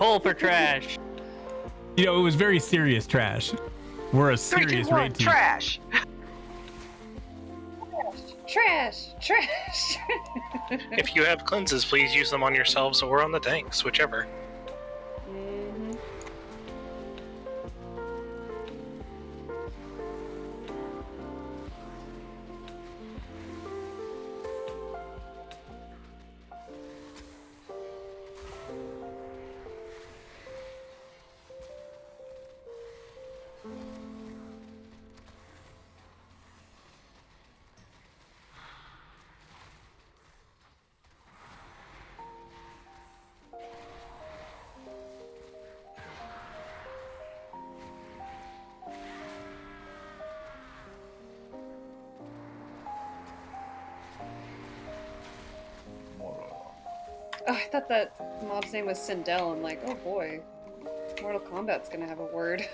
Pull for trash. You know, it was very serious trash. We're a 3, 2, serious 1, raid team. trash. Trash. If you have cleanses, please use them on yourselves or on the tanks, whichever. Mhm. Oh, I thought that mob's name was Sindel. I'm like, oh boy, Mortal Kombat's gonna have a word.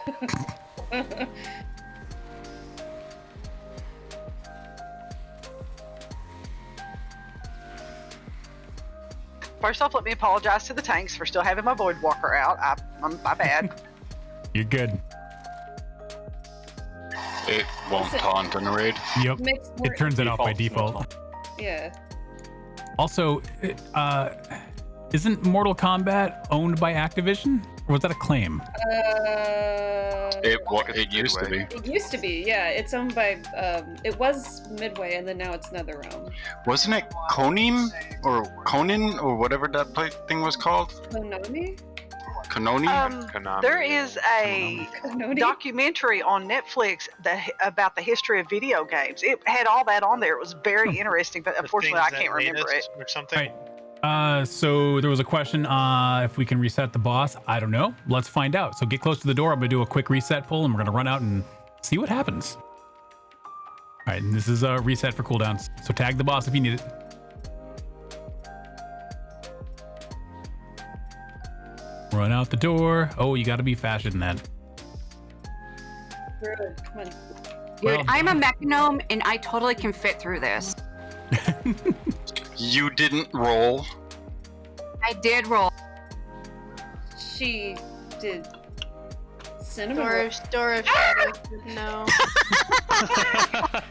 First off, let me apologize to the tanks for still having my Void Walker out. I'm my bad. You're good. It won't taunt in a raid. Yep. Makes more It turns it off by default. Yeah. Also, isn't Mortal Kombat owned by Activision? Or was that a claim? It used to be. It used to be, yeah. It's owned by, it was Midway, and then now it's NetherRealm. Wasn't it Conan or whatever that thing was called? Konami? Konami? There is a Konami? documentary on Netflix about the history of video games. It had all that on there. It was very interesting, but unfortunately I can't remember it. Or something. Right. So there was a question if we can reset the boss. I don't know. Let's find out. So get close to the door. I'm going to do a quick reset pull, and we're going to run out and see what happens. All right, and this is a reset for cooldowns. So tag the boss if you need it. Run out the door. Oh, you got to be faster than that. Come on. Dude, Well I'm a mechanome and I totally can fit through this. You didn't roll. I did roll. She did. Cinnamon. Dora no. I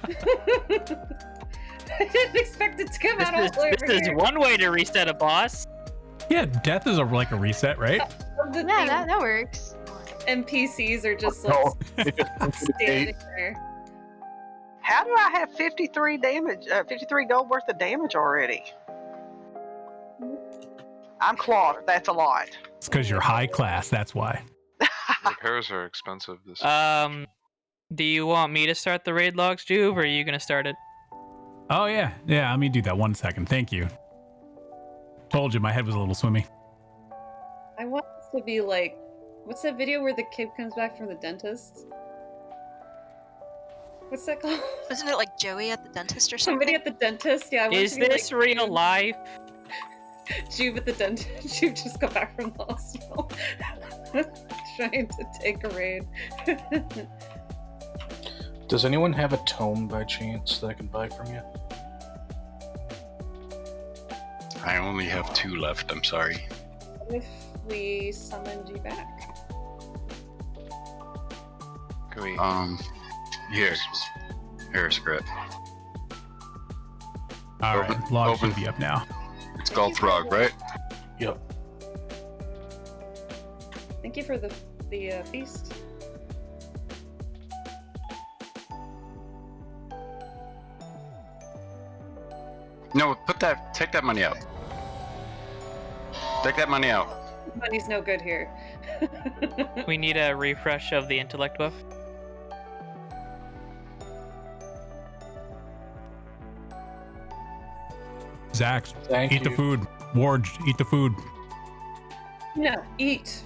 didn't expect it to come out all over This is here. one way to reset a boss. Yeah, death is like a reset, right? The Yeah, that works. NPCs are just like standing there. How do I have 53 damage? 53 gold worth of damage already? I'm Claude. That's a lot. It's because you're high class. That's why. Repairs are expensive this Do you want me to start the raid logs, Juve, or are you gonna start it? Oh, yeah. Yeah, let me do that 1 second. Thank you. Told you my head was a little swimmy. I want this to be like, what's that video where the kid comes back from the dentist? What's that called? Wasn't it like Joey at the dentist or something? Somebody at the dentist? Yeah. I want it Is to be this like real life? Juve at the dentist. Juve just got back from the hospital. Trying to take a raid. Does anyone have a tome by chance that I can buy from you? I only have 2 left. I'm sorry. If we summoned you back. Can we? Here's Grit. All Open- right, log open. should be up now. It's Gulthrog, right? Yep. Thank you for the feast. No, take that money out. Take that money out. Money's no good here. We need a refresh of the intellect buff. Zax, Thank eat you. the food. Warge, eat the food. Yeah, eat.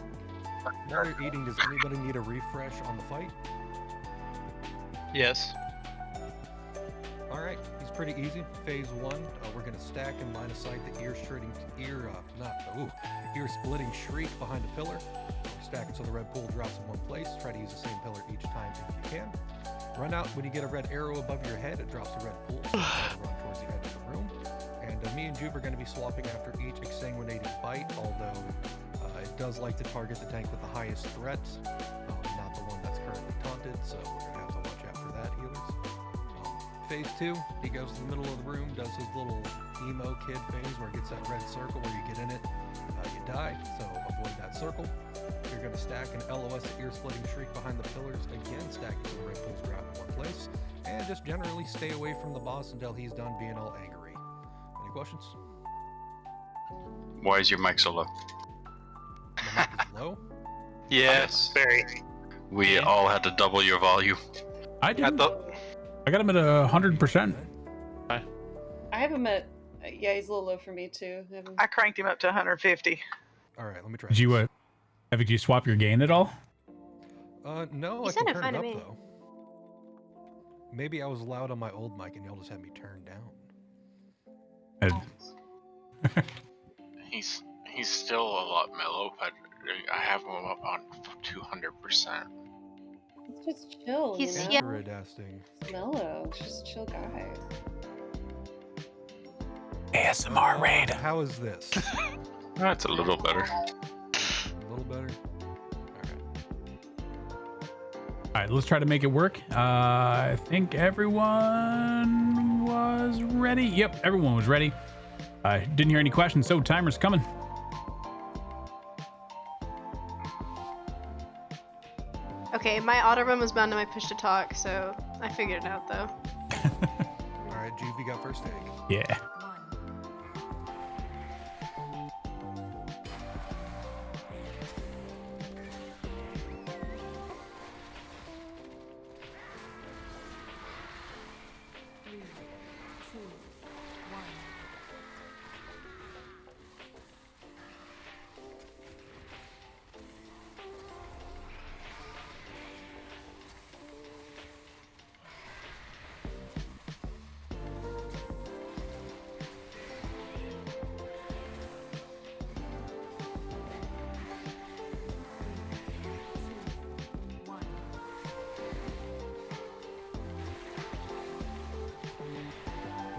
While you're eating, does anybody need a refresh on the fight? Yes. Alright, it's pretty easy. Phase 1, we're going to stack in line of sight the ear-splitting shriek behind a pillar. Stack it so the red pool drops in one place. Try to use the same pillar each time if you can. Run out when you get a red arrow above your head, it drops the red pool. So you try to run towards the edge of the room. And me and Juve are going to be swapping after each exsanguinating bite, although it does like to target the tank with the highest threat, not the one that's currently taunted, so we're going to have to watch out for that, healers. Phase 2, he goes to the middle of the room, does his little emo kid phase where he gets that red circle where you get in it, you die, so avoid that circle. You're going to stack an LOS ear-splitting shriek behind the pillars, again stack until the red pulls drop in one place, and just generally stay away from the boss until he's done being all angry. Any questions? Why is your mic so low? My mic is low. Yes. Very. We all had to double your volume. I didn't. I got him at 100%. I have him at. Yeah, he's a little low for me too. I cranked him up to 150. All right, let me try. Did you have you swap your gain at all? No, I can turn it up though. Maybe I was loud on my old mic and y'all just had me turned down. He's still a lot mellow, but I have him up on 200%. It's just chill. He's you know? Interesting. He's mellow. He's just a chill guy. ASMR raid. How is this? That's a little better. A little better. All right, let's try to make it work. I think everyone was ready. Yep, everyone was ready. I didn't hear any questions, so timer's coming. Okay, my auto run was bound to my push to talk, so I figured it out though. All right, Juve, you got first take. Yeah.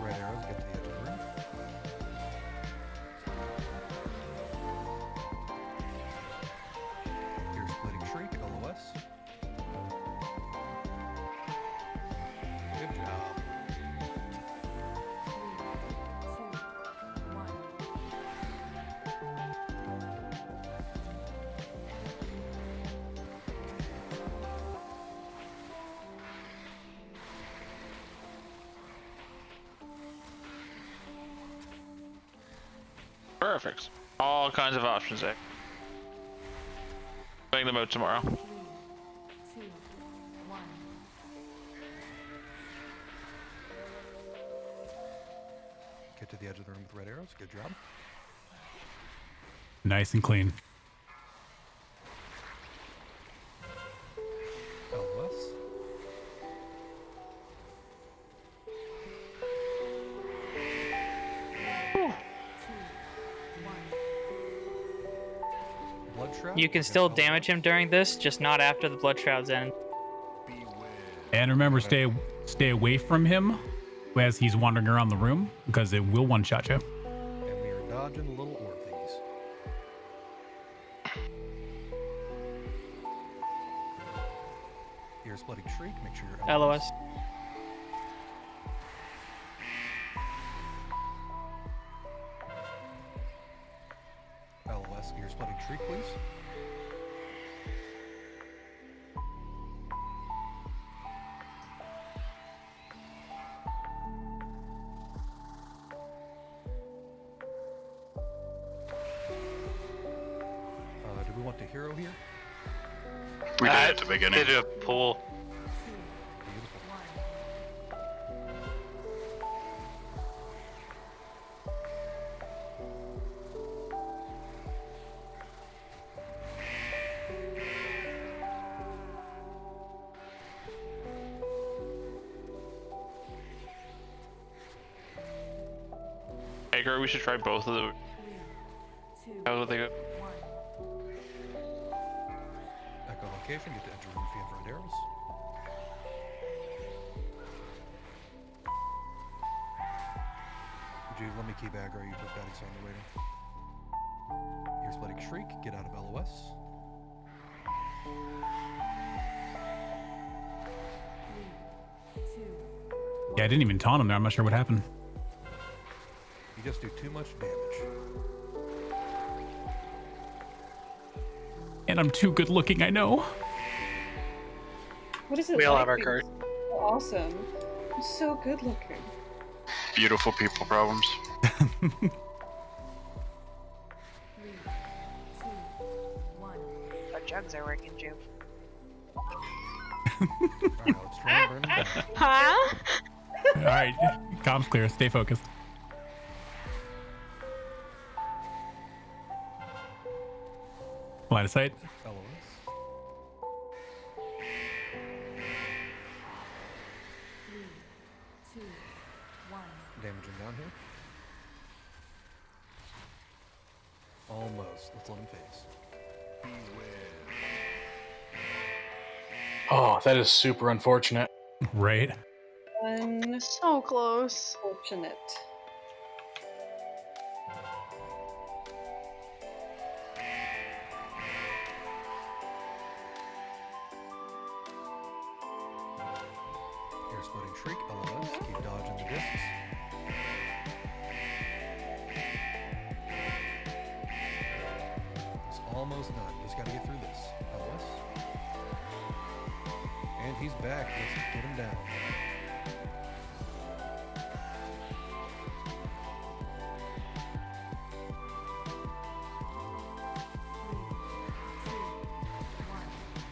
Red arrows get to the edge of the room. Ear splitting shriek, LOS. Good job. Perfect. All kinds of options there. Bang them out tomorrow. Get to the edge of the room with red arrows. Good job. Nice and clean. LOS. Blood shroud. You can still damage him during this, just not after the blood shrouds end. And remember, stay away from him as he's wandering around the room because it will one-shot you. And we are dodging the little orb thingies. Ear splitting shriek. Make sure you're LOS. LOS. Ear splitting shriek, please. Do we want the hero here? We did at the beginning. Did a pull. Hager, we should try both of them. How's what they go? Echolocation, get to edge of room with the infrared arrows. Jude, let me keep aggro. You took that exonerating. Ear Ear-splitting shriek. Get out of LOS. Yeah, I didn't even taunt him there. I'm not sure what happened. You just do too much damage. And I'm too good looking, I know. What is it? We all like have our being card. so awesome. I'm so good looking. Beautiful people problems. Our jugs are working, Juve. Alright, let's try and burn him down. Huh? All right, comms clear. Stay focused. Line of sight. LOS. Damage him down here. Almost. Let's let him phase. Oh, that is super unfortunate. Right. So close. Unfortunate. Ear-splitting shriek. LOS. Keep dodging the discs. It's almost done. Just gotta get through this. LOS. And he's back. Let's get him down.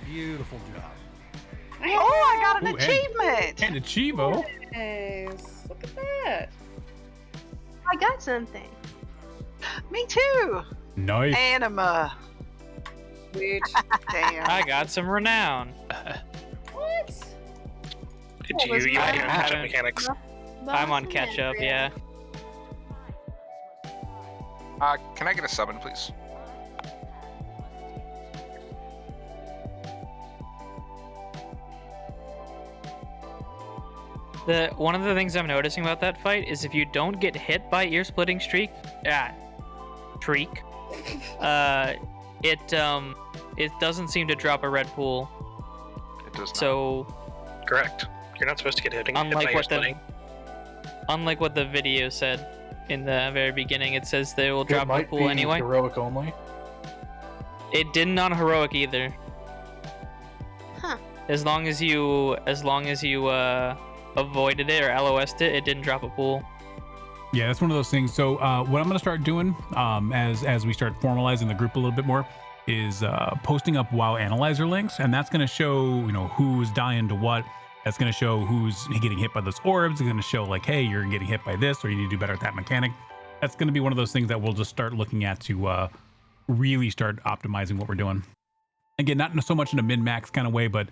Beautiful job. Oh, I got an Ooh, achievement! And a Chivo. Nice. Look at that. I got something. Me too! Nice. Anima. Sweet. Damn. I got some renown. What? Did What was you that? have I catch-up don't- mechanics? I'm on catch up, yeah. Can I get a summon, please? One of the things I'm noticing about that fight is if you don't get hit by ear splitting shriek, it doesn't seem to drop a red pool. It does not. So Correct. You're not supposed to get hit by unlike what what the video said in the very beginning, it says they will It drop a might pool be anyway. heroic only. It didn't on heroic either. Huh. As long as you avoided it or LOS'd it, it didn't drop a pool. Yeah, that's one of those things. So what I'm going to start doing as we start formalizing the group a little bit more is posting up WoW Analyzer links, and that's going to show who's dying to what. That's going to show who's getting hit by those orbs. It's going to show like, hey, you're getting hit by this, or you need to do better at that mechanic. That's going to be one of those things that we'll just start looking at to really start optimizing what we're doing. Again, not so much in a min-max kind of way, but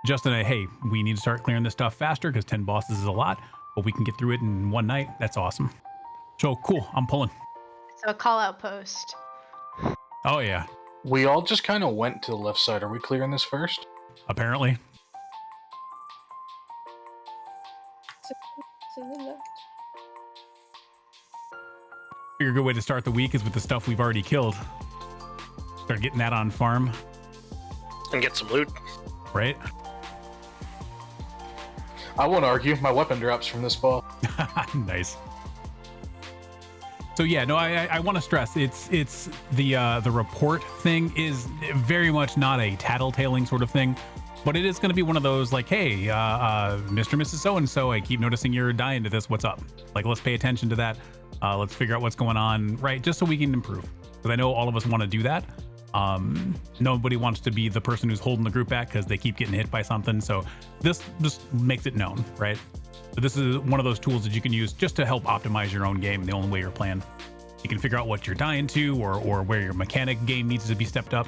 just in a, hey, we need to start clearing this stuff faster because 10 bosses is a lot, but we can get through it in one night. That's awesome. So cool. I'm pulling. So a call out post. Oh yeah. We all just kind of went to the left side. Are we clearing this first? Apparently. To the left. A good way to start the week is with the stuff we've already killed. Start getting that on farm, And get some loot. right? I won't argue. My weapon drops from this ball. Nice. So yeah, no, I want to stress it's the report thing is very much not a tattletaling sort of thing, but it is going to be one of those like, hey, Mr. and Mrs. So-and-so, I keep noticing you're dying to this. What's up? Like, let's pay attention to that. Let's figure out what's going on, right? Just so we can improve. Because I know all of us want to do that. Nobody wants to be the person who's holding the group back because they keep getting hit by something. So this just makes it known, right? So this is one of those tools that you can use just to help optimize your own game the only way you're playing. You can figure out what you're dying to or where your mechanic game needs to be stepped up.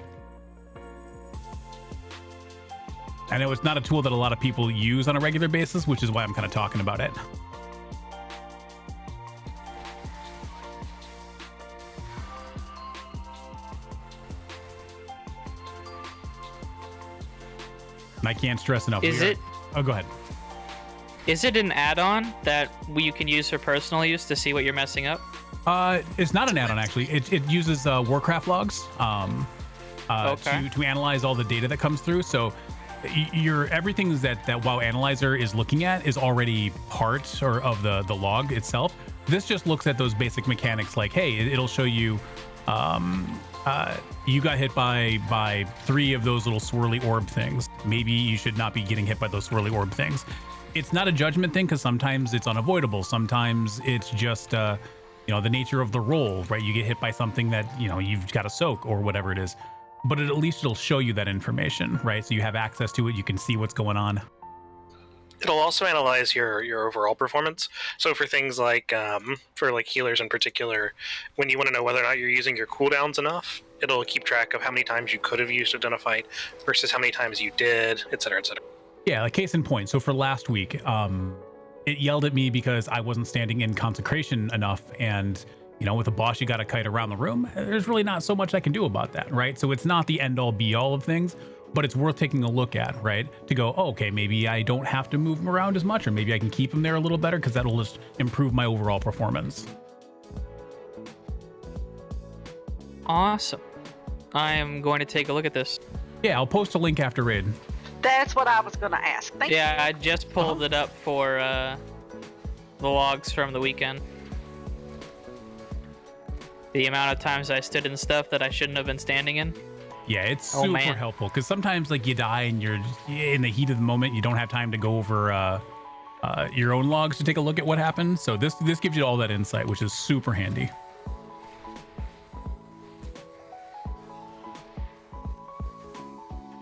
I know it's not a tool that a lot of people use on a regular basis, which is why I'm kind of talking about it. And I can't stress enough. Is it? Oh, go ahead. Is it an add-on that you can use for personal use to see what you're messing up? It's not an add-on actually. It uses Warcraft logs Okay. to analyze all the data that comes through. So your everything that WoW Analyzer is looking at is already part or of the log itself. This just looks at those basic mechanics like, hey, it'll show you you got hit by 3 of those little swirly orb things. Maybe you should not be getting hit by those swirly orb things. It's not a judgment thing because sometimes it's unavoidable. Sometimes it's just the nature of the roll, right? You get hit by something that you've got to soak or whatever it is. But at least it'll show you that information, right? So you have access to it. You can see what's going on. It'll also analyze your overall performance. So for things like for like healers in particular, when you want to know whether or not you're using your cooldowns enough, it'll keep track of how many times you could have used it in a fight versus how many times you did, et cetera, et cetera. Yeah, like case in point. So for last week, it yelled at me because I wasn't standing in consecration enough, and with a boss, you got to kite around the room. There's really not so much I can do about that, right? So it's not the end all be all of things, but it's worth taking a look at, right? To go, oh, okay, maybe I don't have to move them around as much, or maybe I can keep them there a little better because that'll just improve my overall performance. Awesome. I am going to take a look at this. Yeah, I'll post a link after raid. That's what I was going to ask. Thank you. Yeah, I just pulled it up for the logs from the weekend. The amount of times I stood in stuff that I shouldn't have been standing in. Yeah, it's super helpful because sometimes like you die and you're in the heat of the moment. You don't have time to go over your own logs to take a look at what happened. So this gives you all that insight, which is super handy.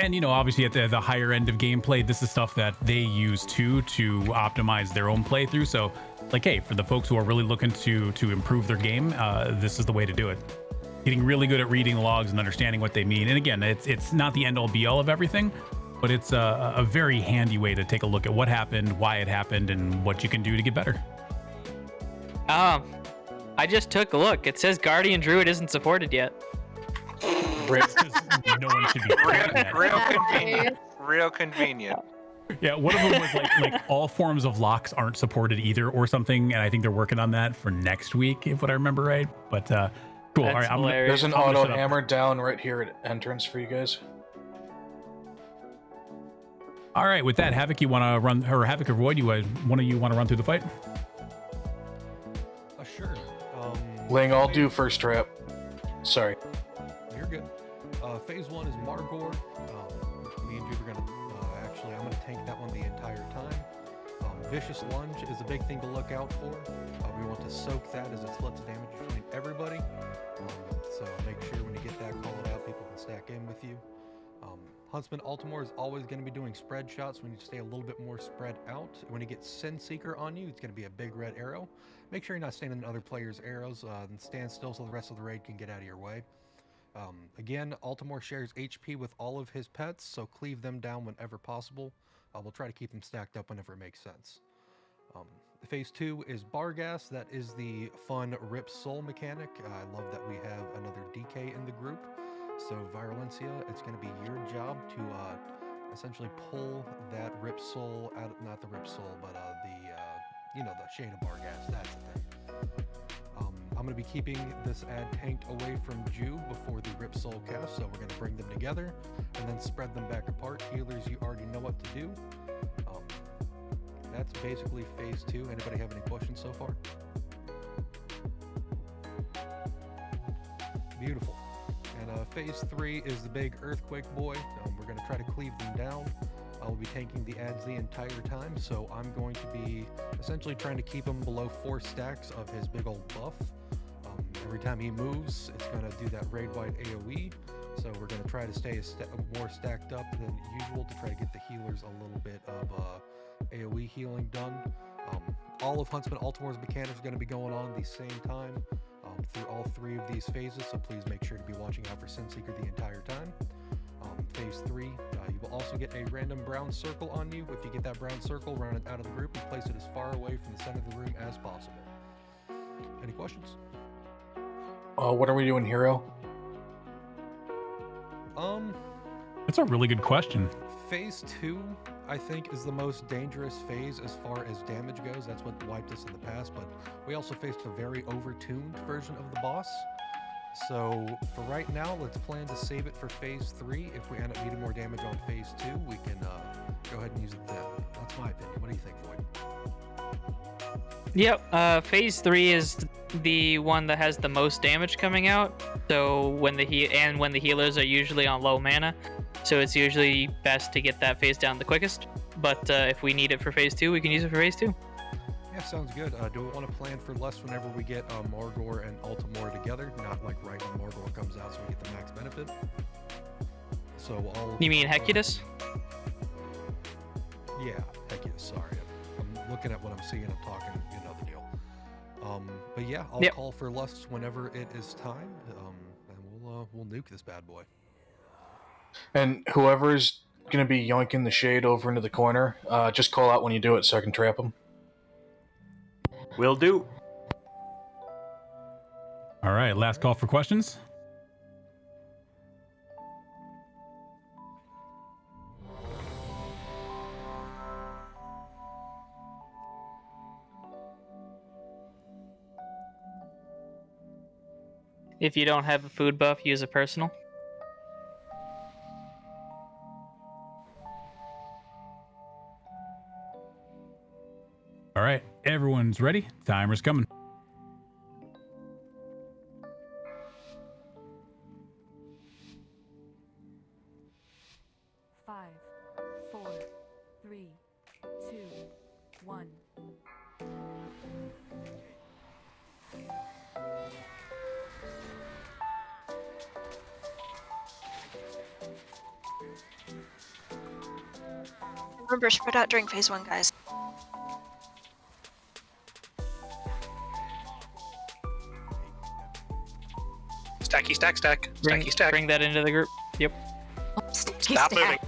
And obviously at the higher end of gameplay, this is stuff that they use too to optimize their own playthrough. So like, hey, for the folks who are really looking to improve their game, this is the way to do it. Getting really good at reading logs and understanding what they mean. And again, it's not the end all be all of everything, but it's a very handy way to take a look at what happened, why it happened, and what you can do to get better. I just took a look. It says Guardian Druid isn't supported yet. No one should be real convenient. Real convenient. Yeah, one of them was like all forms of locks aren't supported either or something, and I think they're working on that for next week, if what I remember right. But cool. All right, there's an auto hammer down right here at entrance for you guys. All right, with that, Havoc, you want to run, or Havoc or Void, one of you want to run through the fight? Sure. Ling, I'll do first trap. Sorry. You're good. Phase 1 is Margor. Me and Jude are gonna I'm gonna tank that one the entire time. Vicious Lunge is a big thing to look out for. We want to soak that as it splits damage between everybody. So make sure when you get that called out, people can stack in with you. Huntsman Altamore is always going to be doing spread shots. We need to stay a little bit more spread out. When you get Sin Seeker on you, it's going to be a big red arrow. Make sure you're not standing in other players' arrows and stand still so the rest of the raid can get out of your way. Again, Altamore shares HP with all of his pets, so cleave them down whenever possible. We'll try to keep them stacked up whenever it makes sense. Phase 2 is Barghast. That is the fun Rip Soul mechanic. I love that we have another DK in the group. So Virulencia, it's going to be your job to essentially pull that Rip Soul out of, not the Rip Soul, but the Shade of Barghast. That's the thing. I'm going to be keeping this ad tanked away from Jew before the Rip Soul cast, so we're going to bring them together and then spread them back apart. Healers, you already know what to do. That's basically phase 2. Anybody have any questions so far? Beautiful. And phase 3 is the big Earthquake Boy. We're going to try to cleave them down. I'll be tanking the ads the entire time, so I'm going to be essentially trying to keep him below 4 stacks of his big old buff. Every time he moves, it's going to do that raid-wide AoE, so we're going to try to stay more stacked up than usual to try to get the healers a little bit of AoE healing done. All of Huntsman Altamore's mechanics are going to be going on at the same time through all 3 of these phases, so please make sure to be watching out for Sin Seeker the entire time. Phase 3, you will also get a random brown circle on you. If you get that brown circle, run it out of the group and place it as far away from the center of the room as possible. Any questions? What are we doing, Hero? That's a really good question. Phase 2, I think, is the most dangerous phase as far as damage goes. That's what wiped us in the past, but we also faced a very overtuned version of the boss. So for right now, let's plan to save it for Phase 3. If we end up needing more damage on Phase 2, we can go ahead and use it then. That's my opinion. What do you think, Void? Yep. Phase 3 is the one that has the most damage coming out. So when the healers are usually on low mana, so it's usually best to get that phase down the quickest. But if we need it for Phase 2, we can use it for Phase 2. Yeah, sounds good. Do we want to plan for less whenever we get Morgor and Ultimore together? Not like right when Morgor comes out so we get the max benefit? So I'll... You mean Hecutus? Yeah, Hecutus, sorry. I'm looking at what I'm seeing, I'm talking another deal. But yeah, I'll call for lust whenever it is time, and we'll nuke this bad boy. And whoever's gonna be yoinking the shade over into the corner, just call out when you do it so I can trap him. Will do. All right, last call for questions. If you don't have a food buff, use a personal. All right, everyone's ready. Timer's coming. Five, 4, 3, 2, 1. Remember, spread out during phase 1, guys. Stacky stack stack. Stacky stack. Bring that into the group. Yep. Stop moving.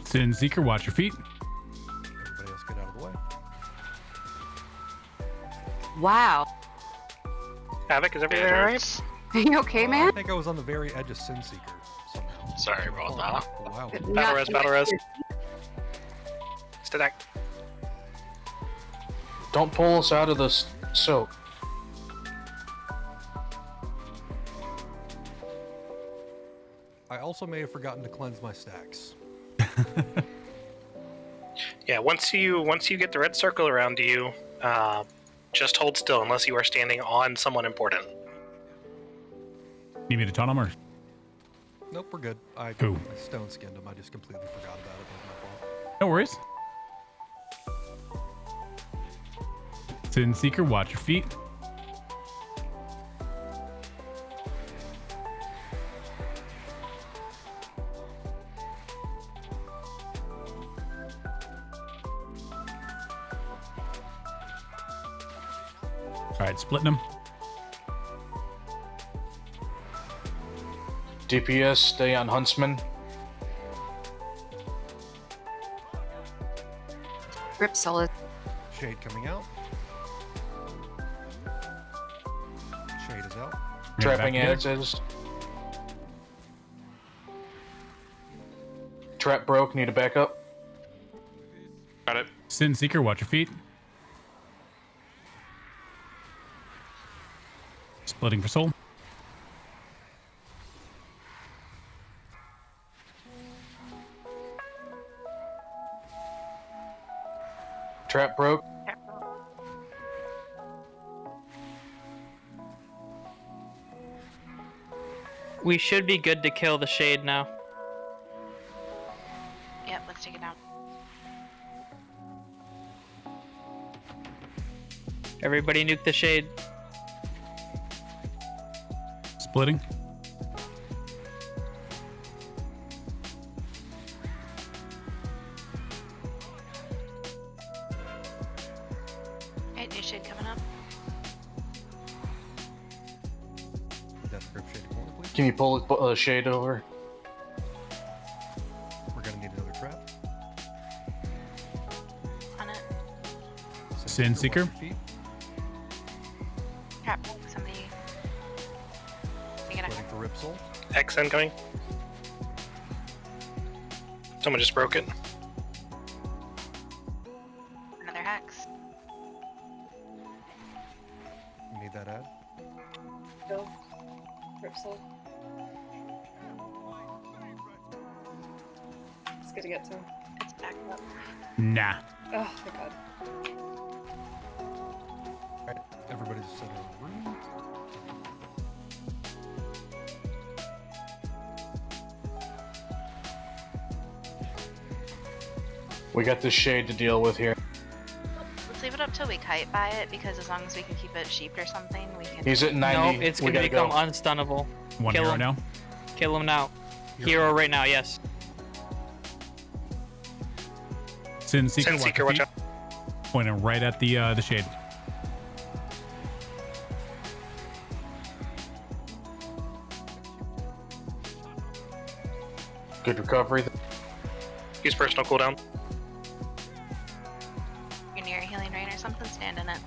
Sin Seeker, watch your feet. Everybody else get out of the way. Wow. Havoc, is everything alright? Are you okay, man? I think I was on the very edge of Sin Seeker somehow. Sorry about that. Oh, wow. Battle res, battle res. Stack. Don't pull us out of this soak. I also may have forgotten to cleanse my stacks. Yeah, once you get the red circle around you, just hold still unless you are standing on someone important. Need me to taunt him or? Nope, we're good. I Cool. stone skinned him. I just completely forgot about it. It was my fault. No worries. Sin Seeker, watch your feet. All right, splitting them. DPS, stay on Huntsman. Grip solid. Shade coming out. Shade is out. Trapping as is. Trap broke, need a backup. Got it. Sin Seeker, watch your feet. Splitting for soul. Trap broke. We should be good to kill the shade now. Yep, let's take it down. Everybody nuke the shade. Splitting. Hey, new shade coming up. Death grip shade corner, please. Can you pull shade over? We're gonna need another trap. On it. Sin Seeker. Watch your feet. Trap. Somebody. Soul. X incoming. Someone just broke it. Another hex. You need that ad? Go. Rip Soul. It's good to get to him. It's back up. Nah. Oh my god. Alright, everybody's in a room. We got this shade to deal with here. Let's leave it up till we kite by it, because as long as we can keep it sheeped or something, we can. He's at 90. No, it's We gonna gotta become go. unstunnable. One Kill hero him. now. Kill him now. Hero right now, yes. Sin Seeker, Sin Seeker, watch out. Pointing right at the shade. Good recovery. Use personal cooldown. You're near a healing rain or something, stand in it.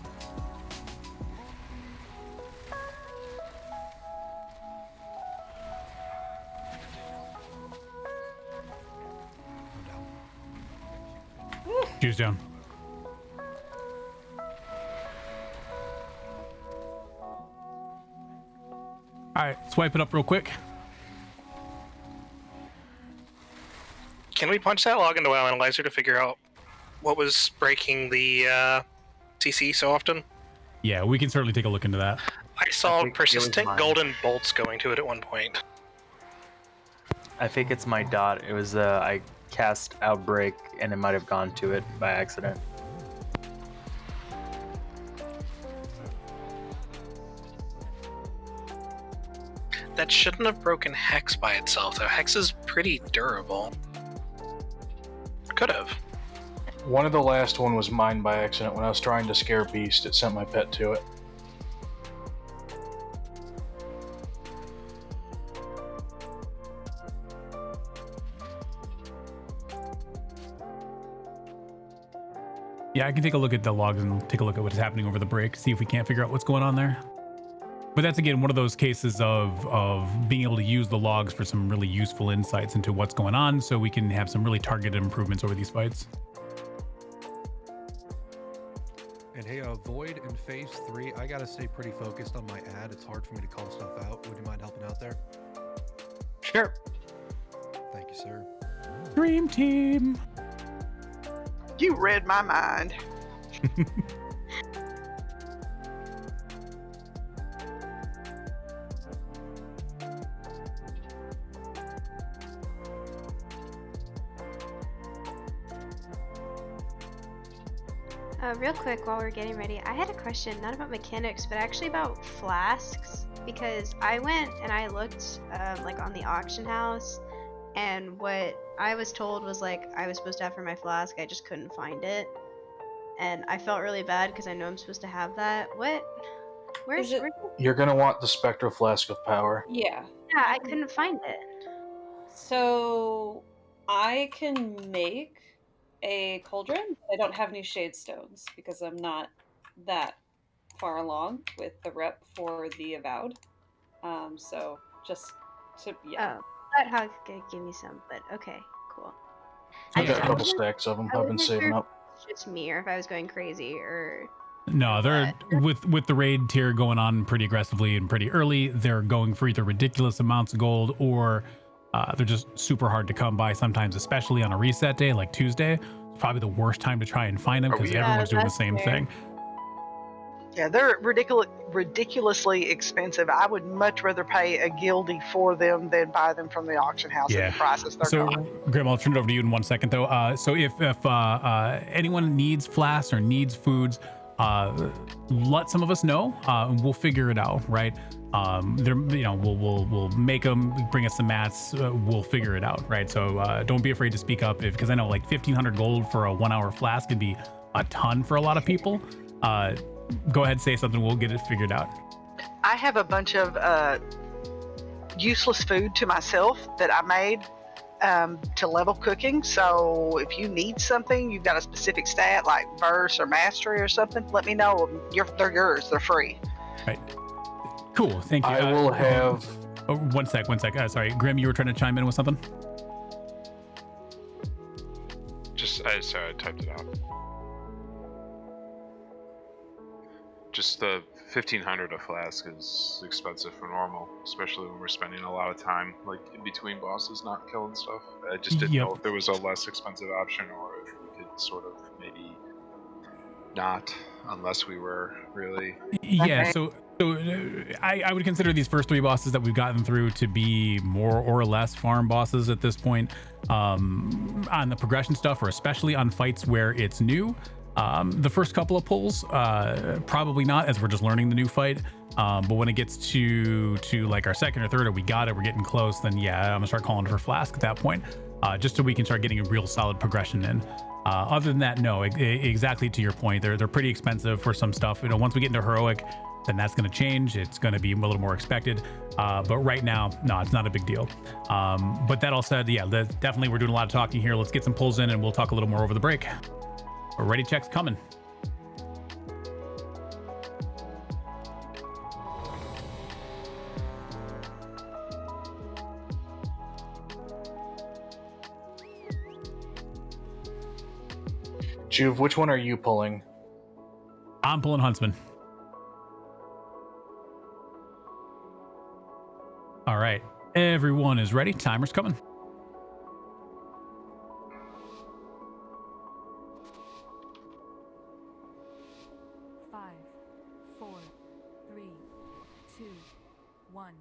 Choose down. All right, swipe it up real quick. Can we punch that log into WoW Analyzer to figure out what was breaking the CC so often? Yeah, we can certainly take a look into that. I saw think it was persistent mine. golden bolts going to it at one point. I think it's my dot. It was I cast Outbreak and it might have gone to it by accident. That shouldn't have broken Hex by itself, though. Hex is pretty durable. Could have. One of the last one was mine by accident. When I was trying to scare Beast, it sent my pet to it. Yeah, I can take a look at the logs and take a look at what's happening over the break, see if we can't figure out what's going on there. But that's again one of those cases of being able to use the logs for some really useful insights into what's going on, so we can have some really targeted improvements over these fights. And hey, Void in phase 3, I gotta stay pretty focused on my ad. It's hard for me to call stuff out. Would you mind helping out there? Sure. Thank you, sir. Dream team. You read my mind. Real quick, while we're getting ready, I had a question, not about mechanics, but actually about flasks, because I went and I looked like on the auction house, and what I was told was like I was supposed to have for my flask, I just couldn't find it, and I felt really bad because I know I'm supposed to have that. Where's it? You're gonna want the Spectral Flask of Power. Yeah. Yeah, I couldn't find it. So I can make a cauldron. I don't have any shade stones because I'm not that far along with the rep for the Avowed. So just to Oh, that Hog could give me some, but okay, cool. I got a couple stacks of them. I've been saving up. It's just me, or if I was going crazy, or No, they're with the raid tier going on pretty aggressively and pretty early. They're going for either ridiculous amounts of gold or they're just super hard to come by. Sometimes, especially on a reset day like Tuesday, it's probably the worst time to try and find them because everyone's doing the same thing. Yeah, they're ridiculously expensive. I would much rather pay a guildie for them than buy them from the auction house at the prices they're So, going. Grim, I'll turn it over to you in 1 second, though. So if anyone needs flasks or needs foods, let some of us know. We'll figure it out, right? We'll make them, bring us some mats. We'll figure it out, right? So don't be afraid to speak up, because I know like 1,500 gold for a 1 hour flask could be a ton for a lot of people. Go ahead, say something. We'll get it figured out. I have a bunch of useless food to myself that I made to level cooking. So if you need something, you've got a specific stat like verse or mastery or something, let me know. They're yours. They're free. Right. Cool. Thank you. I will have Oh, one sec. Sorry, Grim, you were trying to chime in with something? Sorry, I typed it out. Just the 1,500 a flask is expensive for normal, especially when we're spending a lot of time like in between bosses not killing stuff. I just didn't know if there was a less expensive option or if we could sort of maybe not, unless we were really. Yeah, so I would consider these first 3 bosses that we've gotten through to be more or less farm bosses at this point. On the progression stuff, or especially on fights where it's new, the first couple of pulls, probably not, as we're just learning the new fight. But when it gets to like our second or third, or we got it, we're getting close, then yeah, I'm gonna start calling for Flask at that point, just so we can start getting a real solid progression in. Other than that, no, exactly to your point, they're pretty expensive for some stuff. You know, once we get into heroic, then that's going to change. It's going to be a little more expected. But right now, no, it's not a big deal. But that all said, yeah, definitely we're doing a lot of talking here. Let's get some pulls in and we'll talk a little more over the break. Ready checks coming. Juve, which one are you pulling? I'm pulling Huntsman. All right, everyone is ready. Timer's coming. Five, 4, 3, 2, 1.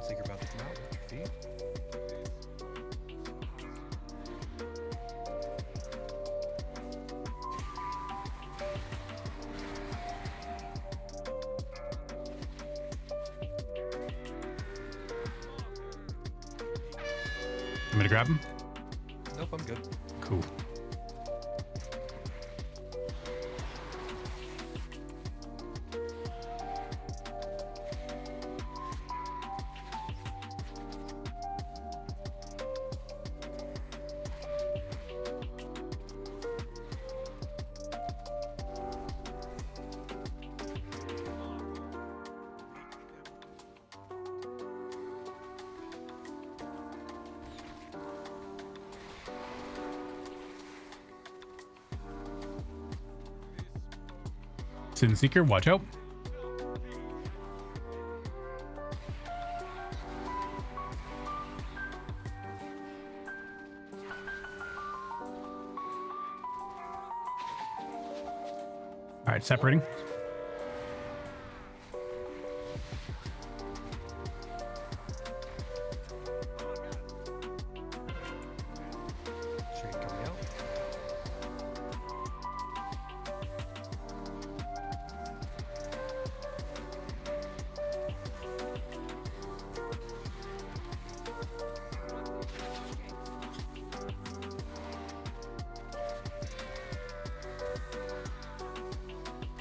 Seeker about to come out with your feet. I'm gonna grab him. Nope, I'm good. Cool. Sin Seeker, watch out. All right, separating. Shade coming out.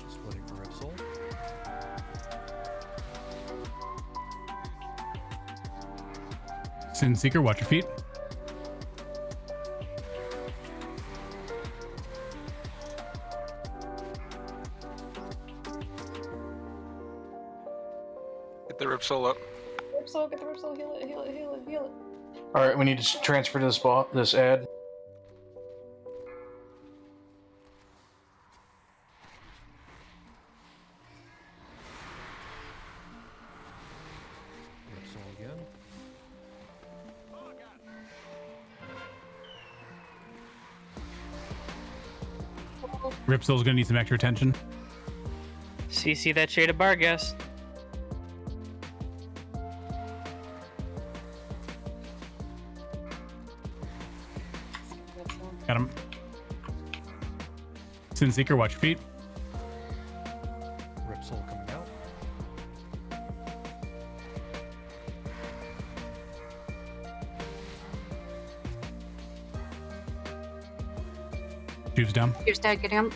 Splitting for Rip Soul. Sin Seeker, watch your feet. Get the Rip Soul up. Rip Soul, get the Rip Soul, heal it, heal it, heal it, heal it. All right, we need to transfer to this ad. Rip Soul again. Ripsoul's gonna need some extra attention. CC that shade of Barghest. Got him. Sin Seeker, watch your feet. Rip Soul coming out. Tubes down. Here's Dad, get him.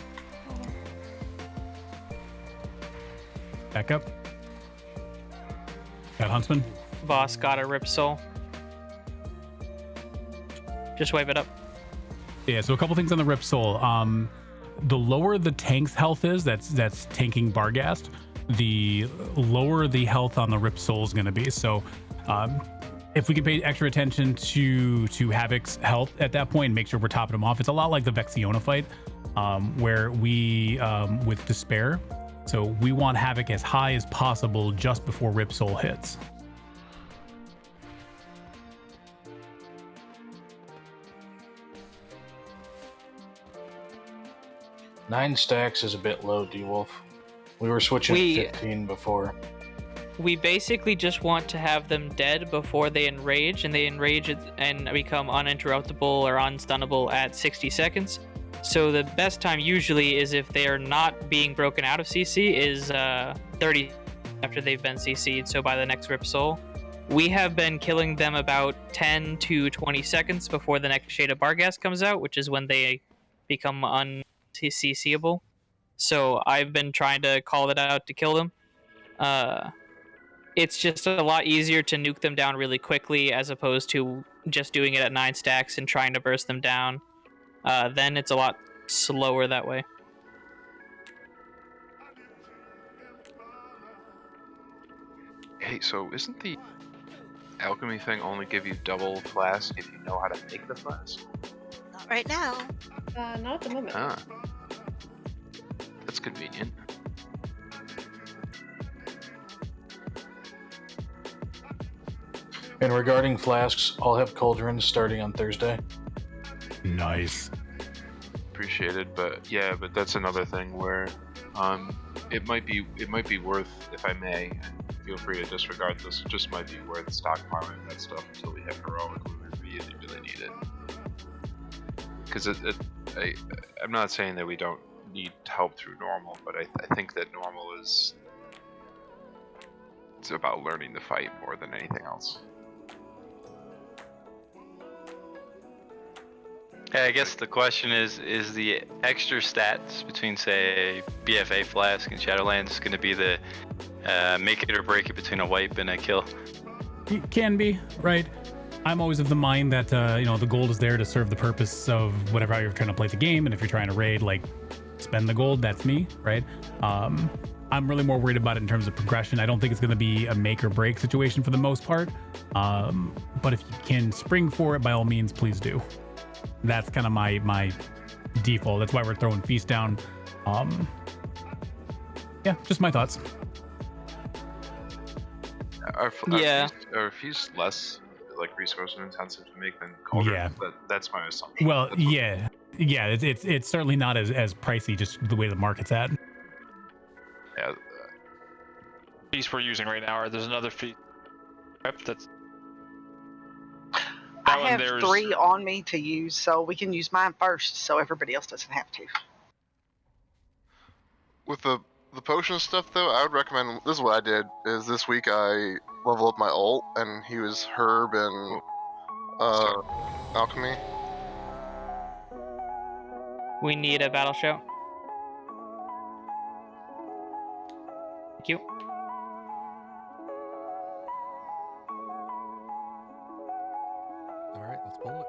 Back up. Got Huntsman. Boss got a Rip Soul. Just wipe it up. Yeah, so a couple things on the Rip Soul. The lower the tank's health is, that's tanking Barghast, the lower the health on the Rip Soul is going to be. So if we can pay extra attention to Havoc's health at that point and make sure we're topping him off, it's a lot like the Vexiona fight where we, with Despair, so we want Havoc as high as possible just before Rip Soul hits. Nine stacks is a bit low, D-Wolf. We were switching to 15 before. We basically just want to have them dead before they enrage, and they enrage and become uninterruptible or unstunnable at 60 seconds. So the best time usually is if they are not being broken out of CC is 30 after they've been CC'd, so by the next Rip Soul. We have been killing them about 10 to 20 seconds before the next Shade of Barghast comes out, which is when they become CCable. So I've been trying to call it out to kill them. It's just a lot easier to nuke them down really quickly as opposed to just doing it at 9 stacks and trying to burst them down. Then it's a lot slower that way. Hey, so isn't the alchemy thing only give you double flask if you know how to make the flask? Not right now. Not at the moment. Ah. That's convenient. And regarding flasks, I'll have cauldrons starting on Thursday. Nice. Appreciated, but yeah, but that's another thing where it might be worth, if I may, and feel free to disregard this, it just might be worth stockpiling that stuff until we have heroic when we really need it. Because I'm not saying that we don't need help through normal, but I think that normal it's about learning to fight more than anything else. Yeah, I guess the question is the extra stats between, say, BFA Flask and Shadowlands going to be the make it or break it between a wipe and a kill? It can be, right? I'm always of the mind that, the gold is there to serve the purpose of whatever you're trying to play the game. And if you're trying to raid, like, spend the gold, that's me, right? I'm really more worried about it in terms of progression. I don't think it's going to be a make or break situation for the most part. But if you can spring for it, by all means, please do. That's kind of my default. That's why we're throwing Feast down. Yeah, just my thoughts. Are Feast less like resource intensive to make than cauldrons? Yeah. That's my assumption. Well, yeah. It's certainly not as pricey, just the way the market's at. Yeah. Feast we're using right now, or there's another feast that's. I have 3 on me to use, so we can use mine first, so everybody else doesn't have to. With the potion stuff, though, I would recommend. This is what I did. Is this week I leveled up my ult, and he was herb and alchemy. We need a battle shout. Thank you. All right, let's pull it.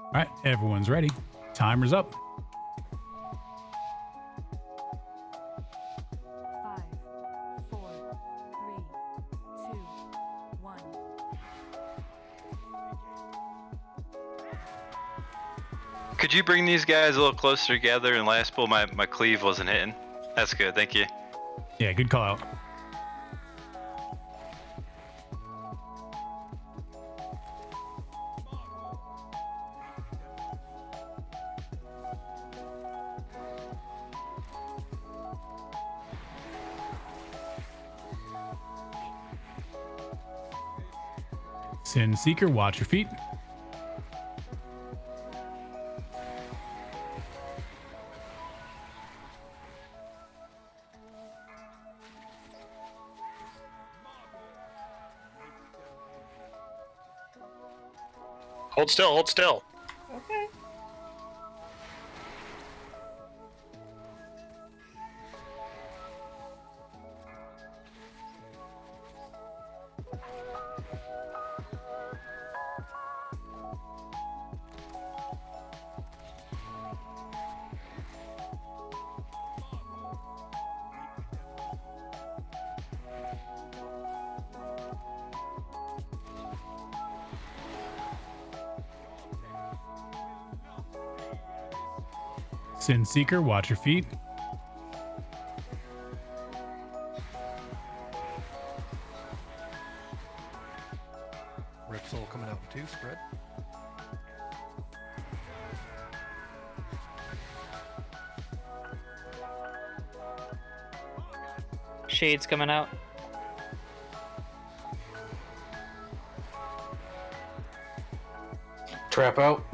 All right, everyone's ready. Timer's up. 5, 4, 3, 2, 1. Could you bring these guys a little closer together? And last pull, my cleave wasn't hitting. That's good, thank you. Yeah, good call out. Sin Seeker, watch your feet. Hold still, hold still. Okay. Sin Seeker, watch your feet. Rip Soul coming out in 2, spread. Shades coming out. Trap out.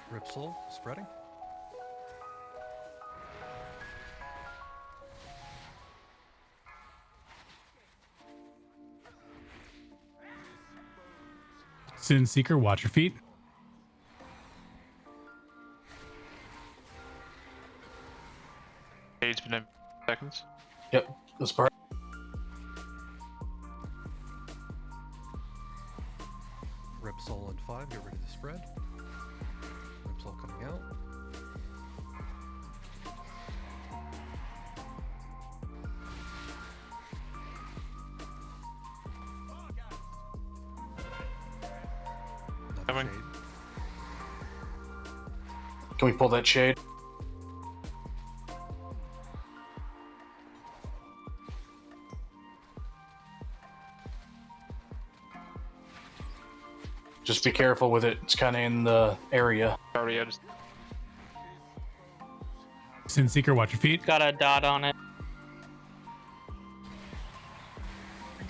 Rip Soul spreading. Sin Seeker, watch your feet. Shade's been in seconds. Yep, that's part. Rip Soul in 5, get ready to spread. Rip Soul coming out. Coming. Can we pull that shade? Just be careful with it. It's kind of in the area. Already out. Sin Seeker, watch your feet. Got a dot on it.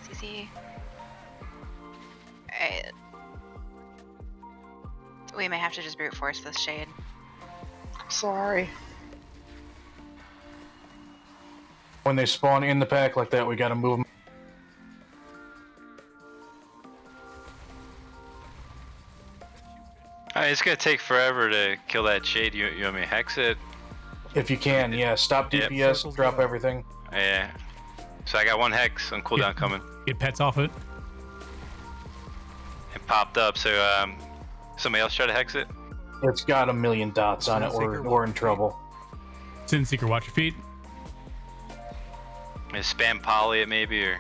CC. Alright. We may have to just brute force this shade. Sorry. When they spawn in the pack like that, we gotta move them. It's gonna take forever to kill that shade. You want me to hex it? If you can, yeah. Stop Yep. DPS, drop everything. Yeah. So I got 1 hex on cooldown coming. Get pets off it. It popped up, so somebody else try to hex it? It's got 1,000,000 dots on it. We're in trouble. Sin Seeker, watch your feet. Spam poly it maybe, or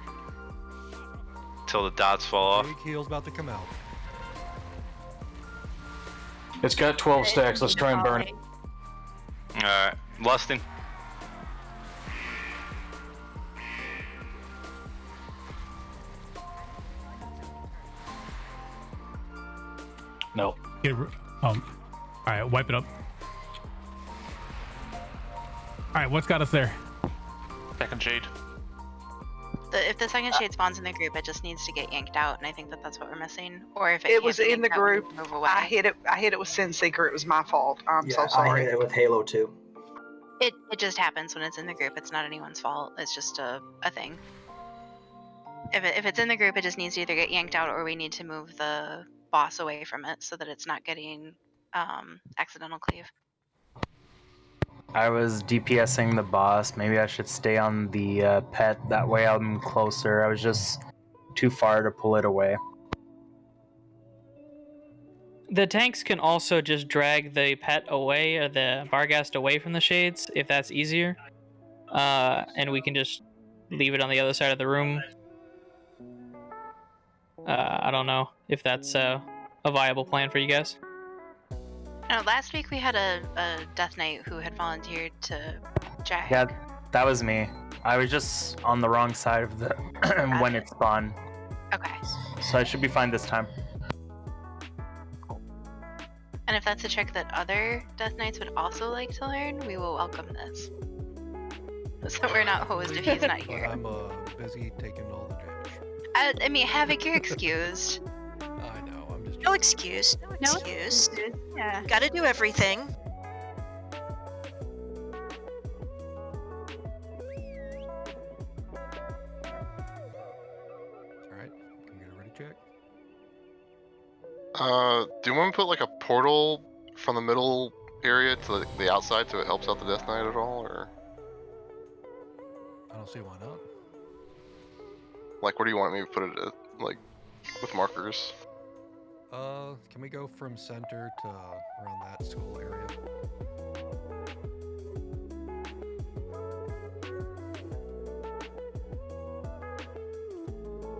until the dots fall off. Big heal's about to come out. It's got 12 stacks. Let's try and burn it. Alright, lusting. No. All right, wipe it up. All right, what's got us there? Second shade. If the second shade spawns in the group, it just needs to get yanked out, and I think that's what we're missing. Or if It was can't be in the yanked out, we group. can move away. I hit it with Sin Seeker. It was my fault. I'm so I sorry. hit it with Halo too. It just happens when it's in the group. It's not anyone's fault. It's just a thing. If it's in the group, it just needs to either get yanked out, or we need to move the boss away from it so that it's not getting accidental cleave. I was DPSing the boss. Maybe I should stay on the pet. That way I'm closer. I was just too far to pull it away. The tanks can also just drag the pet away, or the Barghast away from the shades, if that's easier. And we can just leave it on the other side of the room. I don't know if that's a viable plan for you guys. No, last week we had a Death Knight who had volunteered to jack. Yeah, that was me. I was just on the wrong side of the when it spawned. Okay. So I should be fine this time. And if that's a trick that other Death Knights would also like to learn, we will welcome this. So we're not hosed if he's not here. I'm busy taking all the damage. I mean, Havoc, you're excused. I know, I'm just... No excuse. No excuse. Yeah. Gotta do everything. Do you want to put like a portal from the middle area to the outside so it helps out the Death Knight at all, or? I don't see why not. Like, where do you want me to put it at, like, with markers? Can we go from center to around that school area?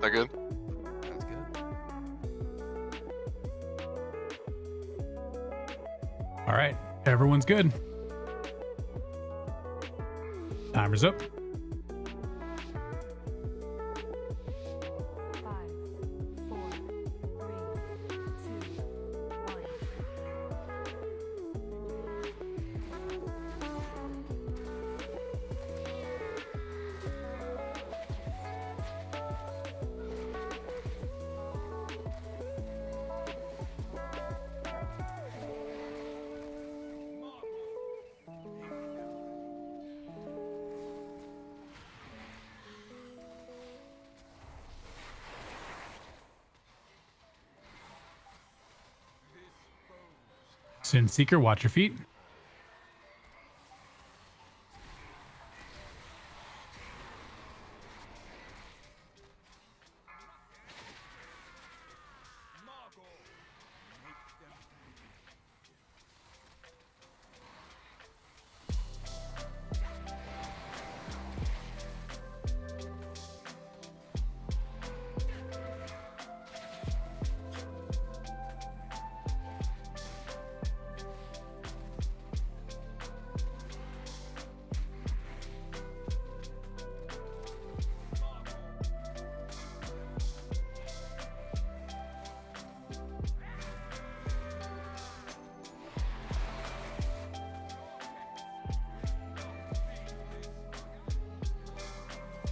That good? That's good. All right, everyone's good. Timer's up. 5, 4, 3, 2, 1. Sin Seeker, watch your feet.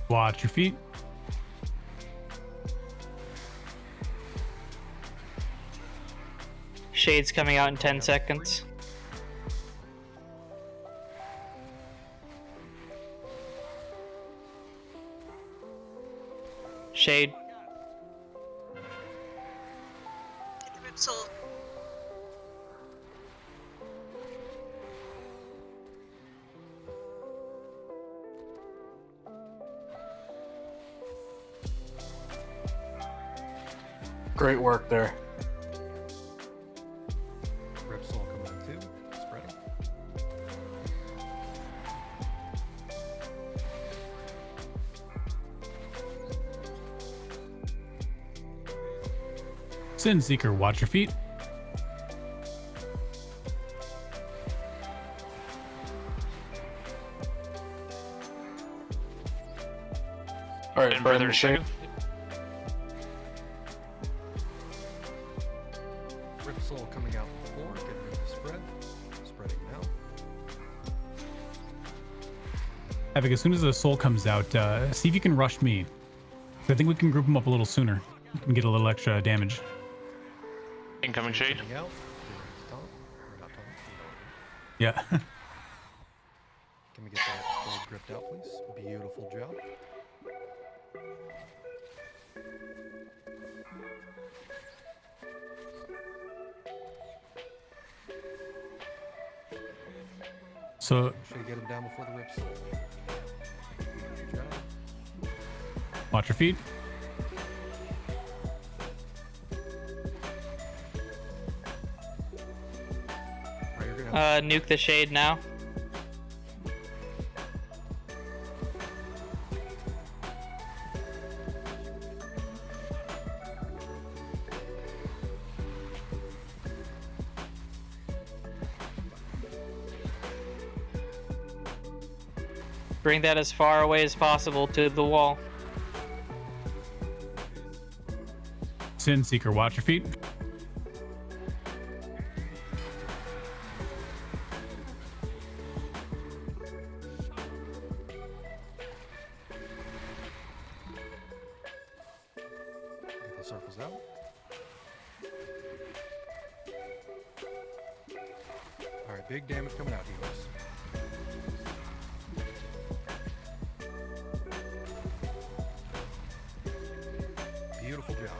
Watch your feet. Shade's coming out in 10 seconds. Shade. Great work there. Ripsaw coming in too. Spreading. Sin Seeker, watch your feet. All right, And burn Brother the shade. Ripsaw coming out before, getting ready to spread. Spreading now. Havoc, as soon as the soul comes out, see if you can rush me. I think we can group them up a little sooner and get a little extra damage. Incoming Shade. Coming out. Tom. Or not Tom. Yeah. Can we get that blade gripped out, please? Beautiful job. So Should we get him down before the Ripsaw? Good job. watch your feet. Alright, you're gonna have Nuke the Shade now. Bring that as far away as possible to the wall. Sin Seeker, watch your feet. get the circles out. Alright, big damage coming out, heroes. Beautiful job.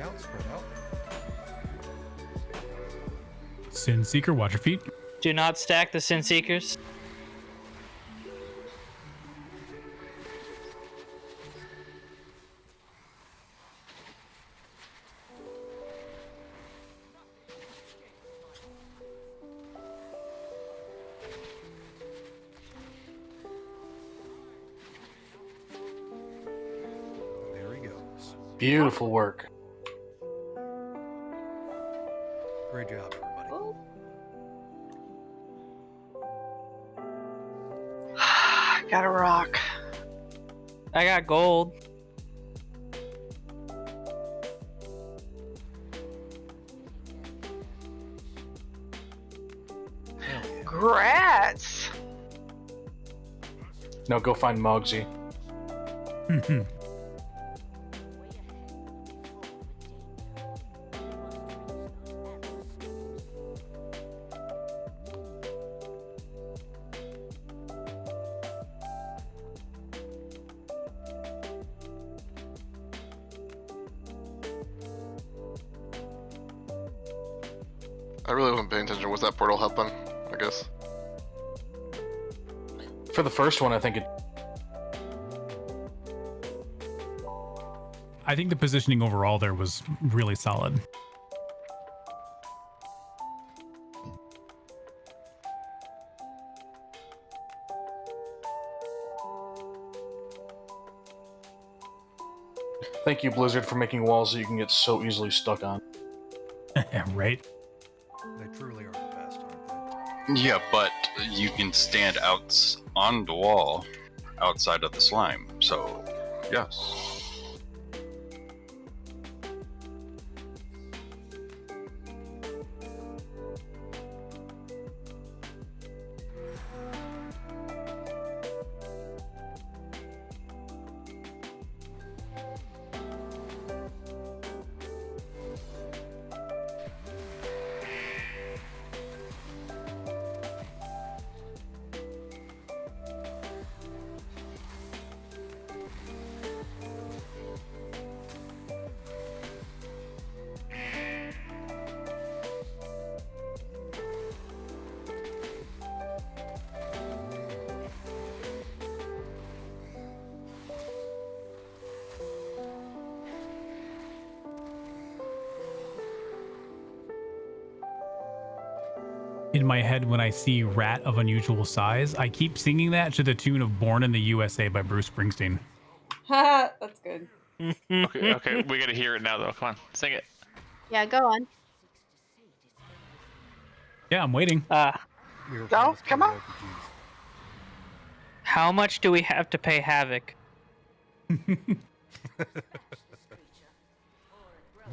out, spread out. Sin Seeker, watch your feet. Do not stack the Sin Seekers. There he goes. Beautiful work. Great job, everybody. Got a rock. I got gold. Grats. Now go find Mogsy. I really wasn't paying attention. Was that portal helping? I guess. For the first one, I think it. I think the positioning overall there was really solid. Thank you, Blizzard, for making walls that you can get so easily stuck on. Right? They truly are the best, aren't they? Yeah, but you can stand out on the wall outside of the slime. So, yes. In my head, when I see Rat of Unusual Size, I keep singing that to the tune of Born in the USA by Bruce Springsteen. Haha, that's good. Okay, we gotta hear it now though. Come on, sing it. Yeah, go on. Yeah, I'm waiting. Go, come on. How much do we have to pay Havoc?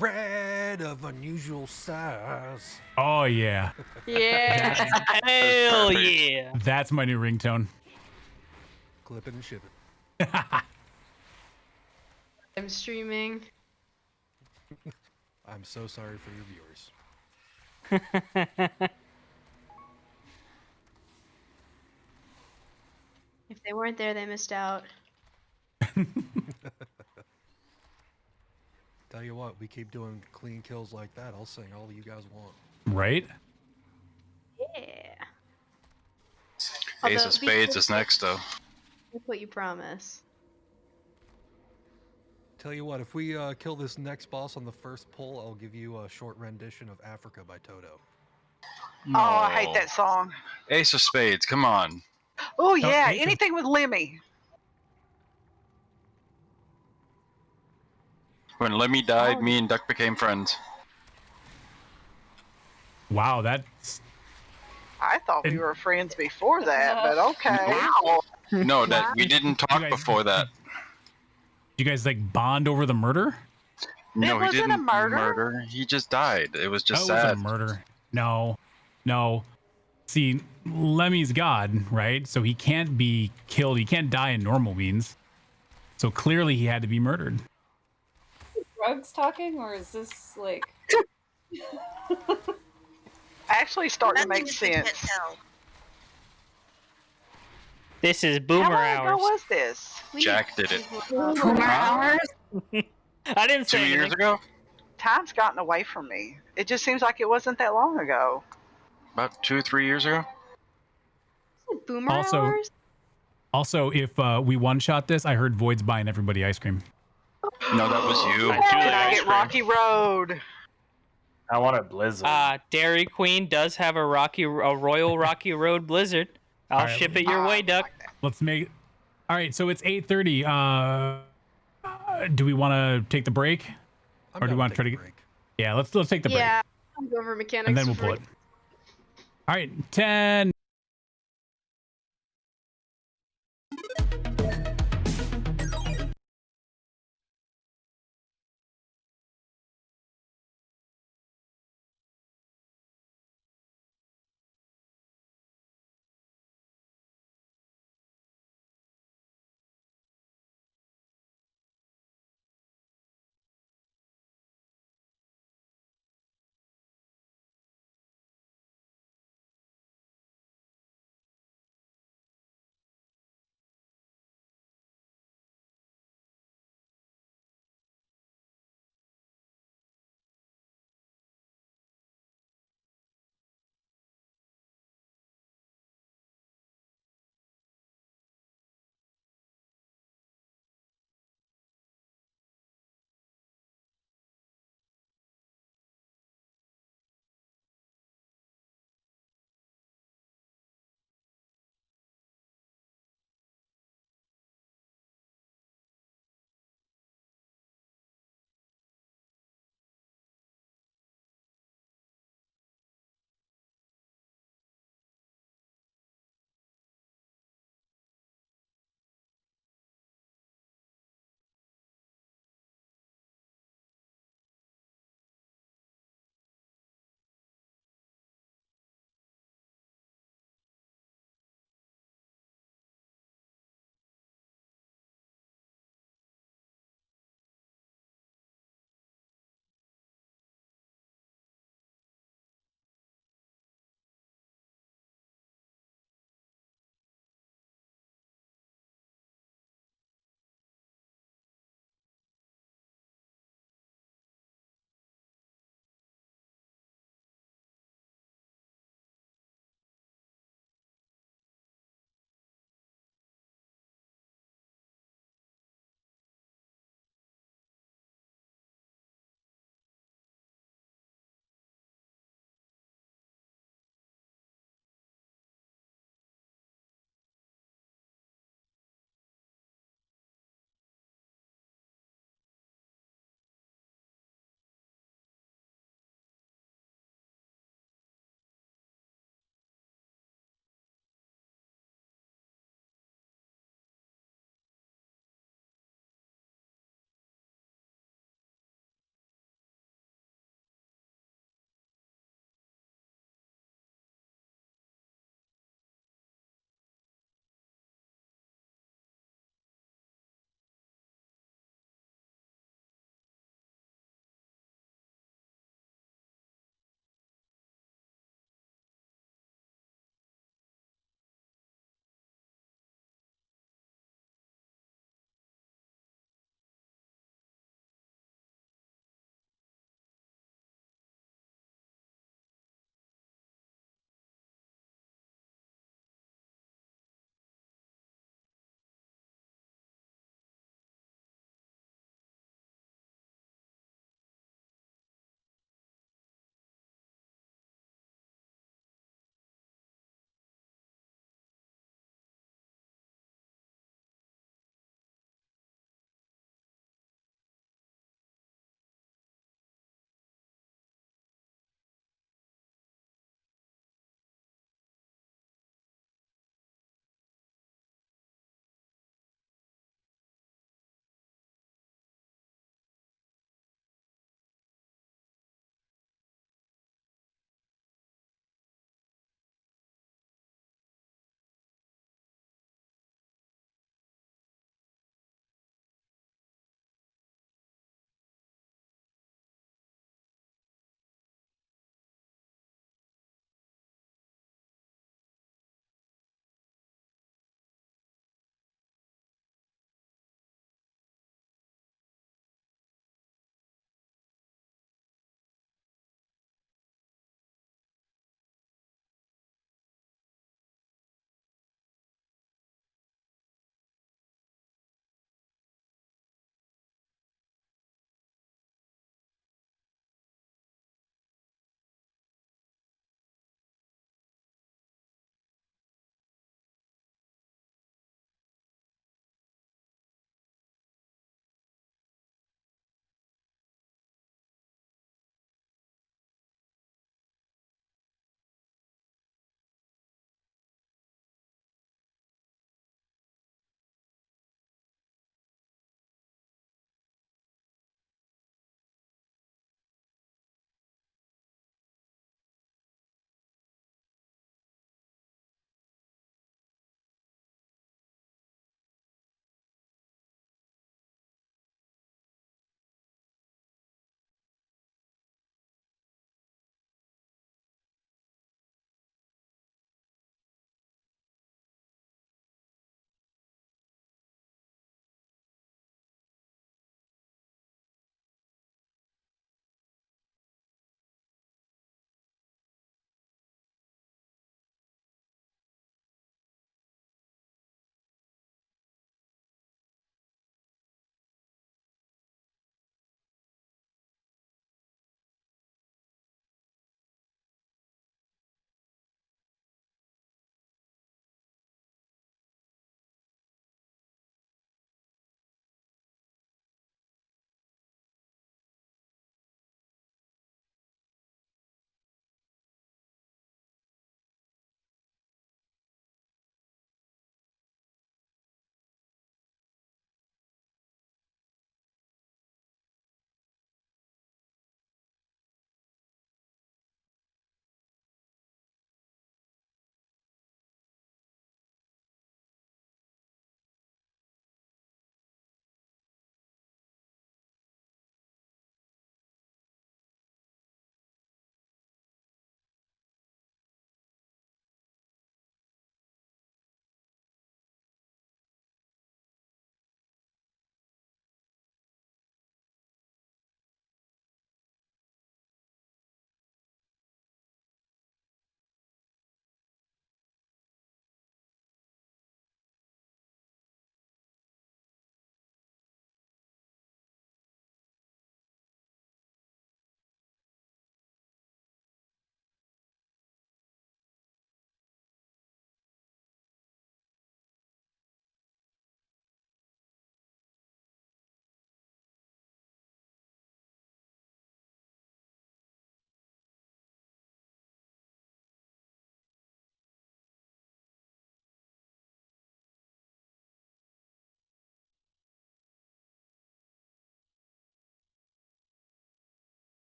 Red of unusual size. Oh, yeah. Yeah. Hell yeah. That's my new ringtone. Clip it and ship it. I'm streaming. I'm so sorry for your viewers. If they weren't there, they missed out. Tell you what, we keep doing clean kills like that. I'll sing all you guys want. Right? Yeah. Ace Although, of Spades is next, though. That's what you promise. Tell you what, if we kill this next boss on the first pull, I'll give you a short rendition of Africa by Toto. Oh, I hate that song. Ace of Spades, come on. Oh yeah, anything with Lemmy. When Lemmy died, me and Duck became friends. Wow, that's... I thought we were friends before that, but okay. No, that we didn't talk before that. You guys, like, bond over the murder? No, he wasn't didn't a murder. He just died. It was just It sad. wasn't a murder. No. See, Lemmy's God, right? So he can't be killed. He can't die in normal means. So clearly he had to be murdered. Drugs talking, or is this like? Actually, starting to make sense. This is Boomer How long ago Hours. was this? Jack did it. Boomer Hours? I didn't say 2 years anything. ago? time's gotten away from me. It just seems like it wasn't that long ago. About 2-3 years ago. Boomer Also, hours? also, if we one shot this, I heard Void's buying everybody ice cream. No, that was you. Can I get Rocky Road? I want a Blizzard. Dairy Queen does have a Royal Rocky Road Blizzard. I'll All right. ship it your way, Duck. Let's make. All right, so it's 8:30. Do we want to take the break, or do we want to try to get? Yeah, let's take the break, Yeah, I'll go over mechanics. and then we'll for pull free. it. All right, 10.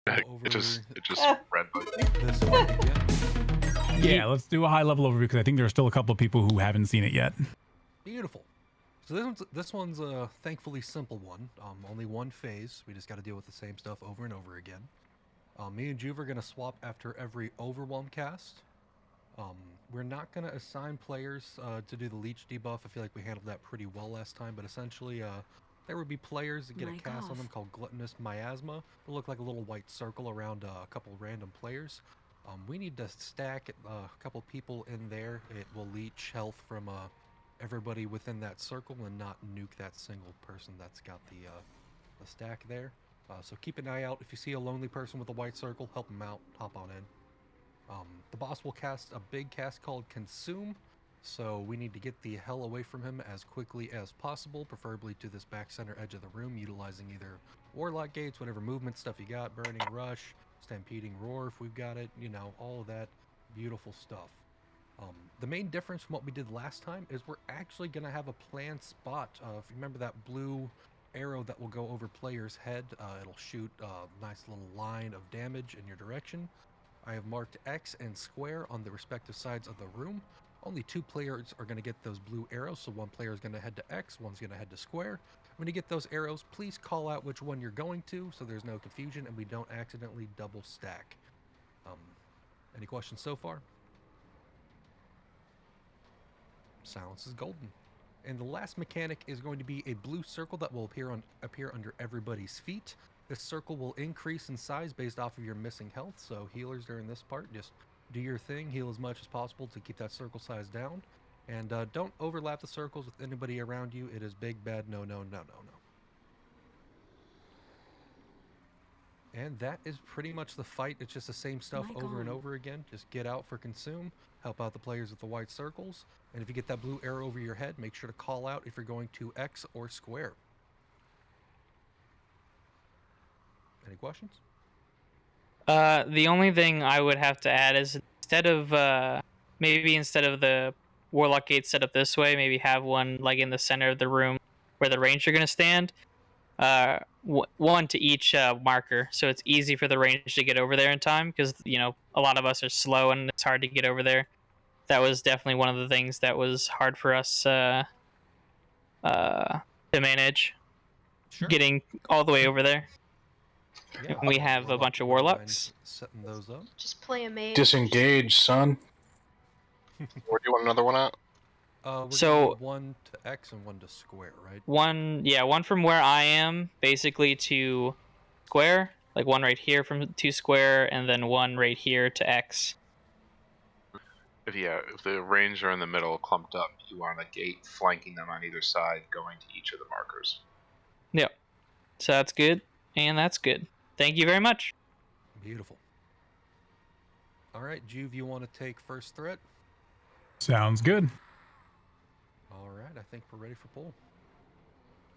It just red this one again. Yeah, let's do a high level overview because I think there are still a couple of people who haven't seen it yet. Beautiful. So this one's a thankfully simple one. Only one phase. We just got to deal with the same stuff over and over again. Me and Juve are gonna swap after every Overwhelm cast. We're not gonna assign players to do the leech debuff. I feel like we handled that pretty well last time. But essentially, there would be players that get a cast on them called Gluttonous Miasma. It'll look like a little white circle around a couple random players. We need to stack a couple people in there. It will leech health from everybody within that circle and not nuke that single person that's got the stack there. So keep an eye out. If you see a lonely person with a white circle, help them out. Hop on in. The boss will cast a big cast called Consume. So we need to get the hell away from him as quickly as possible, preferably to this back center edge of the room, utilizing either Warlock Gates, whatever movement stuff you got, Burning Rush, Stampeding Roar if we've got it, you know, all of that beautiful stuff. The main difference from what we did last time is we're actually going to have a planned spot. If you remember that blue arrow that will go over player's head, it'll shoot a nice little line of damage in your direction. I have marked X and square on the respective sides of the room. Only 2 players are going to get those blue arrows, so one player is going to head to X, one's going to head to square. When you get those arrows, please call out which one you're going to so there's no confusion and we don't accidentally double stack. Any questions so far? Silence is golden. And the last mechanic is going to be a blue circle that will appear under everybody's feet. This circle will increase in size based off of your missing health, so healers during this part, just do your thing, heal as much as possible to keep that circle size down. And don't overlap the circles with anybody around you. It is big, bad, no, no, no, no, no. And that is pretty much the fight. It's just the same stuff over and over again. Just get out for Consume, help out the players with the white circles, and if you get that blue arrow over your head, make sure to call out if you're going to X or square. Any questions? The only thing I would have to add is instead of the Warlock Gate set up this way, maybe have one like in the center of the room where the ranger going to stand. One to each marker, so it's easy for the ranger to get over there in time, because you know a lot of us are slow and it's hard to get over there. That was definitely one of the things that was hard for us to manage. Sure. Getting all the way over there. Yeah, We have a bunch of warlocks. Setting those up. Just play a mage. Disengage, son. Where do you want another one at? We're So- gonna do one to X and one to square, right? One from where I am, basically to square, like one right here to square, and then one right here to X. If the ranger in the middle clumped up, you want a gate flanking them on either side, going to each of the markers. Yep. So that's good, and that's good. Thank you very much. Beautiful. All right, Juve, you want to take first threat? Sounds good. All right, I think we're ready for pull.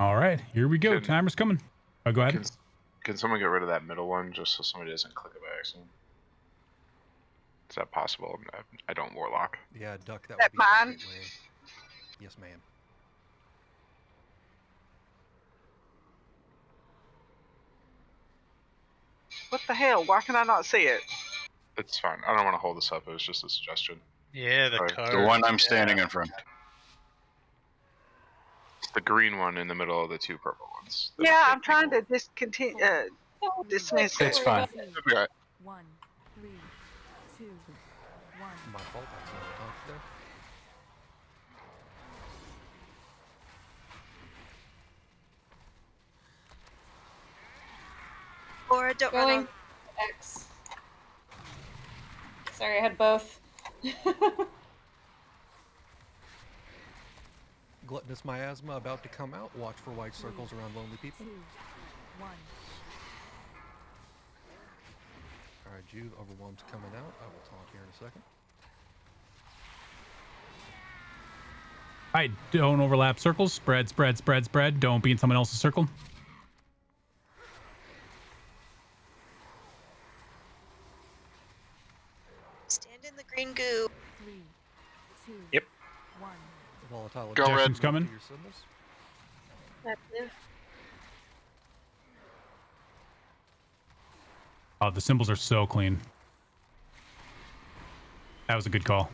All right, here we go. Timer's coming. Oh, go ahead. Can someone get rid of that middle one just so somebody doesn't click it by accident? Is that possible? I don't warlock. Yeah, duck. That That would be a mine? great way. Yes, ma'am. What the hell? Why can I not see it? It's fine. I don't want to hold this up. It was just a suggestion. Yeah, the Alright. card. The one I'm standing in front. It's the green one in the middle of the 2 purple ones. Yeah, I'm trying to dismiss It's it. fine. Okay. 1, 3, 2, 1. My fault. I was on top there. Or don't run Going on. X. Sorry, I had both. Gluttonous Miasma about to come out. Watch for white circles around lonely people. 2, 1. All right, Juve, Overwhelm's coming out. I will talk here in a second. All right, don't overlap circles. Spread, spread, spread, spread. Don't be in someone else's circle. Stand in the green goo. 3, 2, Yep. 1. Volatile Go adjustment red. to Coming. your symbols. That's it. Oh, the symbols are so clean. That was a good call.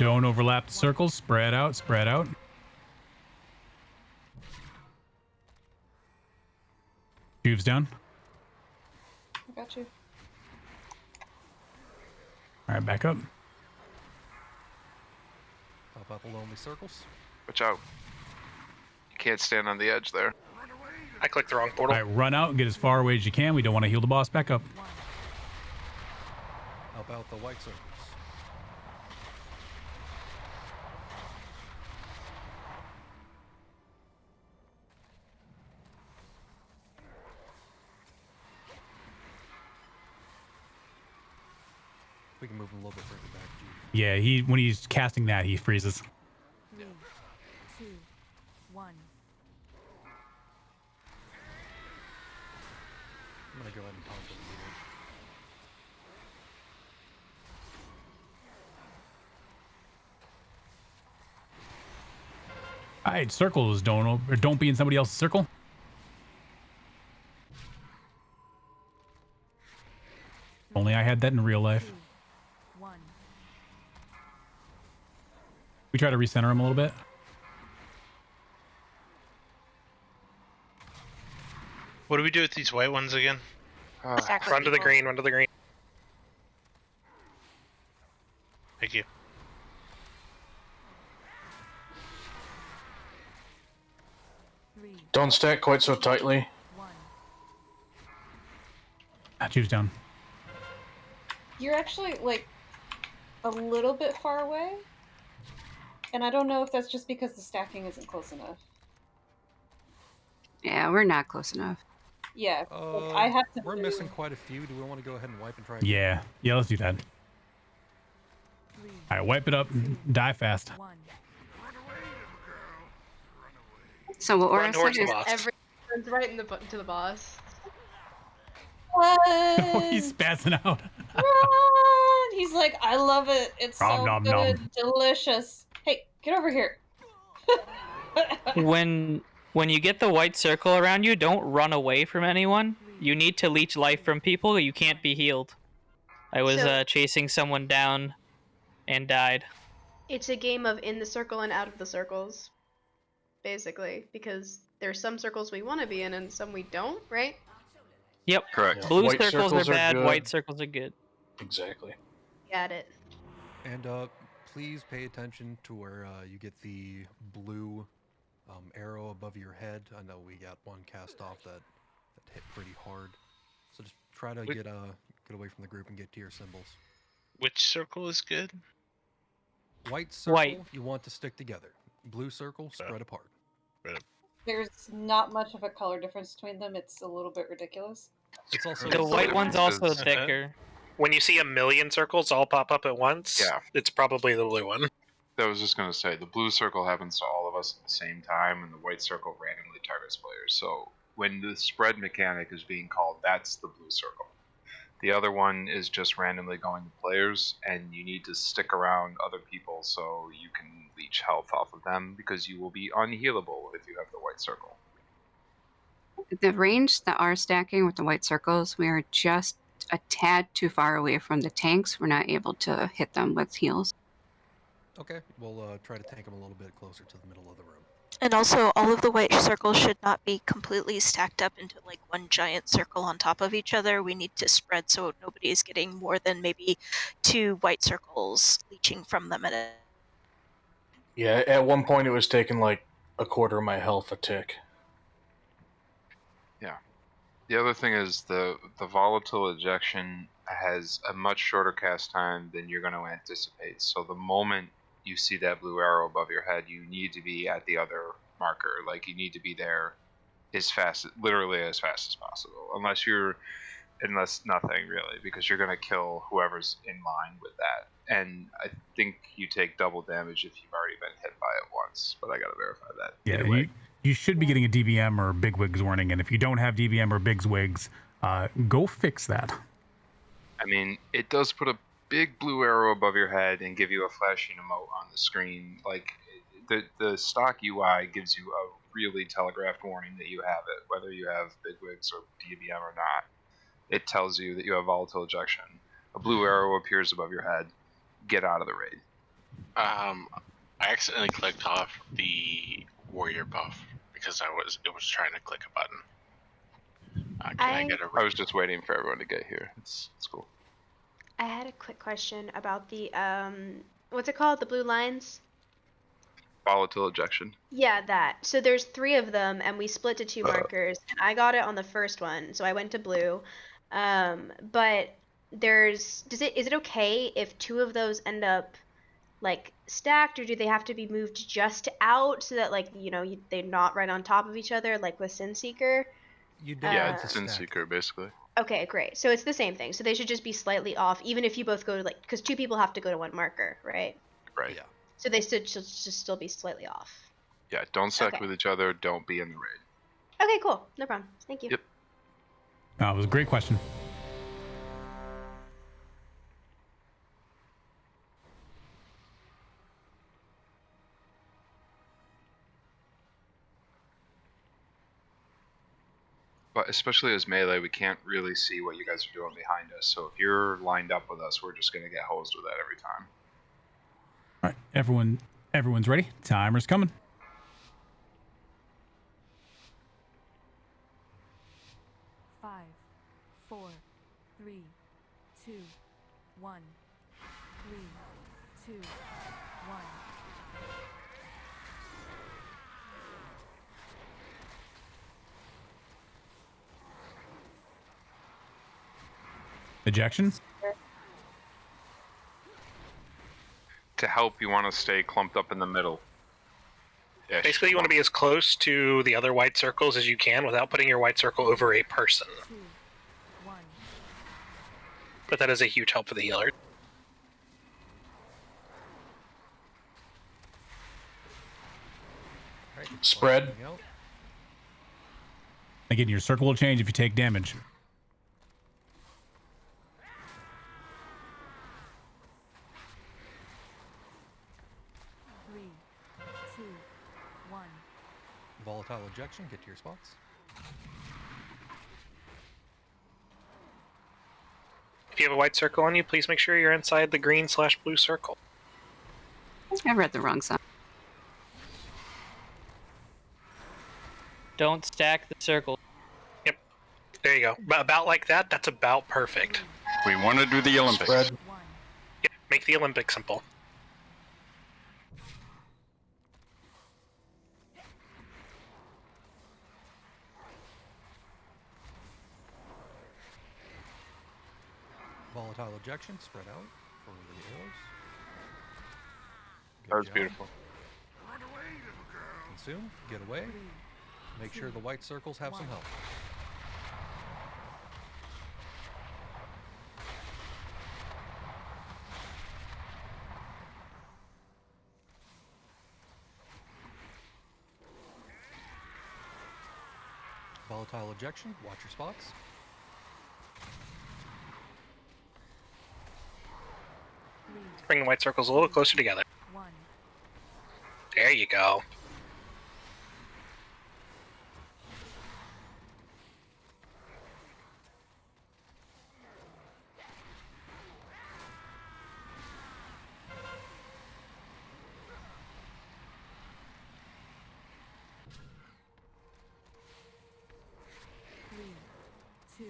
Don't overlap the circles. Spread out, spread out. Juve's down. I got you. All right, back up. Pop out the lonely circles. Watch out. You can't stand on the edge there. I clicked the wrong portal. All right, run out, get as far away as you can. We don't want to heal the boss. Back up. Help out the white circles. We can move him a little bit further back. Yeah, when he's casting that, he freezes. 3, 2, 1. I'm gonna go ahead and taunt him. All right, circles don't be in somebody else's circle. Only I had that in real life. 1. We try to recenter him a little bit. What do we do with these white ones again? Run to the green, run to the green. Thank you. Don't stack quite so tightly. Juve's down. You're actually like a little bit far away, and I don't know if that's just because the stacking isn't close enough. Yeah, we're not close enough. Yeah, I have to. We're missing quite a few. Do we want to go ahead and wipe and try? Yeah, let's do that. All right, wipe it up. Die fast. So what Run Aura towards said the is boss. Everyone's right to the boss. He's spazzing out. Run! He's like, I love it. It's Nom, so nom, good, nom. delicious. Hey, get over here. When you get the white circle around you, don't run away from anyone. You need to leech life from people. You can't be healed. I was chasing someone down and died. It's a game of in the circle and out of the circles, basically, because there's some circles we want to be in and some we don't, right? Yep. Correct. Blue White circles circles are are bad. good. White circles are good. Exactly. Got it. And please pay attention to where you get the blue arrow above your head. I know we got one cast off that hit pretty hard. So just try to get away from the group and get to your symbols. Which circle is good? White circle, White. you want to stick together. Blue circle, spread apart. There's not much of a color difference between them. It's a little bit ridiculous. It's also The white one's also thicker. When you see a million circles all pop up at once, it's probably the blue one. I was just going to say, the blue circle happens to all of us at the same time, and the white circle randomly targets players. So when the spread mechanic is being called, that's the blue circle. The other one is just randomly going to players, and you need to stick around other people so you can leech health off of them, because you will be unhealable if you have the white circle. The range that are stacking with the white circles, we are just a tad too far away from the tanks. We're not able to hit them with heals. Okay, we'll try to tank them a little bit closer to the middle of the room. And also, all of the white circles should not be completely stacked up into like one giant circle on top of each other. We need to spread so nobody is getting more than maybe 2 white circles leeching from them at a... Yeah, at one point it was taking like a quarter of my health a tick. Yeah. The other thing is the volatile ejection has a much shorter cast time than you're going to anticipate. So the moment you see that blue arrow above your head, you need to be at the other marker. Like, you need to be there literally as fast as possible. Unless nothing really, because you're going to kill whoever's in line with that. And I think you take double damage if you've already been hit by it once, but I got to verify that. Yeah, Either way. you should be getting a DBM or Bigwigs warning, and if you don't have DBM or Bigwigs, go fix that. I mean, it does put a big blue arrow above your head and give you a flashing emote on the screen. Like the stock UI gives you a really telegraphed warning that you have it, whether you have bigwigs or DBM or not. It tells you that you have volatile ejection. A blue arrow appears above your head. Get out of the raid. I accidentally clicked off the warrior buff because it was trying to click a button. I was just waiting for everyone to get here. It's cool. I had a quick question about the what's it called? The blue lines? Volatile ejection. Yeah, that. So there's 3 of them, and we split to 2 markers. And I got it on the first one, so I went to blue. But is it okay if 2 of those end up like stacked, or do they have to be moved just out so that like they're not right on top of each other like with Sinseeker? Yeah, it's a Sinseeker basically. Okay, great. So it's the same thing. So they should just be slightly off, even if you both go to because 2 people have to go to 1 marker, right? Right. Yeah. So they should still be slightly off. Yeah. Don't stack Okay. with each other. Don't be in the raid. Okay, cool. No problem. Thank you. Yep. That was a great question. But especially as melee, we can't really see what you guys are doing behind us. So if you're lined up with us, we're just gonna get hosed with that every time. All right, everyone's ready. Timer's coming. Five, 4, 3, 2, 1. 3, 2, 1. Ejection. To help, you want to stay clumped up in the middle. Basically, you want to be as close to the other white circles as you can without putting your white circle over a person. But that is a huge help for the healer. Spread. Again, your circle will change if you take damage. Volatile ejection, get to your spots. If you have a white circle on you, please make sure you're inside the green/blue circle. I read the wrong side. Don't stack the circle. Yep. There you go. About like that. That's about perfect. We want to do the Olympics. Spread. Yeah, make the Olympics simple. Volatile ejection, spread out for the arrows. That was beautiful. Consume, get away. Make sure the white circles have some help. Volatile ejection, watch your spots. Bring the white circles a little closer together. There you go. Three, two,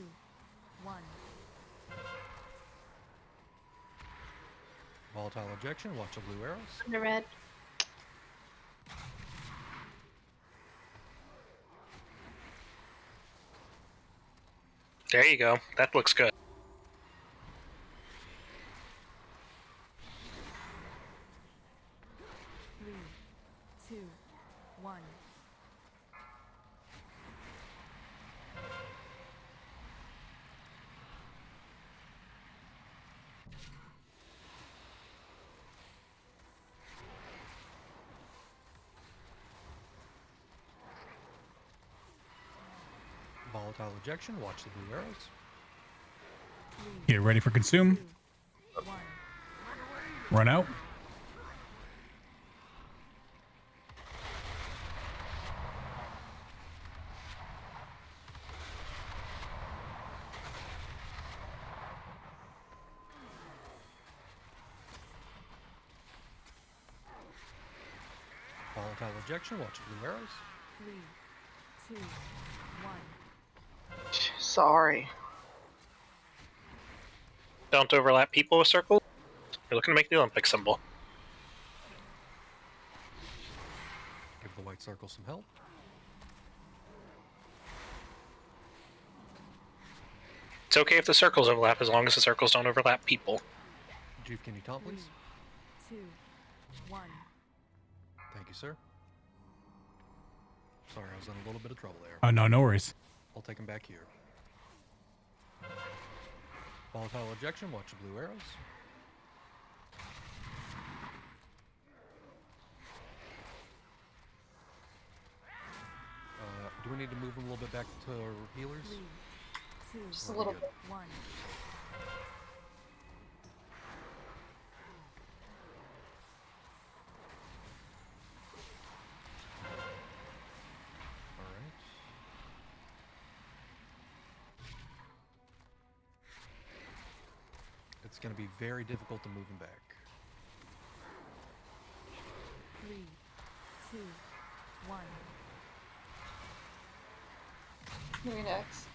1. Volatile ejection, watch the blue arrows. Under red. There you go. That looks good. Three, two, 1. Volatile ejection, watch the blue arrows. Get ready for consume. Run out. Volatile ejection. Watch blue arrows. 3, 2, 1. Sorry. Don't overlap people with circles. You're looking to make the Olympic symbol. Give the white circle some help. It's okay if the circles overlap as long as the circles don't overlap people. Chief, can you taunt, please? 2, 1. Thank you, sir. Sorry, I was in a little bit of trouble there. No worries. I'll take him back here. Volatile ejection. Watch the blue arrows. Do we need to move him a little bit back to our healers? 3, 2, Just a little bit. 1. Alright. It's going to be very difficult to move him back. 3, 2, 1. You're next.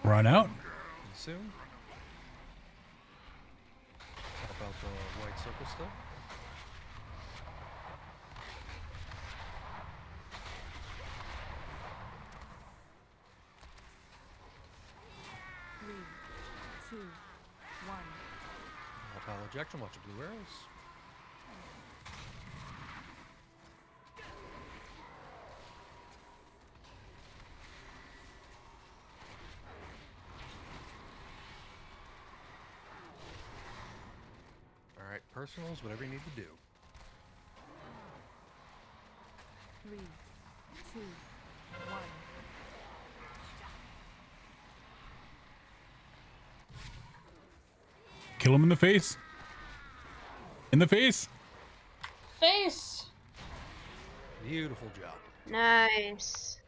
Run out. Soon. How about the white circle still? Three, two, 1. Volatile ejection. Watch the blue arrows. Alright, personals, whatever you need to do. 3, 2, 1. Kill him in the face. In the face. Face! Beautiful job. Nice.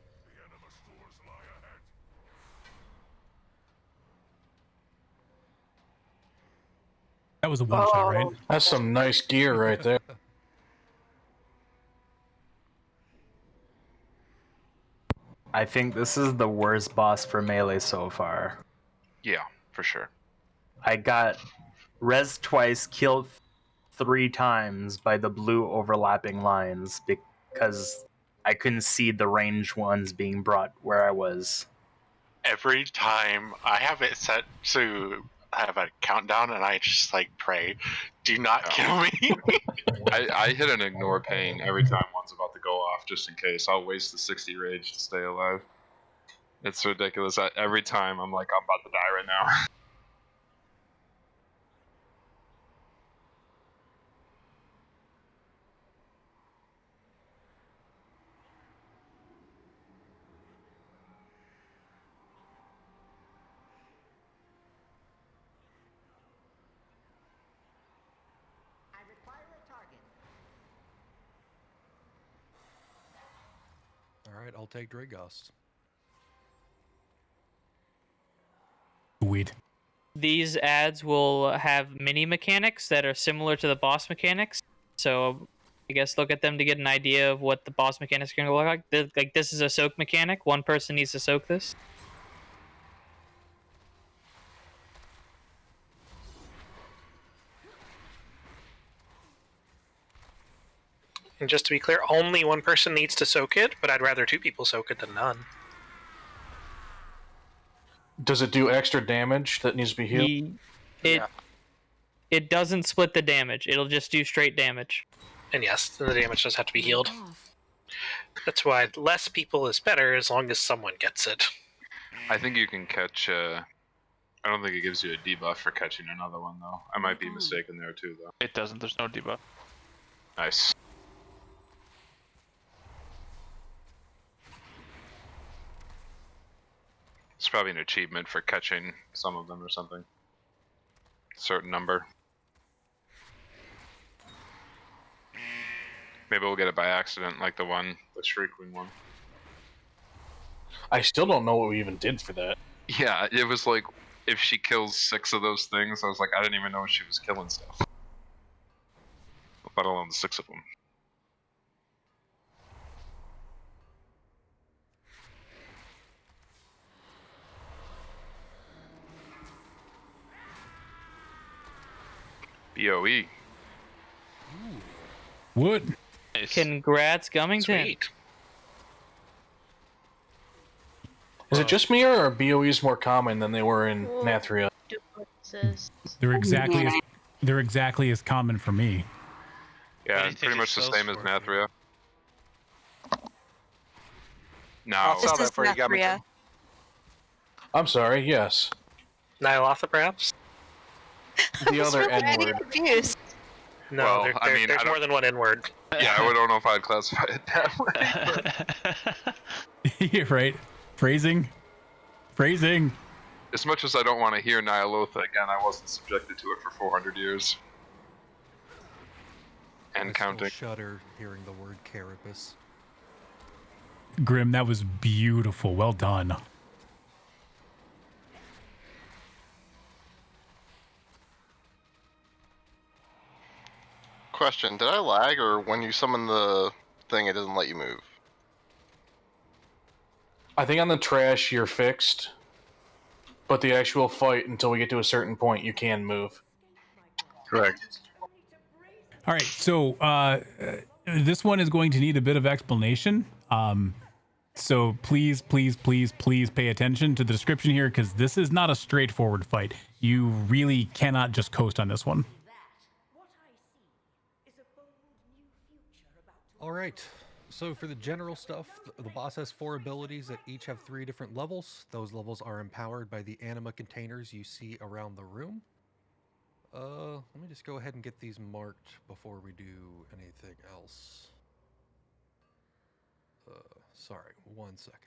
That was a one shot, right? That's some nice gear right there. I think this is the worst boss for melee so far. Yeah, for sure. I got res twice, killed 3 times by the blue overlapping lines because I couldn't see the range ones being brought where I was. Every time I have it set to have a countdown, and I just like pray, "Do not kill me." I hit an ignore pain every time one's about to go off, just in case. I'll waste the 60 rage to stay alive. It's ridiculous. Every time I'm like, I'm about to die right now. Alright, I'll take Dragos. Sweet. These ads will have mini mechanics that are similar to the boss mechanics. So I guess look at them to get an idea of what the boss mechanics are going to look like. Like this is a soak mechanic. One person needs to soak this. And just to be clear, only one person needs to soak it, but I'd rather 2 people soak it than none. Does it do extra damage that needs to be healed? It doesn't split the damage. It'll just do straight damage. And yes, the damage does have to be healed. That's why less people is better as long as someone gets it. I think you can catch. I don't think it gives you a debuff for catching another one, though. I might be mistaken there, too, though. It doesn't. There's no debuff. Nice. It's probably an achievement for catching some of them or something. certain number. Maybe we'll get it by accident, like the Shriekwing one. I still don't know what we even did for that. Yeah, it was like, if she kills 6 of those things, I was like, I didn't even know she was killing stuff. Let alone 6 of them. BOE. Wood. Congrats, Gummington. Sweet. Is it just me, or are BOEs more common than they were in Nathria? They're exactly as common for me. Yeah, and pretty much the same as Nathria. No. I'll solve that for you, Gummington. I'm sorry, yes. Nyalotha, perhaps? The other N word. Confused. No, Well, there's more than one N-word. Yeah, I don't know if I'd classify it that way. You're right. Phrasing. As much as I don't want to hear Nyalotha again, I wasn't subjected to it for 400 years. And I counting. Still shudder hearing the word carapace. Grim, that was beautiful. Well done. Question, did I lag, or when you summon the thing, it doesn't let you move? I think on the trash, you're fixed. But the actual fight, until we get to a certain point, you can move. Correct. All right, so this one is going to need a bit of explanation. So please pay attention to the description here, because this is not a straightforward fight. You really cannot just coast on this one. All right. So for the general stuff, the boss has 4 abilities that each have 3 different levels. Those levels are empowered by the anima containers you see around the room. Let me just go ahead and get these marked before we do anything else. Sorry, 1 second.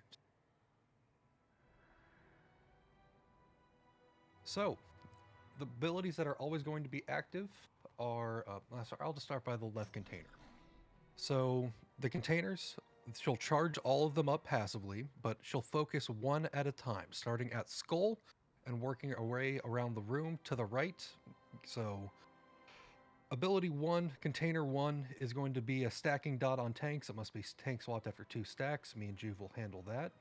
So, the abilities that are always going to be active are, sorry, I'll just start by the left container. So, the containers, she'll charge all of them up passively, but she'll focus one at a time, starting at skull and working her way around the room to the right. So, ability 1, container 1, is going to be a stacking dot on tanks. It must be tank swapped after 2 stacks. Me and Juve will handle that.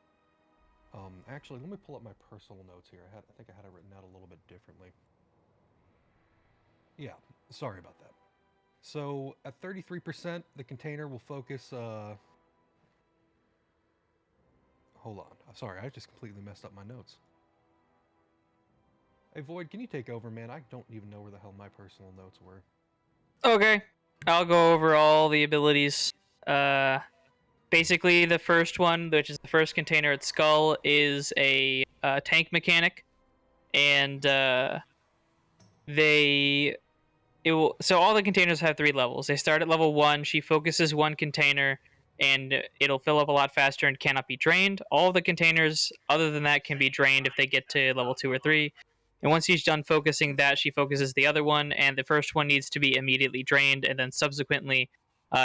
Actually, let me pull up my personal notes here. I think I had it written out a little bit differently. Yeah, sorry about that. So at 33%, the container will focus. Hold on. Sorry, I just completely messed up my notes. Hey, Void, can you take over, man? I don't even know where the hell my personal notes were. Okay, I'll go over all the abilities. Basically, the first one, which is the first container at Skull, is a tank mechanic, and so all the containers have 3 levels. They start at level 1. She focuses one container, and it'll fill up a lot faster and cannot be drained. All of the containers, other than that, can be drained if they get to level 2 or 3. And once she's done focusing that, she focuses the other one, and the first one needs to be immediately drained, and then subsequently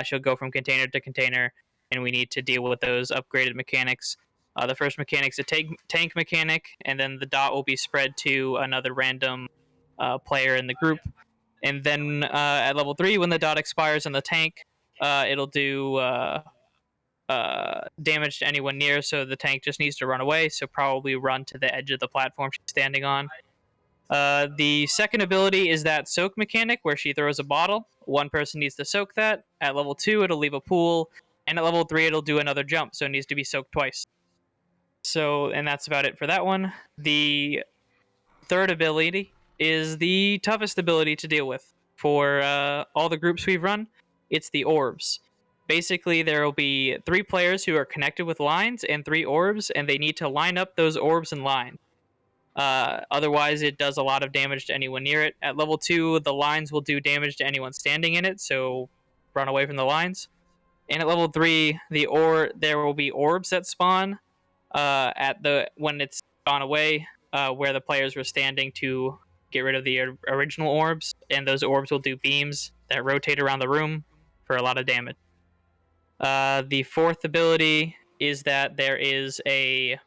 she'll go from container to container, and we need to deal with those upgraded mechanics. The first mechanic's a tank mechanic, and then the dot will be spread to another random player in the group. And then at level 3, when the dot expires on the tank, it'll do damage to anyone near, so the tank just needs to run away, so probably run to the edge of the platform she's standing on. The second ability is that soak mechanic, where she throws a bottle. One person needs to soak that. At level 2, it'll leave a pool, and at level 3, it'll do another jump, so it needs to be soaked twice. So, and that's about it for that one. The third ability is the toughest ability to deal with for all the groups we've run. It's the orbs. Basically, there will be 3 players who are connected with lines and 3 orbs, and they need to line up those orbs in line. Otherwise, it does a lot of damage to anyone near it. At level 2, the lines will do damage to anyone standing in it, so run away from the lines. And at level 3, there will be orbs that spawn when it's gone away, where the players were standing to get rid of the original orbs, and those orbs will do beams that rotate around the room for a lot of damage. The fourth ability is that there is an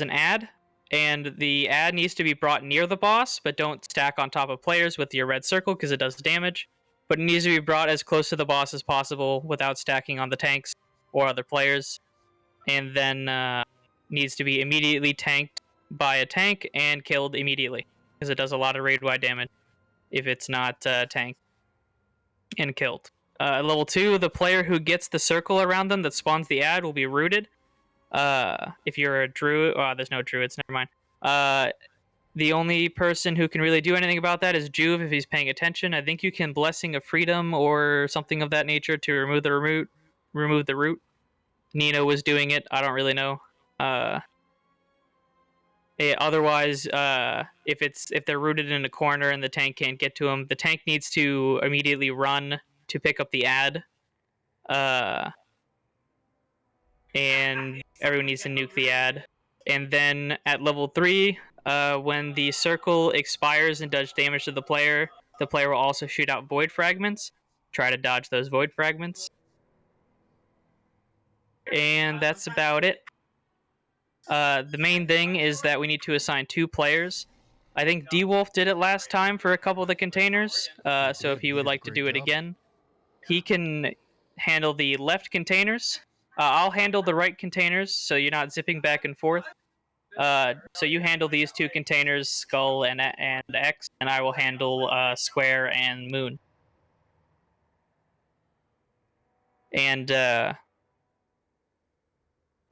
ad, and the ad needs to be brought near the boss, but don't stack on top of players with your red circle because it does damage. But it needs to be brought as close to the boss as possible without stacking on the tanks or other players. And then needs to be immediately tanked by a tank and killed immediately, because it does a lot of raid-wide damage if it's not tanked and killed. Level 2, the player who gets the circle around them that spawns the ad will be rooted. If you're a druid, there's no druids, never mind. The only person who can really do anything about that is Juve if he's paying attention. I think you can Blessing of Freedom or something of that nature to remove the root. Nino was doing it. I don't really know. Otherwise, if they're rooted in a corner and the tank can't get to them, the tank needs to immediately run to pick up the ad. And everyone needs to nuke the ad. And then at level 3, when the circle expires and does damage to the player will also shoot out void fragments. Try to dodge those void fragments. And that's about it. The main thing is that we need to assign 2 players. I think D-Wolf did it last time for a couple of the containers, so if he would like to do it again, he can handle the left containers. I'll handle the right containers, so you're not zipping back and forth. So you handle these 2 containers, Skull and X, and I will handle Square and Moon. And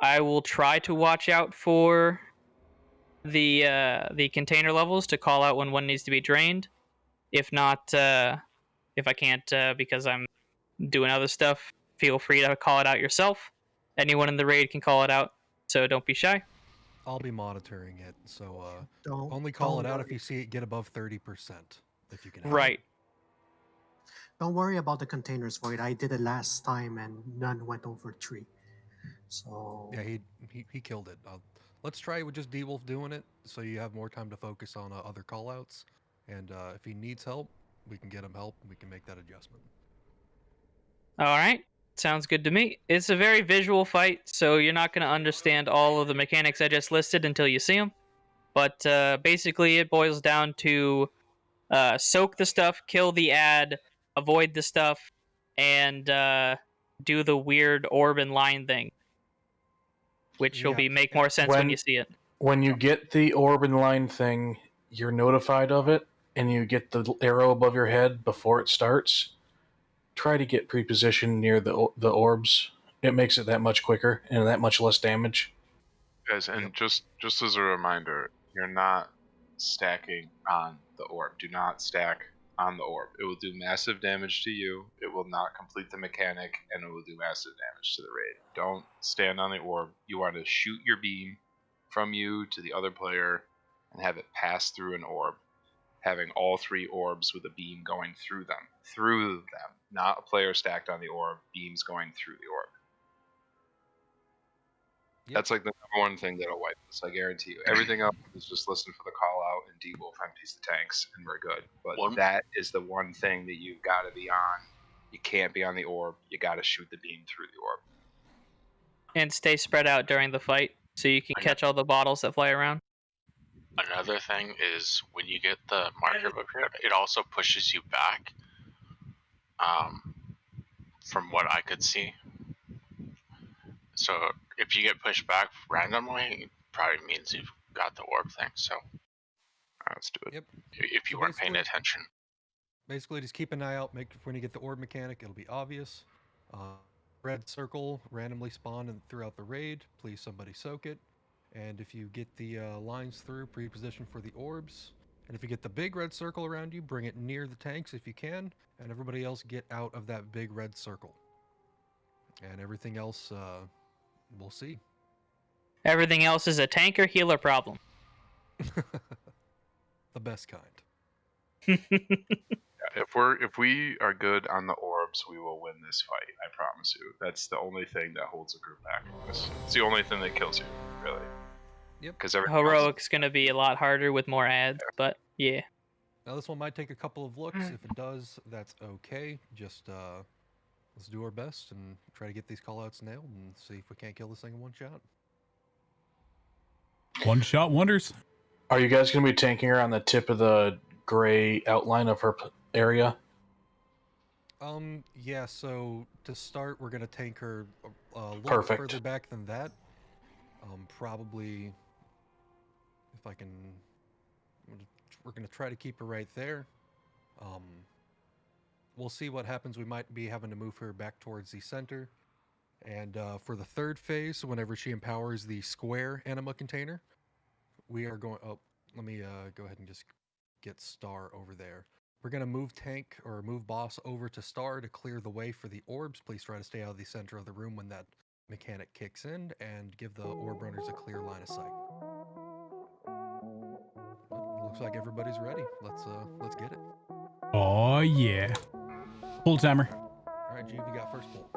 I will try to watch out for the container levels to call out when one needs to be drained. If not, if I can't because I'm doing other stuff, feel free to call it out yourself. Anyone in the raid can call it out, so don't be shy. I'll be monitoring it, so only call it out if you see it get above 30%, if you can help. Right. Don't worry about the containers, Void. I did it last time and none went over 3. So yeah, he killed it. Let's try with just D-Wolf doing it, so you have more time to focus on other callouts. And if he needs help, we can get him help, and we can make that adjustment. All right. Sounds good to me. It's a very visual fight, so you're not going to understand all of the mechanics I just listed until you see them. But basically, it boils down to soak the stuff, kill the ad, avoid the stuff, and do the weird orb and line thing, which will make more sense when you see it. When you get the orb and line thing, you're notified of it, and you get the arrow above your head before it starts. Try to get pre-positioned near the orbs. It makes it that much quicker and that much less damage. Guys, and just as a reminder, you're not stacking on the orb. Do not stack on the orb. It will do massive damage to you. It will not complete the mechanic, and it will do massive damage to the raid. Don't stand on the orb. You want to shoot your beam from you to the other player and have it pass through an orb. Having all 3 orbs with a beam going through them. Not a player stacked on the orb, beams going through the orb. Yep. That's like the #1 thing that'll wipe this, I guarantee you. Everything else is just listen for the call out and D-Wolf empties the tanks, and we're good. But that is the one thing that you've got to be on. You can't be on the orb. You got to shoot the beam through the orb. And stay spread out during the fight, so you can catch all the bottles that fly around. Another thing is when you get the marker above your head, it also pushes you back. From what I could see. So if you get pushed back randomly, it probably means you've got the orb thing. So let's do it. Yep. If you weren't paying attention. Basically, just keep an eye out. When you get the orb mechanic, it'll be obvious. Red circle randomly spawn throughout the raid. Please somebody soak it. And if you get the lines through, pre-position for the orbs. And if you get the big red circle around you, bring it near the tanks if you can. And everybody else get out of that big red circle. And everything else, we'll see. Everything else is a tank or healer problem. The best kind. If we are good on the orbs, we will win this fight. I promise you. That's the only thing that holds a group back. It's the only thing that kills you, really. Yep. Because every Heroic's gonna be a lot harder with more ads, but yeah. Now this one might take a couple of looks. If it does, that's okay. Just let's do our best and try to get these callouts nailed and see if we can't kill this thing in one shot. One shot wonders. Are you guys going to be tanking her on the tip of the gray outline of her area? Yeah, so to start, we're going to tank her a little Perfect. further back than that. Probably, if I can, we're going to try to keep her right there. We'll see what happens. We might be having to move her back towards the center. And for the third phase, whenever she empowers the square anima container, we are going... Oh, let me go ahead and just get Star over there. We're going to move tank or move boss over to Star to clear the way for the orbs. Please try to stay out of the center of the room when that mechanic kicks in and give the orb runners a clear line of sight. Well, looks like everybody's ready. Let's get it. Oh yeah. Pull timer. All right, Juve, you got first pull.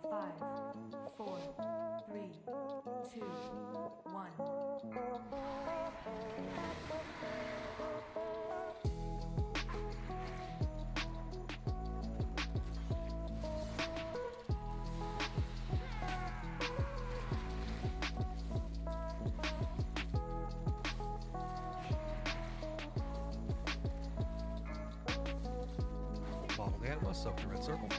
5, 4, 3, 2, 1. Bottled anima, soak the red circle.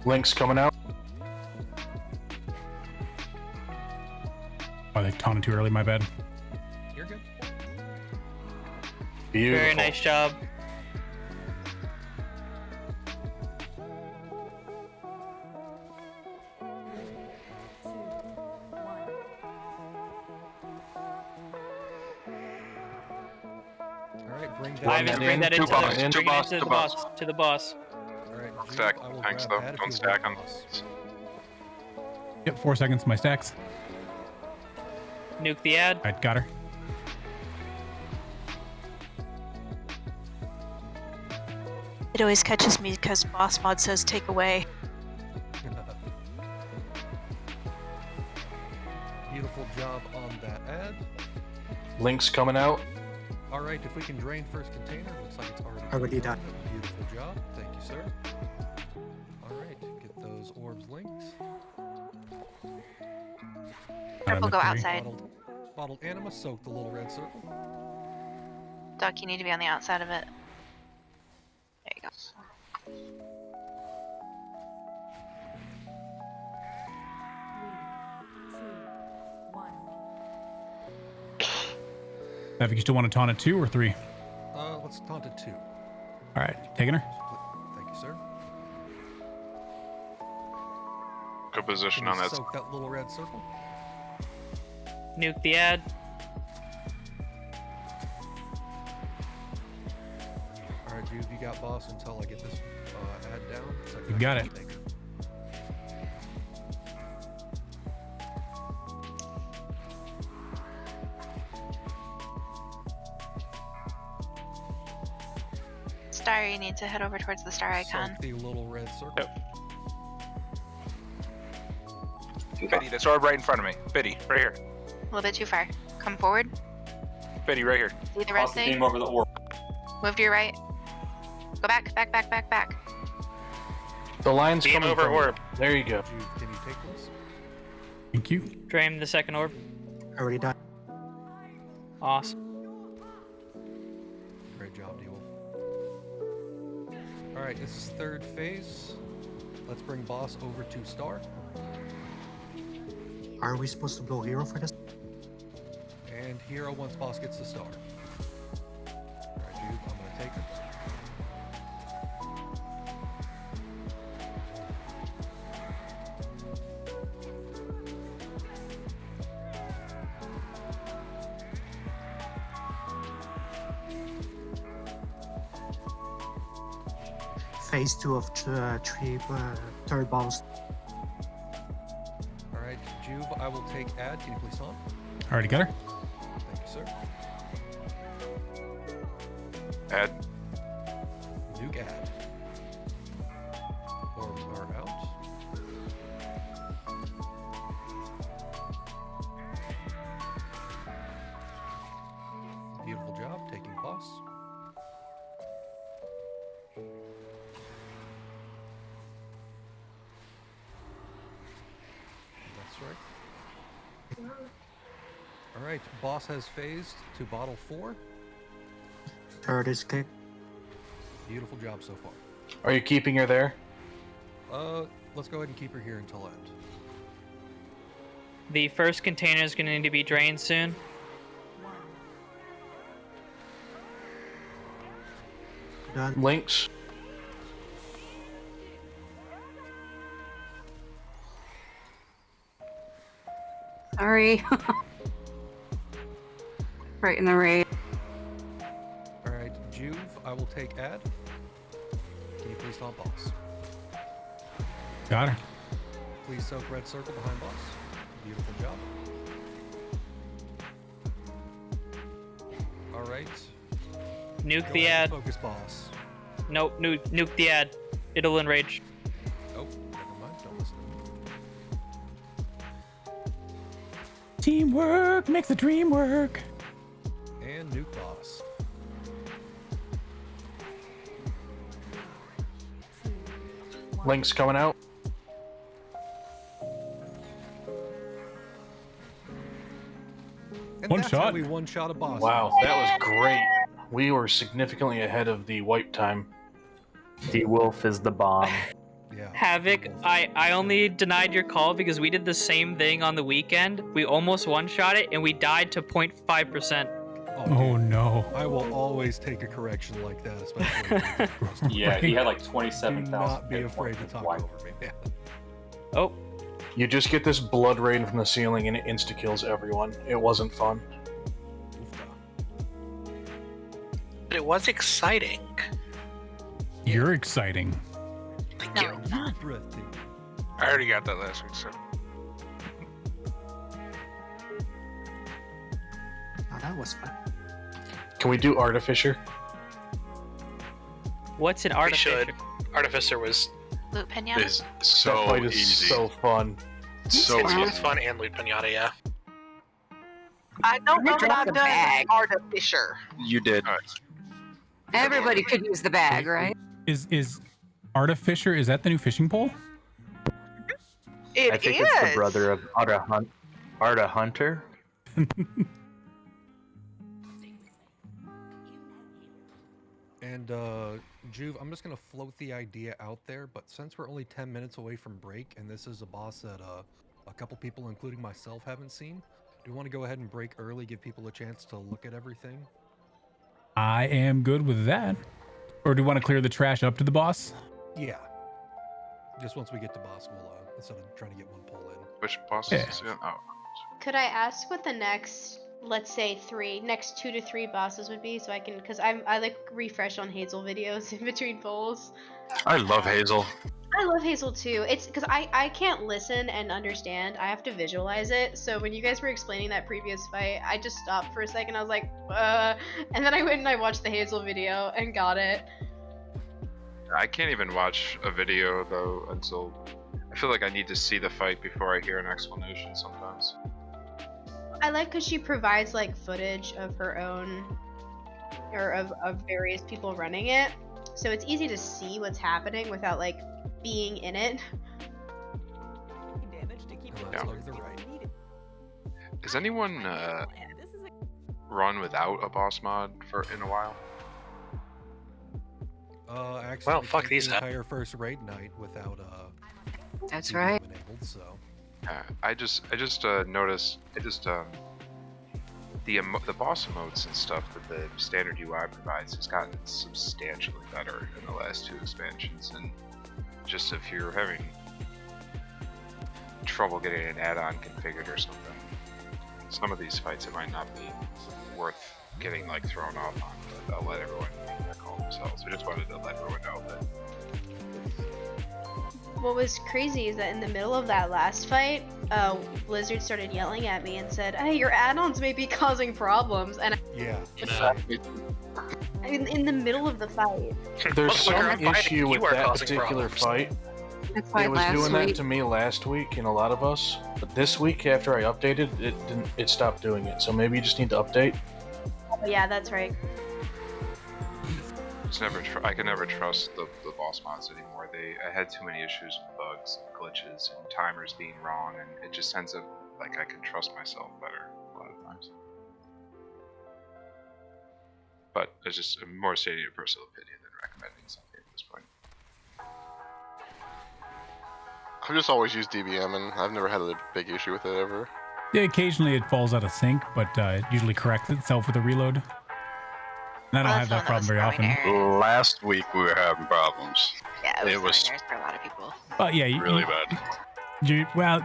Link's coming out. Oh, they taunted too early, my bad. You're good. Beautiful. Very nice job. Alright, bring Ivan, that bring that to into boss, the, to bring it boss, into to the boss. boss. To the boss. Alright, Don't Juve, stack I will tanks grab though. that if Don't you stack want them. boss. Yep, 4 seconds. My stacks. Nuke the ad. All right, got her. It always catches me because boss mod says take away. Beautiful job on that ad. Link's coming out. Alright, if we can drain first container, looks like it's Already done. Beautiful job. Thank you, sir. Alright, get those orbs linked. Purple, go outside. Bottled anima, soak the little red circle. Duck, you need to be on the outside of it. There you go. If you still want to taunt at 2 or 3. Let's taunt at 2. All right, taking her. Thank you, sir. Good position Can on you that. soak that little red circle. Nuke the ad. Alright, Juve, you got boss until I get this ad down. You got it. Star, you need to head over towards the star icon. Soak the little red circle. Biddy, this orb right in front of me. Biddy, right here. A little bit too far. Come forward. Biddy, right here. See the red thing? over the orb. Move to your right. Go back, back, back, back, back. The line's Beam coming over from orb. There you go. Juve, can you take this? Thank you. Drain the second orb. Already done. Awesome. Great job, Deal. Alright, this is third phase. Let's bring boss over to Star. Are we supposed to blow hero for this? And hero once boss gets the star. Alright, Juve, I'm gonna take her. Phase 2 of third boss. Alright, Juve, I will take ad. Can you please on? Already got her. Thank you, sir. Add. Nuke add. Orbs are out. Beautiful job, taking boss. That's right. Alright, boss has phased to bottle 4. Turret is kicked. Beautiful job so far. Are you keeping her there? Let's go ahead and keep her here until end. The first container is going to need to be drained soon. Done. Links. Sorry. Right in the raid. Alright, Juve, I will take add. Can you please stop boss? Got her. Please soak red circle behind boss. Beautiful job. Alright. Nuke Go the ahead ad. and focus boss. Nope, nuke the ad. It'll enrage. Oh, never mind. Don't listen to me. Teamwork makes the dream work. And nuke boss. Links coming out. And One that's how shot. we one-shot a boss. Wow, that was great. We were significantly ahead of the wipe time. D-Wolf is the bomb. Yeah. Havoc, I only denied your call because we did the same thing on the weekend. We almost one-shot it and we died to 0.5%. Oh no. I will always take a correction like that, especially. Yeah, he had like Do 27,000. not be afraid to talk over me. Yeah. Oh. You just get this blood rain from the ceiling and it insta-kills everyone. It wasn't fun. But it was exciting. You're exciting. Thank you. I already got that last week, so. Oh, that was fun. Can we do Artificer? What's an We artificer? should. Artificer was Loot pinata. It's so that fight is easy. so fun. So it's easy. fun and loot pinata, yeah. I don't know that dropped I've the done bag. Artificer. You did. Everybody could use the bag, right? Is Artificer, is that the new fishing pole? It I think is. it's the brother of Arda Hunter. And Juve, I'm just gonna float the idea out there, but since we're only 10 minutes away from break, and this is a boss that a couple people, including myself, haven't seen, do you want to go ahead and break early, give people a chance to look at everything? I am good with that. Or do you want to clear the trash up to the boss? Yeah. Just once we get to boss, we'll instead of trying to get one pull in. Which boss Yeah. is this? Oh. Could I ask what the next, let's say next 2 to 3 bosses would be, so I can, because I like refresh on Hazel videos in between polls. I love Hazel. I love Hazel too. It's because I can't listen and understand. I have to visualize it. So when you guys were explaining that previous fight, I just stopped for a second. I was like, and then I went and I watched the Hazel video and got it. I can't even watch a video though until I feel like I need to see the fight before I hear an explanation sometimes. I like because she provides like footage of her own, or of various people running it. So it's easy to see what's happening without like being in it. Yeah. Has anyone run without a boss mod in a while? Actually, Well, fuck played these the up. entire first raid night without That's TV right. enabled, so. I just noticed the boss emotes and stuff that the standard UI provides has gotten substantially better in the last 2 expansions, and just if you're having trouble getting an add-on configured or something, some of these fights it might not be worth getting like thrown off on, but I'll let everyone make that call themselves. I just wanted to let everyone know that. What was crazy is that in the middle of that last fight, Blizzard started yelling at me and said, "Hey, your add-ons may be causing problems," and Yeah. in the middle of the fight. There's Looks like some you're fighting, issue you with are that causing particular problems. fight. That's why It was last doing week. that to me last week and a lot of us, but this week after I updated, it didn't. It stopped doing it. So maybe you just need to update. Oh, yeah, that's right. It's never. I can never trust the boss mods anymore. I had too many issues with bugs, and glitches, and timers being wrong, and it just ends up like I can trust myself better a lot of times. But it's just more stating a personal opinion than recommending something at this point. I've just always used DBM, and I've never had a big issue with it ever. Yeah, occasionally it falls out of sync, but it usually corrects itself with a reload. And I don't have that problem very often. Last week we were having problems. Yeah, it was throwing errors for a lot of people. But yeah, really bad. Well,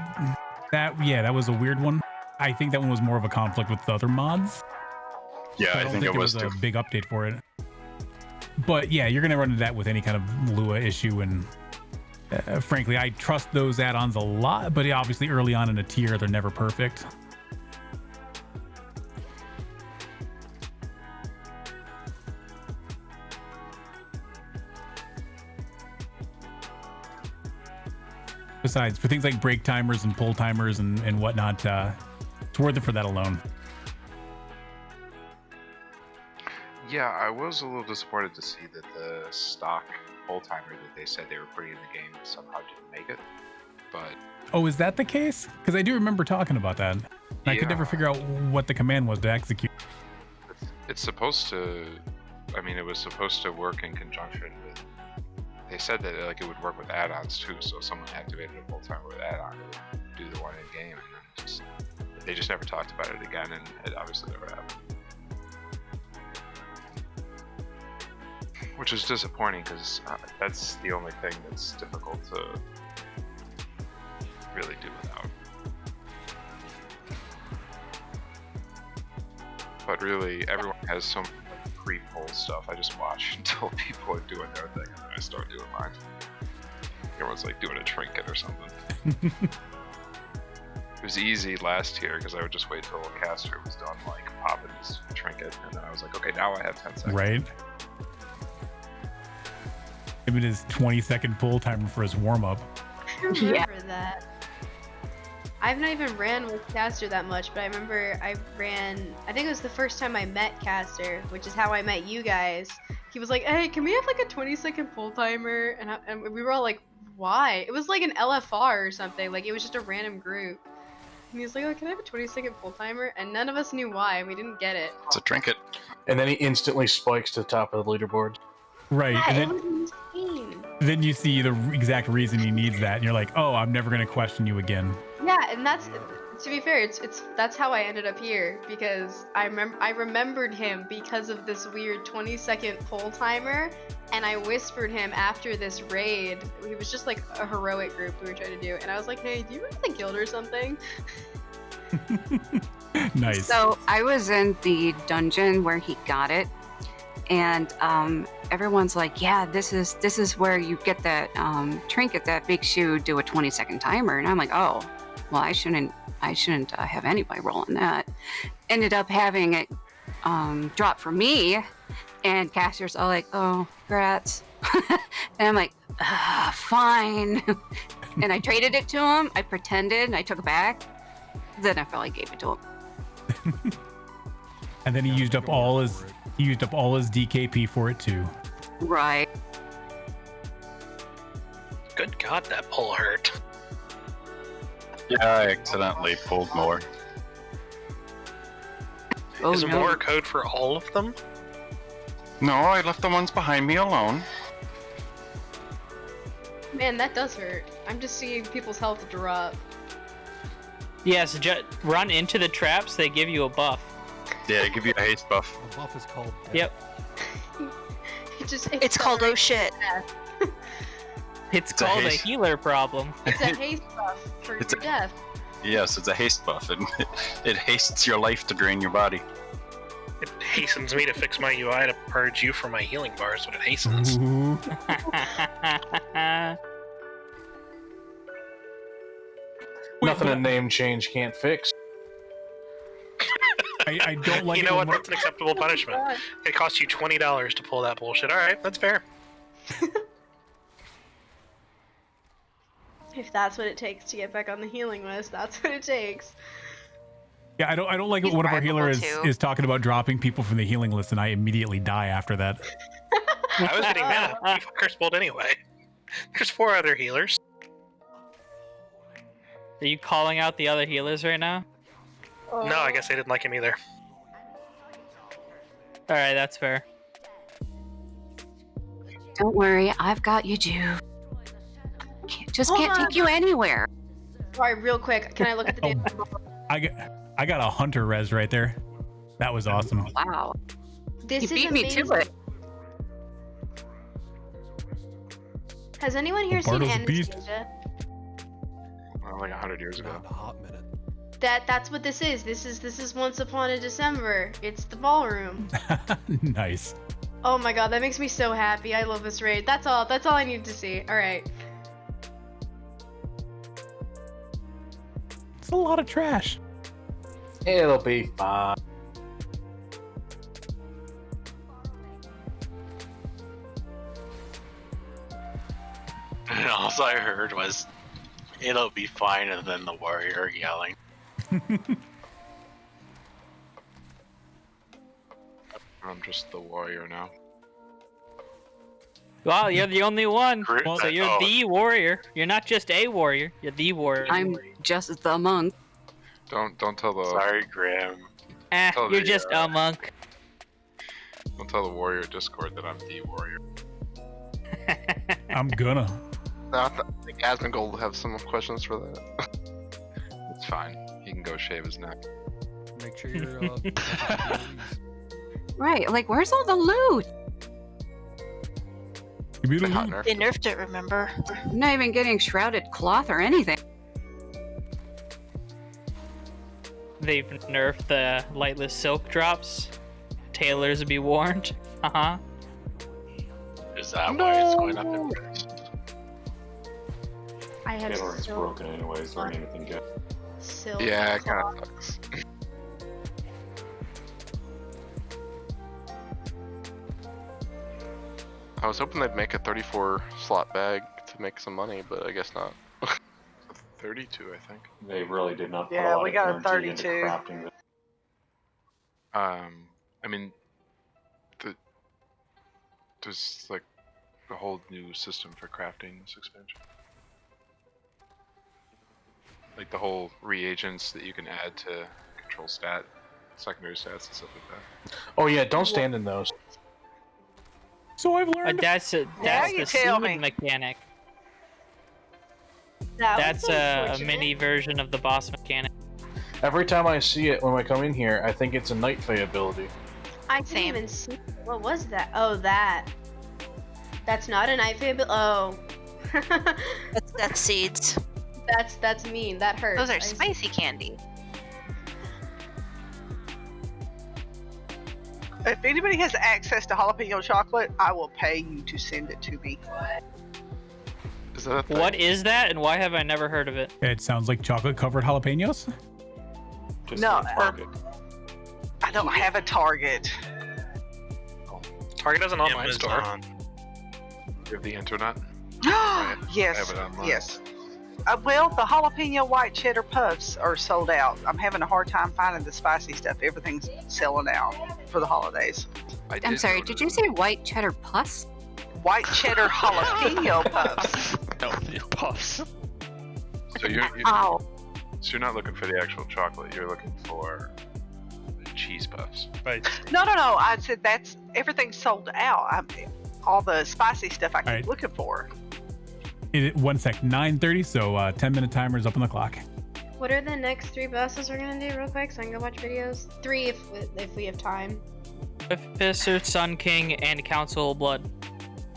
that was a weird one. I think that one was more of a conflict with the other mods. Yeah, So I I don't think it there was was a too. big update for it. But yeah, you're gonna run into that with any kind of Lua issue, and frankly, I trust those add-ons a lot. But obviously, early on in a tier, they're never perfect. Besides, for things like break timers and pull timers and whatnot, it's worth it for that alone. Yeah, I was a little disappointed to see that the stock full timer that they said they were putting in the game somehow didn't make it. But Oh, is that the case? Because I do remember talking about that. And I could never figure out what the command was to execute. it's supposed to. I mean, it was supposed to work in conjunction with. They said that like it would work with add-ons too. So if someone activated a full timer with add-on, it would do the one in game, and then they just never talked about it again, and it obviously never happened. Which is disappointing because that's the only thing that's difficult to really do without. But really, everyone has some pre-pull stuff. I just watch until people are doing their thing and then I start doing mine. Everyone's like doing a trinket or something. It was easy last year because I would just wait till a caster was done like popping his trinket and then I was like, okay, now I have 10 seconds. Right? Him and his 20-second pull timer for his warm-up. I remember that. I've not even ran with Caster that much, but I remember I think it was the first time I met Caster, which is how I met you guys. He was like, hey, can we have like a 20-second pull timer? And we were all like, why? It was like an LFR or something, like it was just a random group. And he was like, oh, can I have a 20-second pull timer? And none of us knew why, we didn't get it. It's a trinket. And then he instantly spikes to the top of the leaderboard. Right. Yeah, And it then, was insane. then you see the exact reason he needs that, and you're like, oh, I'm never going to question you again. Yeah, and that's, to be fair, that's how I ended up here, because I remembered him because of this weird 20-second pull timer, and I whispered him after this raid. He was just like a heroic group we were trying to do, and I was like, hey, do you run the guild or something? Nice. So I was in the dungeon where he got it, and everyone's like, yeah, this is where you get that trinket that makes you do a 20-second timer. And I'm like, oh, well, I shouldn't have anybody rolling that. Ended up having it drop for me, and Caster's all like, oh, grats. And I'm like, fine. And I traded it to him. I pretended, and I took it back. Then I finally gave it to him. And then he used up all his DKP for it too. Right. Good God, that pull hurt. Yeah, I accidentally pulled more. Oh, Is no. more code for all of them? No, I left the ones behind me alone. Man, that does hurt. I'm just seeing people's health drop. Yes, run into the traps, they give you a buff. Yeah, give you a haste buff. The buff is called. Yep. It's called oh shit. It's It's a called a haste. healer problem. It's a haste buff for It's your death. Yes, it's a haste buff, and it hastes your life to drain your body. It hastens me to fix my UI to purge you from my healing bars when it hastens. Ooh. Nothing a name change can't fix. I don't like You it know when what? That's an acceptable punishment. It costs you $20 to pull that bullshit. All right, that's fair. If that's what it takes to get back on the healing list, that's what it takes. Yeah, I don't like it He's when one of our bribable, healers too. is talking about dropping people from the healing list, and I immediately die after that. I was getting mad. You fuckers pulled anyway. There's 4 other healers. Are you calling out the other healers right now? No, I guess I didn't like him either. All right, that's fair. Don't worry, I've got you, Juve. Just Hold can't on. take you anywhere. Alright, real quick, can I look at the damage? I got a hunter res right there. That was awesome. Wow. This You is beat me to amazing. it. Has anyone here seen Bardo's a beast. Anastasia? Well, like 100 years ago. A hot minute. That's what this is. This is Once Upon a December. It's the ballroom. Nice. Oh my god, that makes me so happy. I love this raid. That's all I need to see. Alright. It's a lot of trash. It'll be fine. And all I heard was, "It'll be fine," and then the warrior yelling. I'm just the warrior now. Well, you're the only one. Well, So you're the warrior. You're not just a warrior. You're the warrior. I'm just the monk. Don't tell the. Sorry, Graham. Tell You're the, just a monk. Don't tell the warrior Discord that I'm the warrior. I'm gonna. I think Asmongold will have some questions for that. It's fine. He can go shave his neck. Make sure you're. Right, like where's all the loot? Give me the Hot loot. nerf. They nerfed it, remember? I'm not even getting shrouded cloth or anything. They've nerfed the lightless silk drops. Tailors be warned. Uh-huh. Is that why it's going up in price? I have Tailoring's so broken anyways. There ain't anything good. silk Yeah, it kind cloth. of sucks. I was hoping they'd make a 34 slot bag to make some money, but I guess not. 32, I think. They really did not put Yeah, a lot we of got a energy into 32. crafting this. I mean, there's like a whole new system for crafting this expansion. Like the whole reagents that you can add to control secondary stats and stuff like that. Oh yeah, don't stand in those. So I've learned. That's you the tell seed me. mechanic. That was That's a unfortunate. mini version of the boss mechanic. Every time I see it when I come in here, I think it's a Night Fae ability. I didn't Same. even see. What was that? Oh, that. That's not an Night Fae ability. Oh. That's seeds. That's mean. That hurts. Those are I- spicy candy. If anybody has access to jalapeno chocolate, I will pay you to send it to me. Is that a thing? What is that, and why have I never heard of it? It sounds like chocolate covered jalapenos. Just No, like Target. I don't have a Target. Target has an online store. You have the internet? I Yes, have it online. yes. Well, the jalapeno white cheddar puffs are sold out. I'm having a hard time finding the spicy stuff. Everything's selling out for the holidays. I'm sorry, did you say white cheddar puffs? White cheddar jalapeno puffs. No, puffs. So Ow. so you're not looking for the actual chocolate. You're looking for the cheese puffs. Right. No. I said that's everything's sold out. All the spicy stuff I keep Alright. looking for. 1 sec, 9:30. So 10-minute timer's up on the clock. What are the next 3 bosses we're gonna do real quick so I can go watch videos? 3 if we have time. Officer, Sun King, and Council of Blood.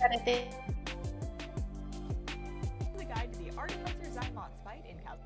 And I think The guide to the Artificer Zymox fight in Cal.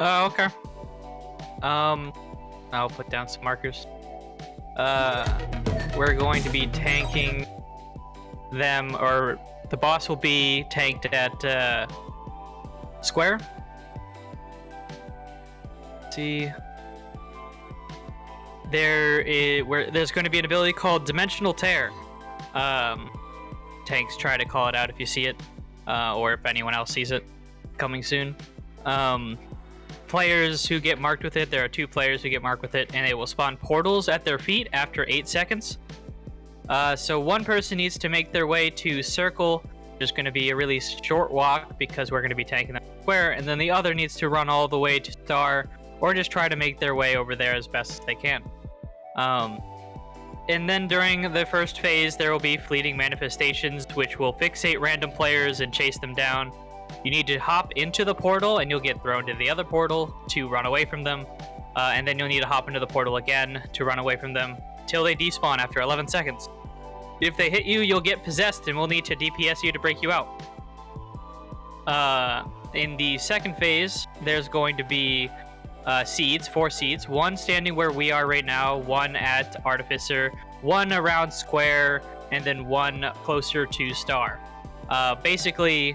Oh, okay. I'll put down some markers. We're going to be tanking them, or the boss will be tanked at square. Let's see, there's going to be an ability called Dimensional Tear. Tanks, try to call it out if you see it, or if anyone else sees it coming soon. Players who get marked with it, there are 2 players who get marked with it, and it will spawn portals at their feet after 8 seconds. So one person needs to make their way to circle. There's going to be a really short walk because we're going to be tanking them square, and then the other needs to run all the way to star, or just try to make their way over there as best as they can. And then during the first phase, there will be fleeting manifestations, which will fixate random players and chase them down. You need to hop into the portal, and you'll get thrown to the other portal to run away from them. And then you'll need to hop into the portal again to run away from them till they despawn after 11 seconds. If they hit you, you'll get possessed, and we'll need to DPS you to break you out. In the second phase, there's going to be seeds, 4 seeds, 1 standing where we are right now, 1 at Artificer, 1 around square, and then 1 closer to star. Basically,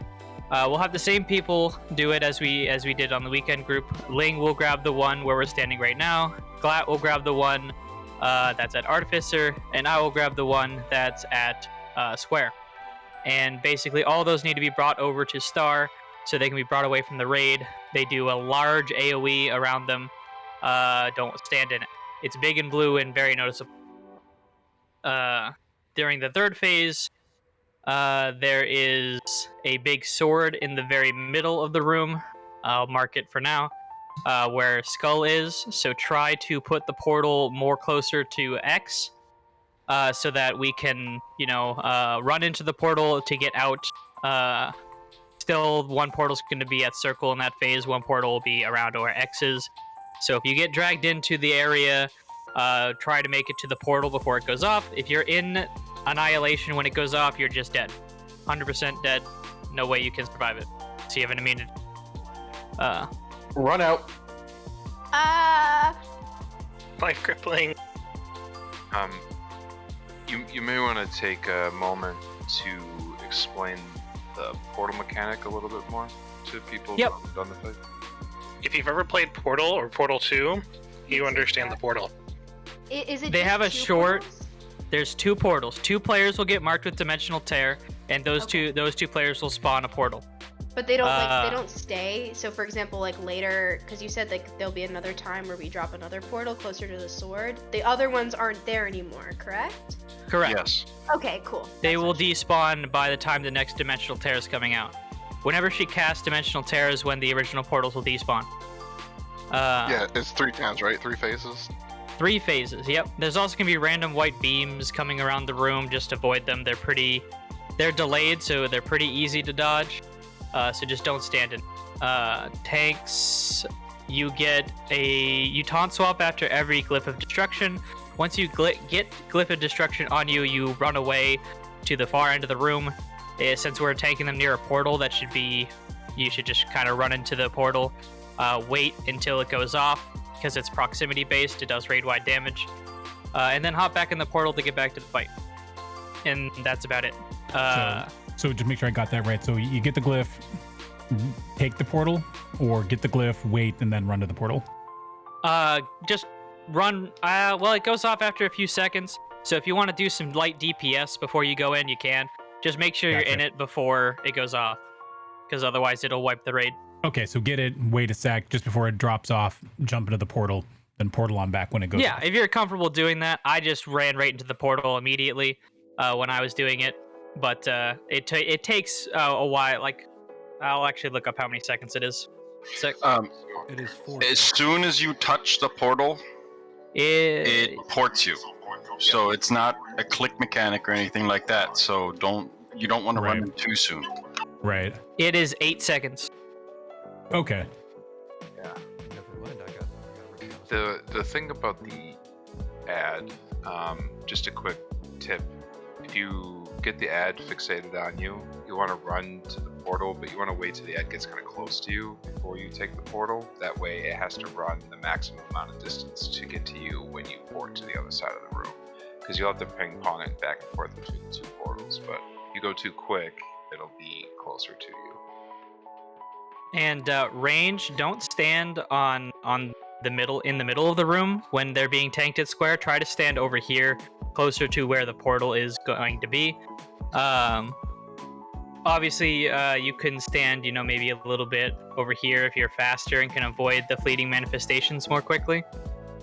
we'll have the same people do it as we did on the weekend group. Ling will grab the 1 where we're standing right now. Glat will grab the 1 that's at Artificer, and I will grab the 1 that's at square. And basically, all those need to be brought over to star so they can be brought away from the raid. They do a large AoE around them. Don't stand in it. It's big and blue and very noticeable. During the third phase, there is a big sword in the very middle of the room. I'll mark it for now, where Skull is. So try to put the portal more closer to X, so that we can, run into the portal to get out. Still, 1 portal's going to be at circle in that phase. 1 portal will be around where X is. So if you get dragged into the area, try to make it to the portal before it goes off. If you're in Annihilation when it goes off, you're just dead. 100% dead. No way you can survive it. So you have an immunity. Run out. Life crippling. You may want to take a moment to explain the portal mechanic a little bit more to people who haven't done the fight. If you've ever played Portal or Portal 2, you understand the portal. Is it They just have a two short. portals? There's 2 portals. 2 players will get marked with Dimensional Tear, and those two players will spawn a portal. But they don't they don't stay. So for example, like later, because you said like there'll be another time where we drop another portal closer to the sword. The other ones aren't there anymore, correct? Correct. Yes. Okay, cool. They will despawn by the time the next Dimensional Tear is coming out. Whenever she casts Dimensional Tear is when the original portals will despawn. Yeah, it's 3 times, right? 3 phases. 3 phases, yep. There's also going to be random white beams coming around the room. Just avoid them. They're delayed, so they're pretty easy to dodge. So just don't stand in. Tanks, you taunt swap after every Glyph of Destruction. Once you get Glyph of Destruction on you, you run away to the far end of the room. Since we're tanking them near a portal, you should just kind of run into the portal. Wait until it goes off, because it's proximity based. It does raid-wide damage. And then hop back in the portal to get back to the fight. And that's about it. So to make sure I got that right, so you get the glyph, take the portal, or get the glyph, wait, and then run to the portal? Just run. Well, it goes off after a few seconds. So if you want to do some light DPS before you go in, you can. Just make sure you're in it before it goes off, because otherwise it'll wipe the raid. Okay, so get it, wait a sec, just before it drops off, jump into the portal, then portal on back when it goes off. If you're comfortable doing that, I just ran right into the portal immediately when I was doing it. But it takes a while. Like, I'll actually look up how many seconds it is. It is 4. As soon as you touch the portal, it ports you. So it's not a click mechanic or anything like that. So you don't want to run in too soon. Right. It is 8 seconds. Okay. Yeah. The thing about the ad, just a quick tip. If you get the ad fixated on you, you want to run to the portal, but you want to wait till the ad gets kind of close to you before you take the portal. That way it has to run the maximum amount of distance to get to you when you port to the other side of the room. Because you'll have to ping pong it back and forth between the 2 portals, but if you go too quick, it'll be closer to you. And range, don't stand in the middle of the room when they're being tanked at square. Try to stand over here, closer to where the portal is going to be. Obviously, you can stand, maybe a little bit over here if you're faster and can avoid the fleeting manifestations more quickly.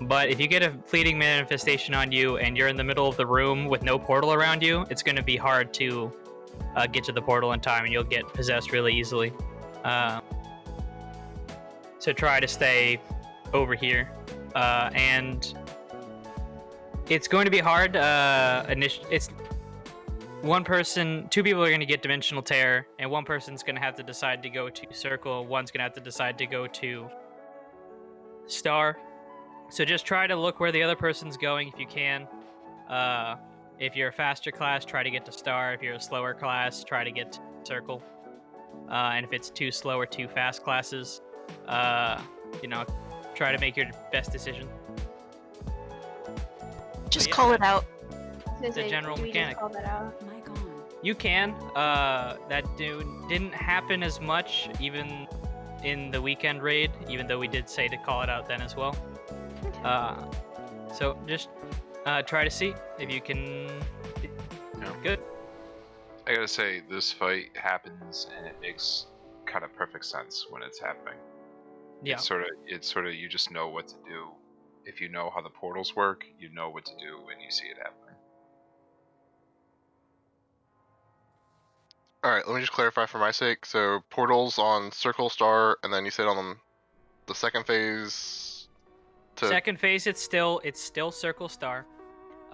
But if you get a fleeting manifestation on you and you're in the middle of the room with no portal around you, it's going to be hard to get to the portal in time, and you'll get possessed really easily. So try to stay over here. And it's going to be hard. It's 2 people are going to get Dimensional Tear, and one person's going to have to decide to go to Circle. One's going to have to decide to go to Star. So just try to look where the other person's going if you can. If you're a faster class, try to get to Star. If you're a slower class, try to get to Circle. And if it's 2 slow or 2 fast classes, try to make your best decision. Just call it out. It's a general mechanic. Call that out? You can. That didn't happen as much even in the weekend raid, even though we did say to call it out then as well. So just try to see if you can. Good. I gotta say, this fight happens and it makes kind of perfect sense when it's happening. Yeah. It's sort of you just know what to do. If you know how the portals work, you know what to do when you see it happening. Alright, let me just clarify for my sake. So, portals on Circle, Star, and then you said on the second phase Second phase, it's still Circle, Star.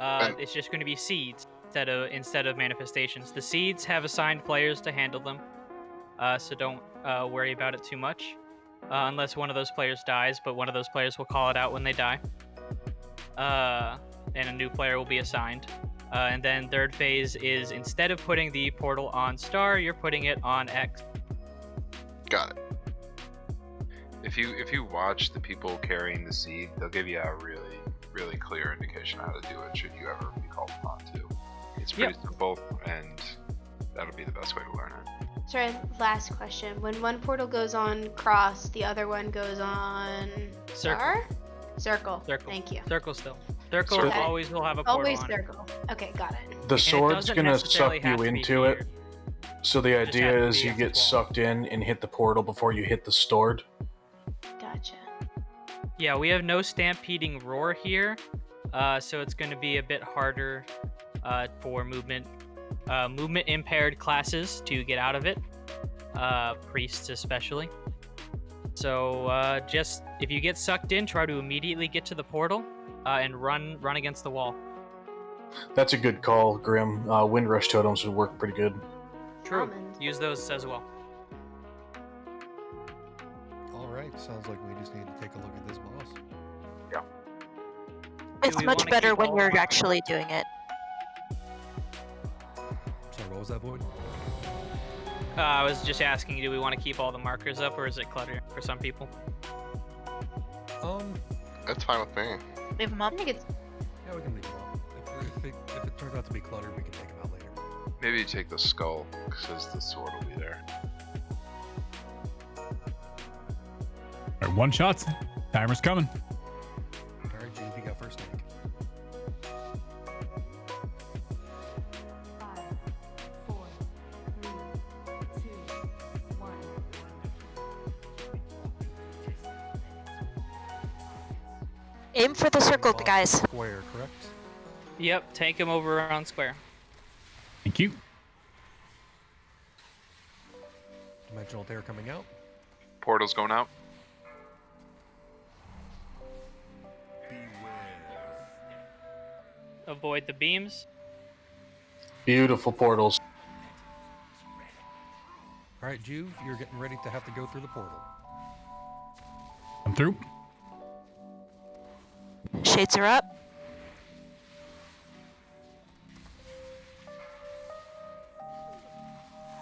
It's just going to be seeds instead of manifestations. The seeds have assigned players to handle them, so don't worry about it too much. Unless one of those players dies, but one of those players will call it out when they die. And a new player will be assigned. And then third phase is, instead of putting the portal on Star, you're putting it on X. Got it. If you watch the people carrying the seed, they'll give you a really, really clear indication how to do it should you ever be called upon to. It's pretty simple, and that'll be the best way to learn it. Sorry, last question. When one portal goes on cross, the other one goes on Circle. Circle. Circle. Thank you. Circle still. Circle Okay. always will have a portal Always on it. circle. Okay, got it. The it sword's doesn't gonna necessarily suck you have to be into it. So the just idea has to is be you on get the wall. sucked in and hit the portal before you hit the stored. Gotcha. Yeah, we have no stampeding roar here, so it's going to be a bit harder for movement impaired classes to get out of it, priests especially. So just if you get sucked in, try to immediately get to the portal and run against the wall. That's a good call, Grim. Wind Rush totems would work pretty good. True. Use those as well. All right, sounds like we just need to take a look at this boss. It's we much wanna better keep when all you're our- actually doing it. Sorry, what was that, Void? I was just asking, do we want to keep all the markers up, or is it clutter for some people? That's fine with me. Leave them up. Yeah, we can leave them up. If it turns out to be clutter, we can take them out later. Maybe you take the skull, because the sword will be there. All right, one shots. Timer's coming. All right, G, you got first take. Aim for the circle, guys. Square, correct? Yep, take him over on square. Thank you. Dimensional tear coming out. Portal's going out. Avoid the beams. Beautiful portals. All right, Juve, you're getting ready to have to go through the portal. I'm through. Shades are up.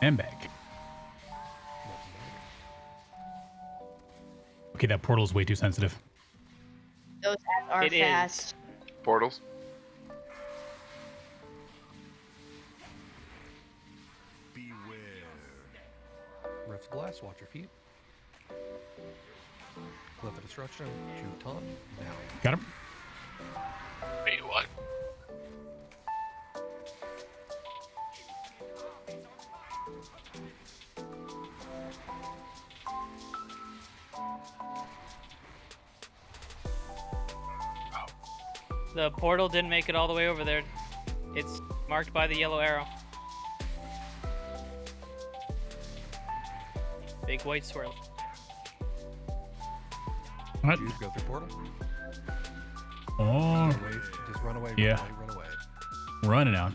And back. Okay, that portal's way too sensitive. Those ads are It is. fast. Portals. Rift's Blast, watch your feet. Cliff of Destruction, Juve Taunt, now. Got him. Wait, what? The portal didn't make it all the way over there. It's marked by the yellow arrow. Big white swirl. What? Juve, go through portal. Oh, Run away, just run away, Yeah. run away. running out.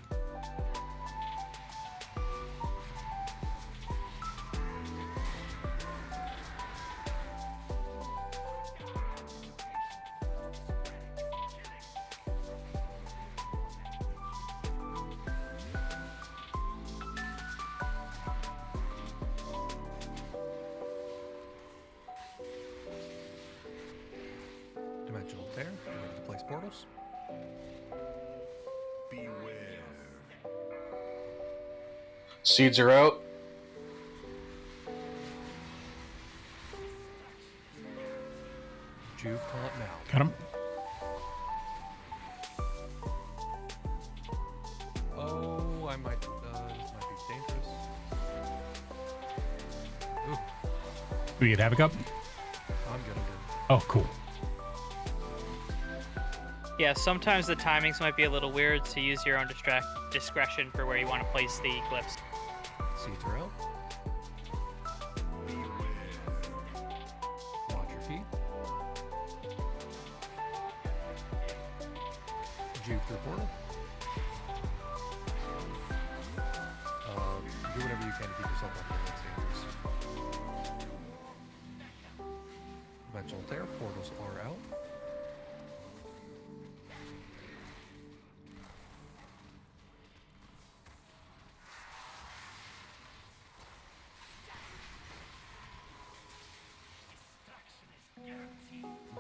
Dimensional tear, you're ready to place portals. Seeds are out. Juve Taunt now. Got him. Oh, I might, this might be dangerous. Ooh, We get Havoc up. I'm good. Oh, cool. Yeah, sometimes the timings might be a little weird, so use your own discretion for where you want to place the glyphs. Seeds are out. Watch your feet. Juve through portal. Do whatever you can to keep yourself up there. That's dangerous. Dimensional tear. Portals are out.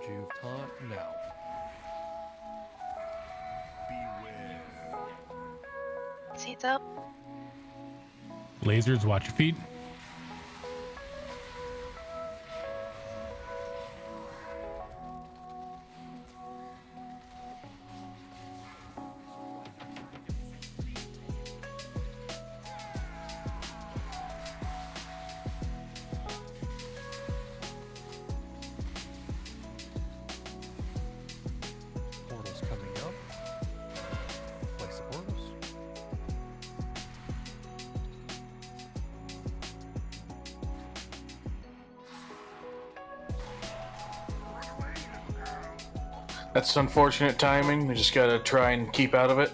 Juve Taunt now. seats up. Lasers, watch your feet. Portals coming up. Place the portals. That's unfortunate timing. We just gotta try and keep out of it.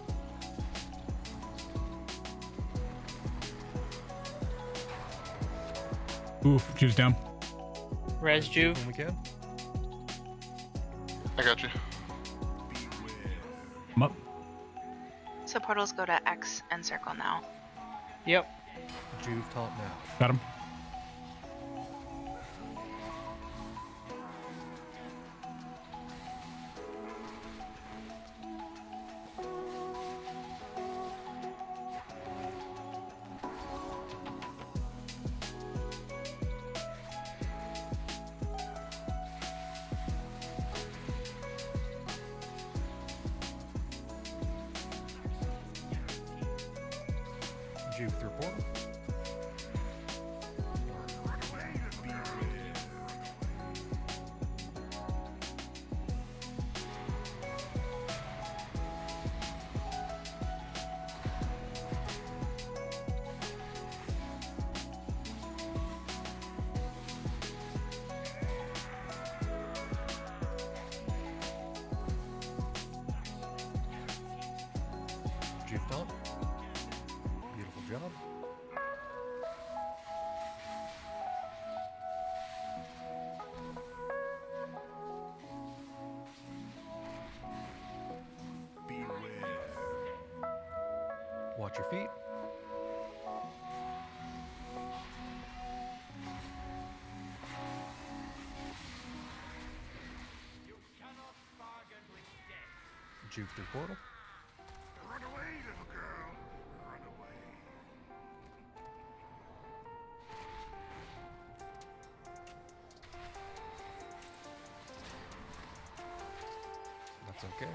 Oof, juice down. Res Juve. When we can. I got you. I'm up. So portals go to X and circle now. Yep. Juve taunt now. Got him. Juve through portal. Juve taunt. Beautiful job. Watch your feet. Juke through portal. Run away, little girl. Run away. That's okay.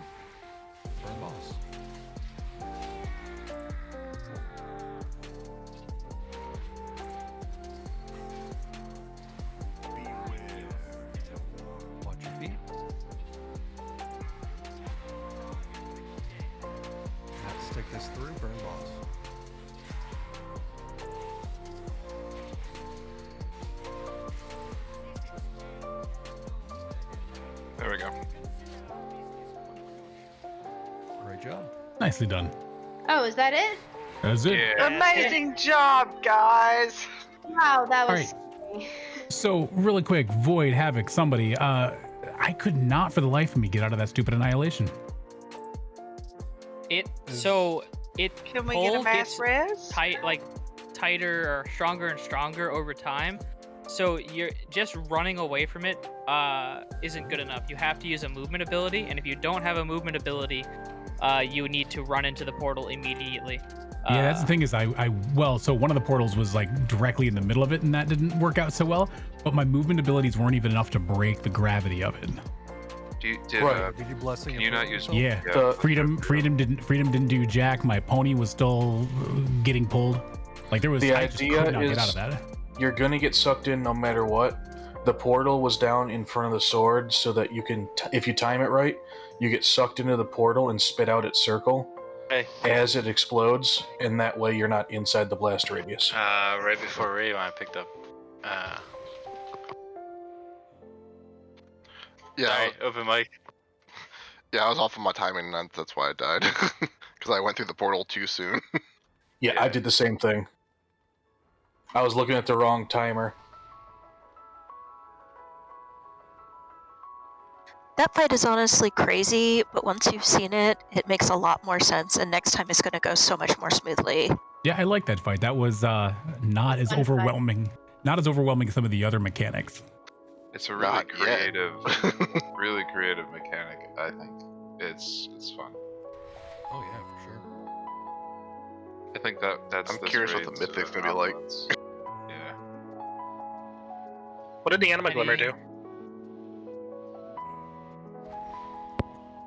Burn boss. Watch your feet. Let's stick this through. Burn boss. There we go. Great job. Nicely done. Oh, is that it? That's it. Amazing job, guys. Wow, that All was. So, really quick, Void, Havoc, somebody, I could not for the life of me get out of that stupid annihilation. It Can we get a pull mass gets res? tighter or stronger and stronger over time. So you're just running away from it isn't good enough. You have to use a movement ability, and if you don't have a movement ability, you need to run into the portal immediately. Yeah, that's the thing is so one of the portals was like directly in the middle of it, and that didn't work out so well, but my movement abilities weren't even enough to break the gravity of it. Did you blessing? Can you not use? Yeah, freedom didn't do jack. My pony was still getting pulled. Like there was The I just idea could not is get out of that. you're gonna get sucked in no matter what. The portal was down in front of the sword so that you can, if you time it right, you get sucked into the portal and spit out its circle as it explodes, and that way you're not inside the blast radius. Right before Ray, when I picked up. Yeah. Sorry, open mic. Yeah, I was off of my timing, and that's why I died. Because I went through the portal too soon. Yeah, I did the same thing. I was looking at the wrong timer. That fight is honestly crazy, but once you've seen it, it makes a lot more sense, and next time it's going to go so much more smoothly. Yeah, I like that fight. That was not as overwhelming. Not as overwhelming as some of the other mechanics. It's a really creative, really creative mechanic. I think it's fun. Oh yeah, for sure. I think that's. I'm curious what the mythic's gonna be like. Yeah. What did the Anima Glimmer do?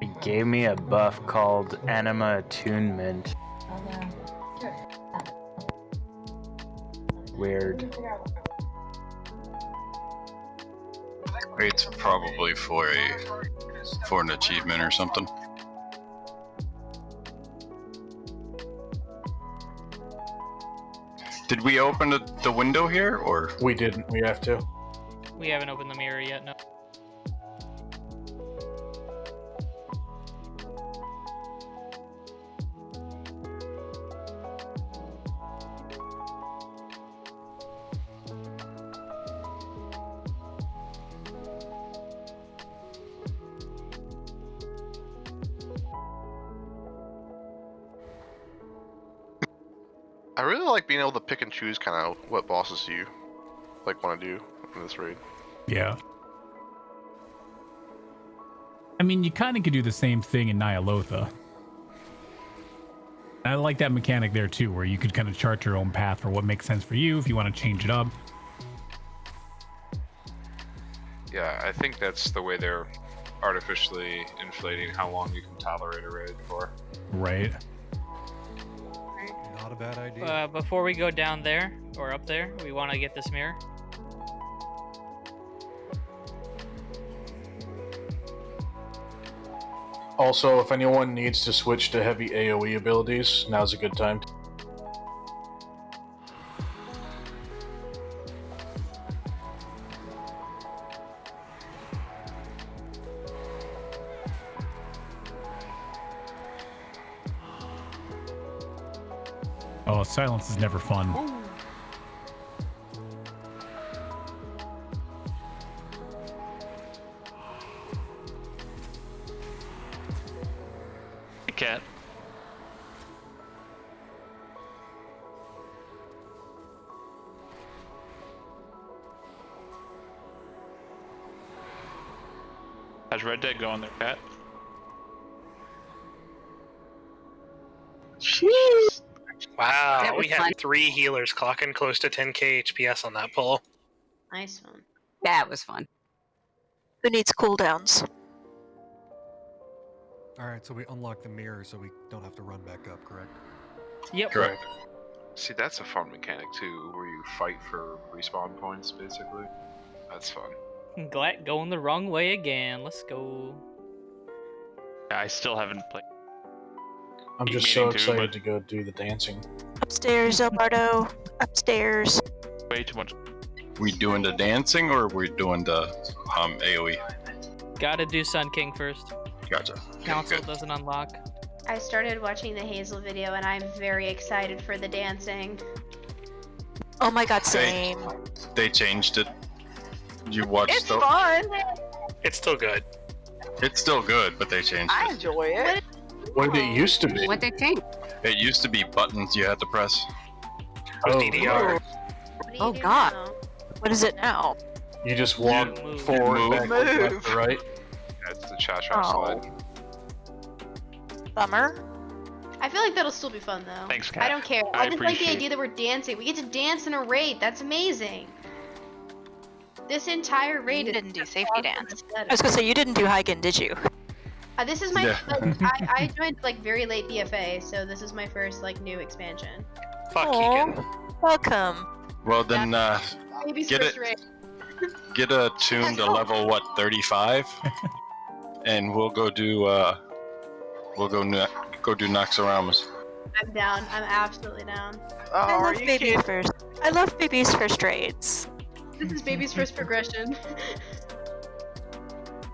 It gave me a buff called Anima Attunement. Weird. It's probably for an achievement or something. Did we open the window here, or? We didn't. We have to. We haven't opened the mirror yet, no. I really like being able to pick and choose kind of what bosses you like want to do in this raid. Yeah. I mean, you kind of could do the same thing in Nyalotha. I like that mechanic there too, where you could kind of chart your own path for what makes sense for you if you want to change it up. Yeah, I think that's the way they're artificially inflating how long you can tolerate a raid for. Right. Not a bad idea. Before we go down there or up there, we want to get this mirror. Also, if anyone needs to switch to heavy AoE abilities, now's a good time. Oh, silence is never fun. Cat. How's Red Dead going there, Cat? Wow, we had 3 healers clocking close to 10k HPS on that pull. Nice one. That was fun. Who needs cooldowns? Alright, so we unlock the mirror so we don't have to run back up, correct? Yep. Correct. See, that's a fun mechanic too, where you fight for respawn points, basically. That's fun. Glad going the wrong way again. Let's go. I still haven't played. I'm just so excited to go do the dancing. Upstairs, Alberto. Upstairs. Way too much. We doing the dancing or we doing the AoE? Gotta do Sun King first. Gotcha. Council doesn't unlock. I started watching the Hazel video and I'm very excited for the dancing. Oh my god, same. They changed it. You watched It's fun! It's still good. It's still good, but they changed I it. enjoy it. What did it used to be? What they think? It used to be buttons you had to press. With DDR. Oh god. What is it now? You just walk forward, back, left, to right. That's the cha-cha slide. Bummer. I feel like that'll still be fun though. Thanks, Kat. I don't care. I I just like the appreciate idea that we're dancing. We get to dance in a raid. That's amazing. This entire raid You didn't do safety dance. I was gonna say, you didn't do Hygen, did you? This is my Yeah. I joined like very late BFA, so this is my first like new expansion. Fuck Aw, Keegan. welcome. Well then, Baby's Get first it. raid. get a tune to level what 35, and we'll go do go do Noxoramas. I'm down. I'm absolutely down. Oh, I are love you baby's kidding? first. I love baby's first raids. This is baby's first progression.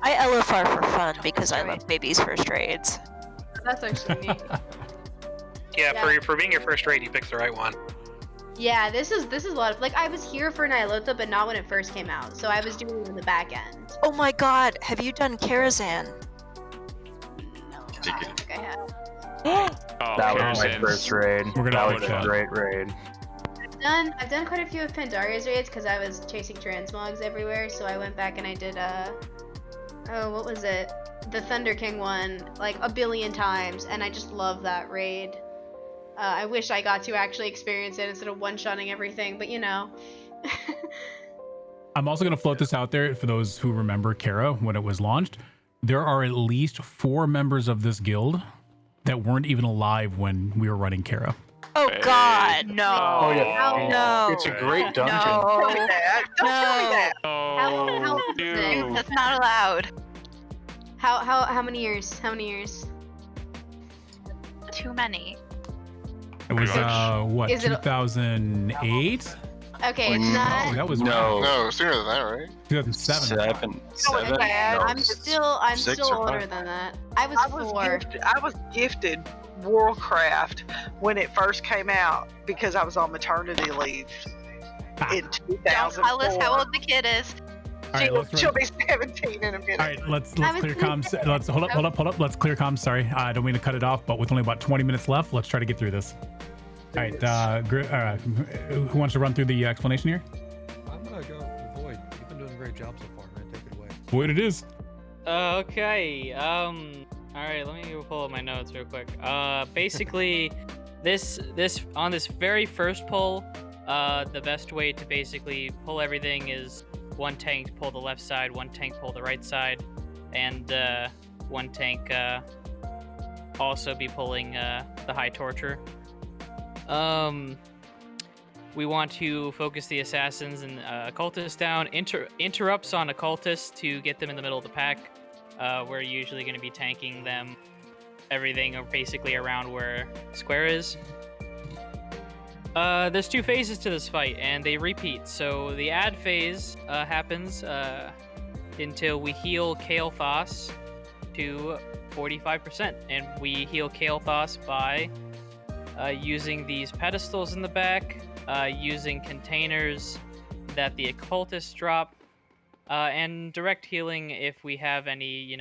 I LFR for fun because I love baby's first raids. That's actually neat. Yeah, for being your first raid, you picked the right one. Yeah, this is a lot of like I was here for Nyalotha, but not when it first came out, so I was doing it in the back end. Oh my god, have you done Karazhan? I don't think I have. Oh, That was my Karazhan's- first raid. We're gonna That have was a fun. great raid. I've done quite a few of Pandaria's raids because I was chasing transmogs everywhere, so I went back and I did oh, what was it? The Thunder King one, like a billion times, and I just love that raid. I wish I got to actually experience it instead of one-shotting everything, but you know. I'm also going to float this out there for those who remember Kara when it was launched. There are at least 4 members of this guild that weren't even alive when we were running Kara. Oh God, no. Oh yeah. No. It's a great dungeon. No. Don't tell me that. Don't tell me that. How is it? That's not allowed. How many years? How many years? Too many. It was what, Is it- 2008? Okay, it's not. Oh, that was No, sooner than that, right? 2007. Okay, I'm still Six or older five. than that. I was 4. I was gifted Warcraft when it first came out because I was on maternity leave in 2004. Don't tell us how old the kid is. All right, She'll be 17 in a minute. All right, let's clear comms. Let's hold up. Let's clear comms. Sorry, I don't mean to cut it off, but with only about 20 minutes left, let's try to get through this. All right, who wants to run through the explanation here? I'm gonna go Void. You've been doing a great job so far, man. Take it away. Void it is. Okay. All right. Let me pull up my notes real quick. Basically, this on this very first pull, the best way to basically pull everything is one tank pull the left side, one tank pull the right side, and one tank also be pulling the high torture. We want to focus the assassins and occultists down. Interrupts on occultists to get them in the middle of the pack. We're usually going to be tanking them, everything basically around where Square is. There's 2 phases to this fight, and they repeat. So the add phase happens until we heal Kael'thas to 45%, and we heal Kael'thas by using these pedestals in the back, using containers that the occultists drop, and direct healing if we have any,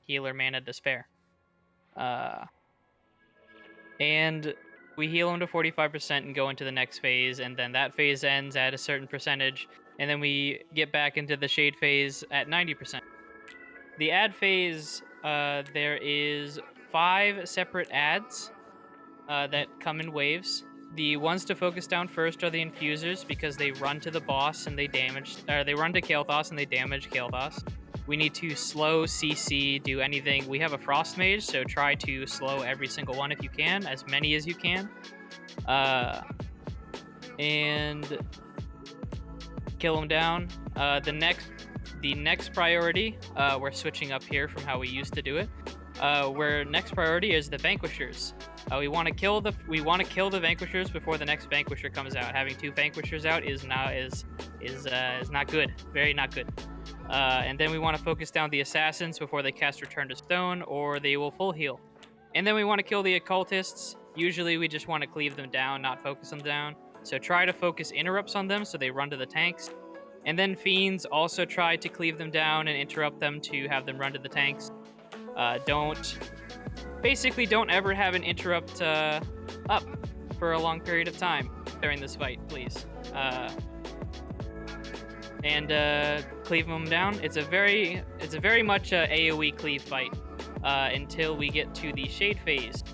healer mana to spare. And we heal them to 45% and go into the next phase, and then that phase ends at a certain percentage, and then we get back into the shade phase at 90%. The add phase, there is 5 separate adds that come in waves. The ones to focus down first are the infusers because they run to the boss and they run to Kael'thas and they damage Kael'thas. We need to slow CC, do anything. We have a frost mage, so try to slow every single one if you can, as many as you can. And kill them down. The next priority, we're switching up here from how we used to do it. Where next priority is the vanquishers. We want to kill the vanquishers before the next vanquisher comes out. Having 2 vanquishers out is not good. Very not good. And then we want to focus down the assassins before they cast Return to Stone, or they will full heal. And then we want to kill the occultists. Usually we just want to cleave them down, not focus them down. So try to focus interrupts on them so they run to the tanks. And then fiends, also try to cleave them down and interrupt them to have them run to the tanks. Don't ever have an interrupt up for a long period of time during this fight, please. And cleave them down. It's a very much a AoE cleave fight until we get to the shade phase,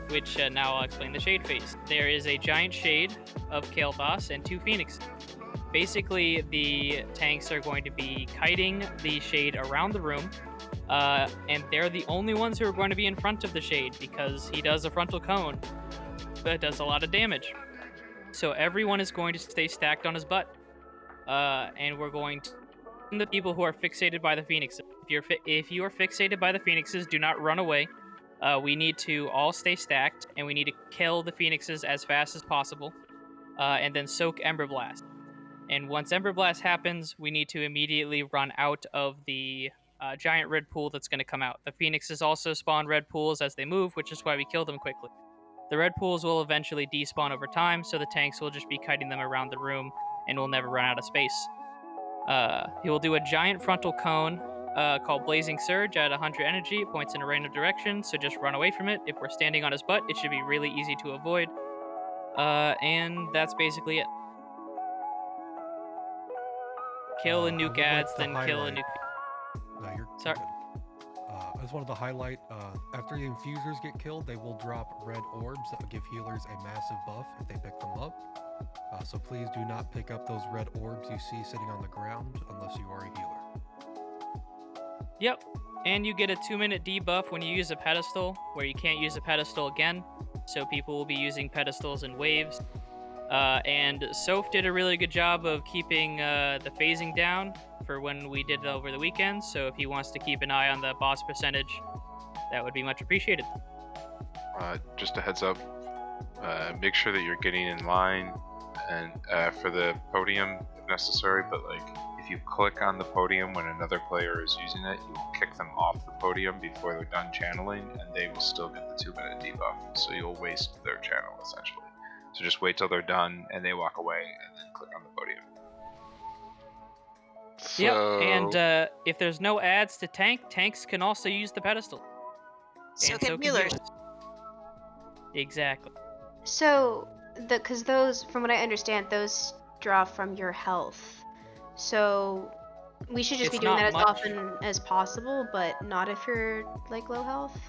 which now I'll explain the shade phase. There is a giant shade of Kael'thas and 2 phoenixes. Basically, the tanks are going to be kiting the shade around the room, and they're the only ones who are going to be in front of the shade because he does a frontal cone that does a lot of damage. So everyone is going to stay stacked on his butt, and we're going to the people who are fixated by the phoenixes. If you are fixated by the phoenixes, do not run away. We need to all stay stacked, and we need to kill the phoenixes as fast as possible, and then soak Ember Blast. And once Ember Blast happens, we need to immediately run out of the giant red pool that's going to come out. The phoenixes also spawn red pools as they move, which is why we kill them quickly. The red pools will eventually despawn over time, so the tanks will just be kiting them around the room and will never run out of space. He will do a giant frontal cone called Blazing Surge at 100 energy. It points in a random direction, so just run away from it. If we're standing on his butt, it should be really easy to avoid. And that's basically it. Kill and nuke ads, then kill and nuke. No, you're sorry. good. I just wanted to highlight, after the infusers get killed, they will drop red orbs that will give healers a massive buff if they pick them up. So please do not pick up those red orbs you see sitting on the ground unless you are a healer. Yep. And you get a 2-minute debuff when you use a pedestal, where you can't use a pedestal again. So people will be using pedestals in waves. And Soph did a really good job of keeping the phasing down for when we did it over the weekend. So if he wants to keep an eye on the boss percentage, that would be much appreciated. Just a heads up, make sure that you're getting in line and for the podium if necessary, but like if you click on the podium when another player is using it, you will kick them off the podium before they're done channeling, and they will still get the 2-minute debuff, so you'll waste their channel essentially. So just wait till they're done and they walk away and then click on the podium. Yep, and if there's no ads to tanks can also use the pedestal. So And can healers. Exactly. So, because those, from what I understand, those draw from your health. So, we should just It's be doing not that as much. often as possible, but not if you're like low health.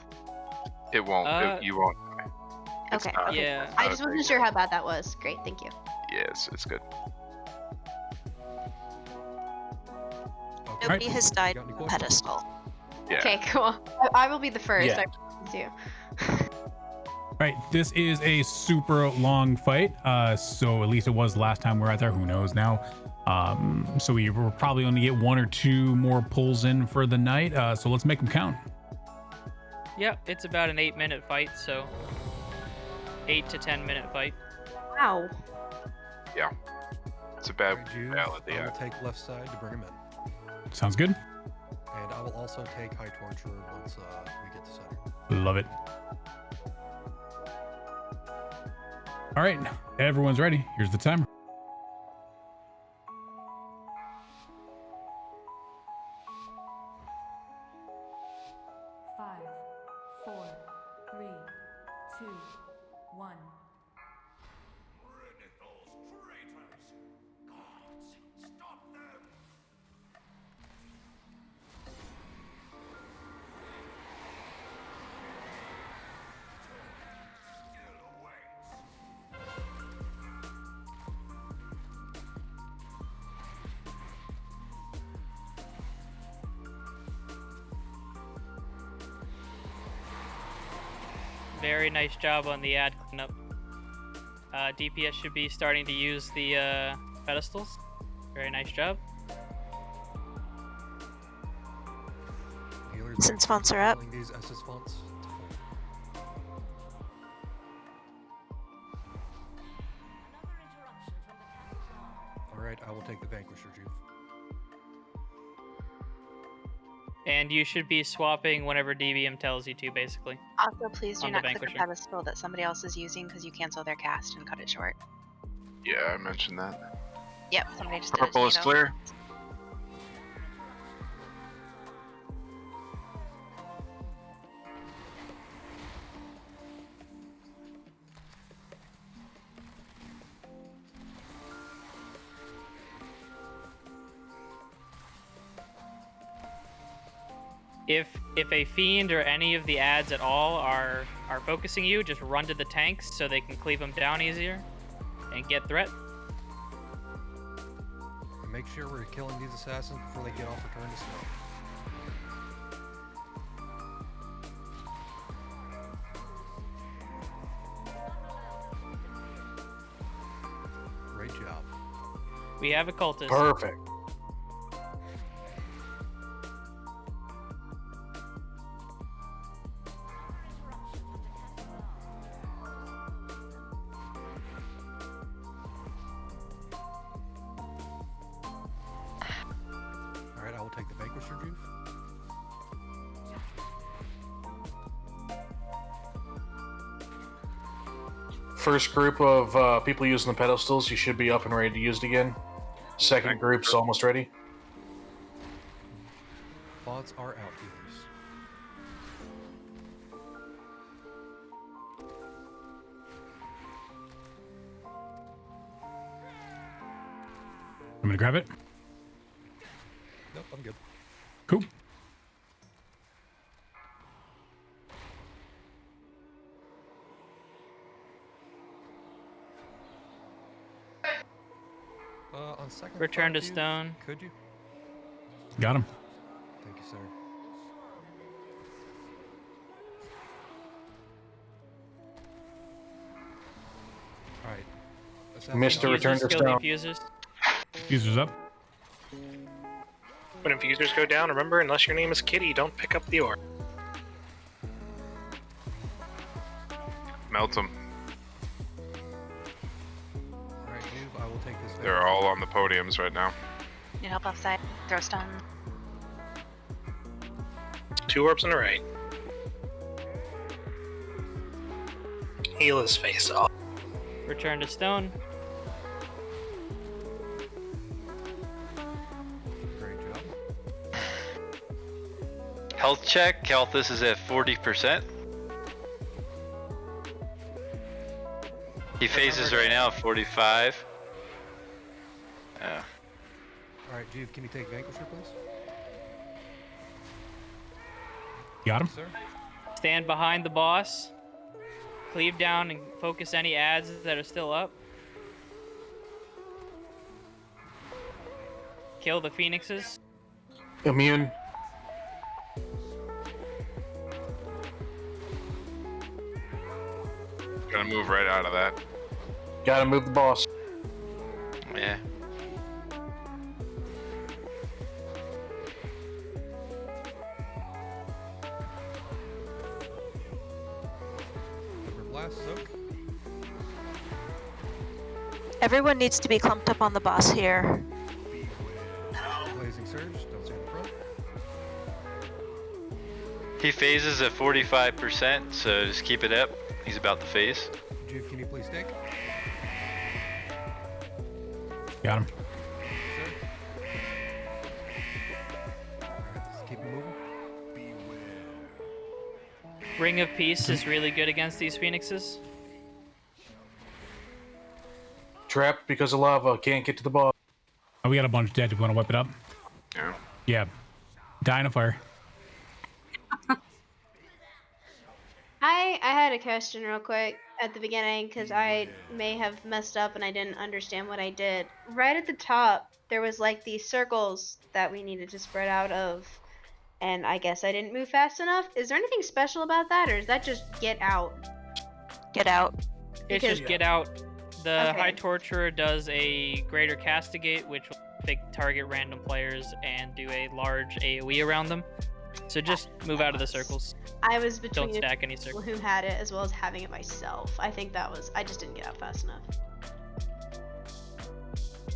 It won't. You won't. It's Okay. not- Okay. Yeah. I just wasn't sure how bad that was. Great. Thank you. Yes, it's good. Nobody has died on the pedestal. Yeah. Okay. Cool. I will be the first. Yeah. I promise you. All right, this is a super long fight. So at least it was last time we were out there. Who knows now? So we will probably only get 1 or 2 more pulls in for the night. So let's make them count. Yep, it's about an 8-minute fight, so 8 to 10-minute fight. Wow. Yeah. It's a bad Jude, ballad, I yeah. will take left side to bring him in. Sounds good. And I will also take high torture once we get to center. Love it. All right, everyone's ready. Here's the timer. Five, 4, 3, 2, 1. Very nice job on the ad cleanup. DPS should be starting to use the pedestals. Very nice job. Since fonts are up. These SS fonts. All right, I will take the Vanquisher, Juve. And you should be swapping whenever DBM tells you to, basically. Also, please do On the not click the Vanquisher. pedestal that somebody else is using because you cancel their cast and cut it short. Yeah, I mentioned that. Yep, somebody just did it to Purple me, is though. clear. If a fiend or any of the ads at all are focusing you, just run to the tanks so they can cleave them down easier and get threat. Make sure we're killing these assassins before they get off return to snow. Great job. We have a cultist. Perfect. All right, I will take the Vanquisher, Juve. First group of people using the pedestals, you should be up and ready to use it again. Second group's almost ready. Fonts are out, healers. I'm gonna grab it. Nope, I'm good. Cool. On second Return thought, to Duke, stone. Could you? Got him. Thank you, sir. All right. Mr. Return to stone. Diffuser's up. When infusers go down, remember, unless your name is Kitty, don't pick up the orb. Melt them. All right, Duke, I will take this. They're all on the podiums right now. Need help offside. Throw stone. 2 orbs on the right. Heal his face off. Return to stone. Great job. Health check. Kalthus is at 40%. He phases right now at 45. Yeah. All right, Juve, can you take Vanquisher, please? Got him. Sir? Stand behind the boss. Cleave down and focus any ads that are still up. Kill the phoenixes. Immune. Gonna move right out of that. Gotta move the boss. Yeah. River Blast, Soak. Everyone needs to be clumped up on the boss here. Blazing Surge, don't stand in front. He phases at 45%, so just keep it up. He's about to phase. Juve, can you please take? Got him. Sir? Alright, let's keep moving. Ring of Peace is really good against these phoenixes. Trapped because of lava. Can't get to the boss. Oh, we got a bunch dead. Do you want to whip it up? Yeah. Yeah. Die in a fire. I had a question real quick at the beginning because I may have messed up and I didn't understand what I did. Right at the top, there was like these circles that we needed to spread out of, and I guess I didn't move fast enough. Is there anything special about that, or is that just get out? Get out. It's Because- just get out. The Okay. High Torturer does a Greater Castigate, which will target random players and do a large AoE around them. So just move out of the circles. I was between Don't stack any people circles. who had it as well as having it myself. I think that was I just didn't get out fast enough.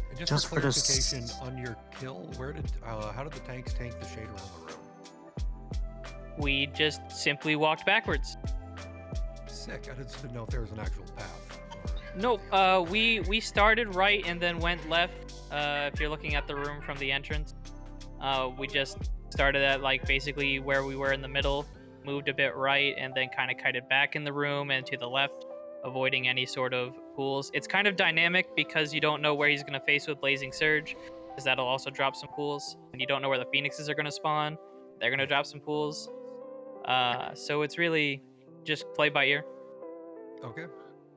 And just, Just for for this- clarification, on your kill, how did the tanks tank the shade around the room? We just simply walked backwards. Sick. I just didn't know if there was an actual path. No, we started right and then went left. If you're looking at the room from the entrance, we just started at like basically where we were in the middle, moved a bit right, and then kind of kited back in the room and to the left, avoiding any sort of pools. It's kind of dynamic because you don't know where he's going to face with Blazing Surge, because that'll also drop some pools, and you don't know where the Phoenixes are going to spawn. They're going to drop some pools. So it's really just play by ear. Okay.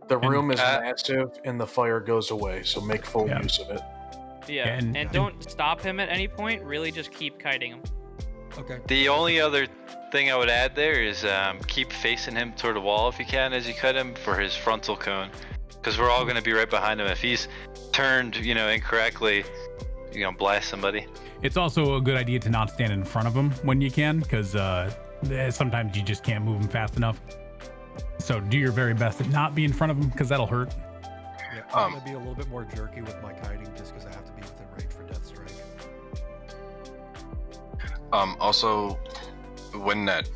The room is massive and the fire goes away, so make full use of it. Yeah, and don't stop him at any point. Really just keep kiting him. Okay. The only other thing I would add there is keep facing him toward the wall if you can as you cut him for his frontal cone, because we're all going to be right behind him. If he's turned, incorrectly, blast somebody. It's also a good idea to not stand in front of him when you can, because sometimes you just can't move him fast enough. So do your very best to not be in front of him, because that'll hurt. Yeah, I'm gonna be a little bit more jerky with my kiting just because I have to be within range for Death Strike. Also, when that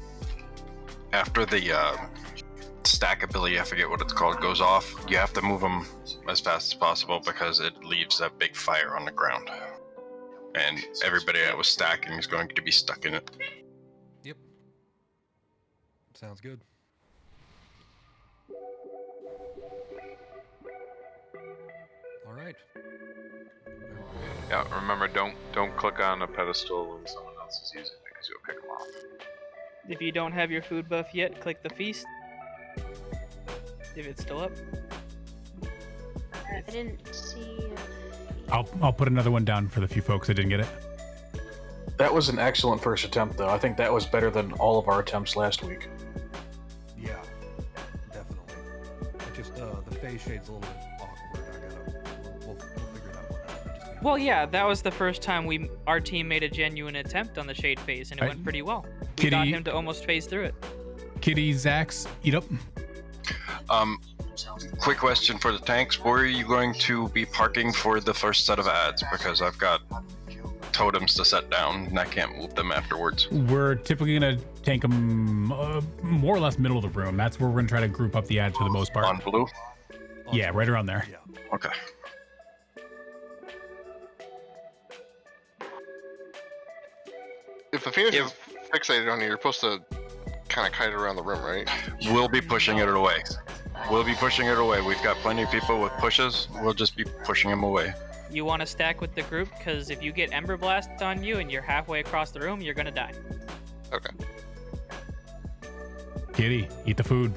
after the stack ability, I forget what it's called, goes off, you have to move them as fast as possible because it leaves that big fire on the ground, and everybody that was stacking is going to be stuck in it. Yep. Sounds good. All right. Yeah, remember, don't click on a pedestal when someone else is using it because you'll pick them off. If you don't have your food buff yet, click the feast. If it's still up. I didn't see. I'll put another one down for the few folks that didn't get it. That was an excellent first attempt, though. I think that was better than all of our attempts last week. Yeah, definitely. It's just the phase shade's a little bit awkward. We'll figure that one out. Well, yeah, that was the first time our team made a genuine attempt on the shade phase, and it went pretty well. We got him to almost phase through it. Kitty, Zax, eat up. Quick question for the tanks. Where are you going to be parking for the first set of ads? Because I've got totems to set down and I can't move them afterwards. We're typically going to tank them more or less middle of the room. That's where we're going to try to group up the ads for the most part. On blue? Yeah, right around there. Yeah. Okay. If the Phoenix is fixated on you, you're supposed to kind of kite it around the room, right? We'll be pushing it away. We'll be pushing it away. We've got plenty of people with pushes. We'll just be pushing them away. You want to stack with the group, because if you get Ember Blast on you and you're halfway across the room, you're going to die. Okay. Kitty, eat the food.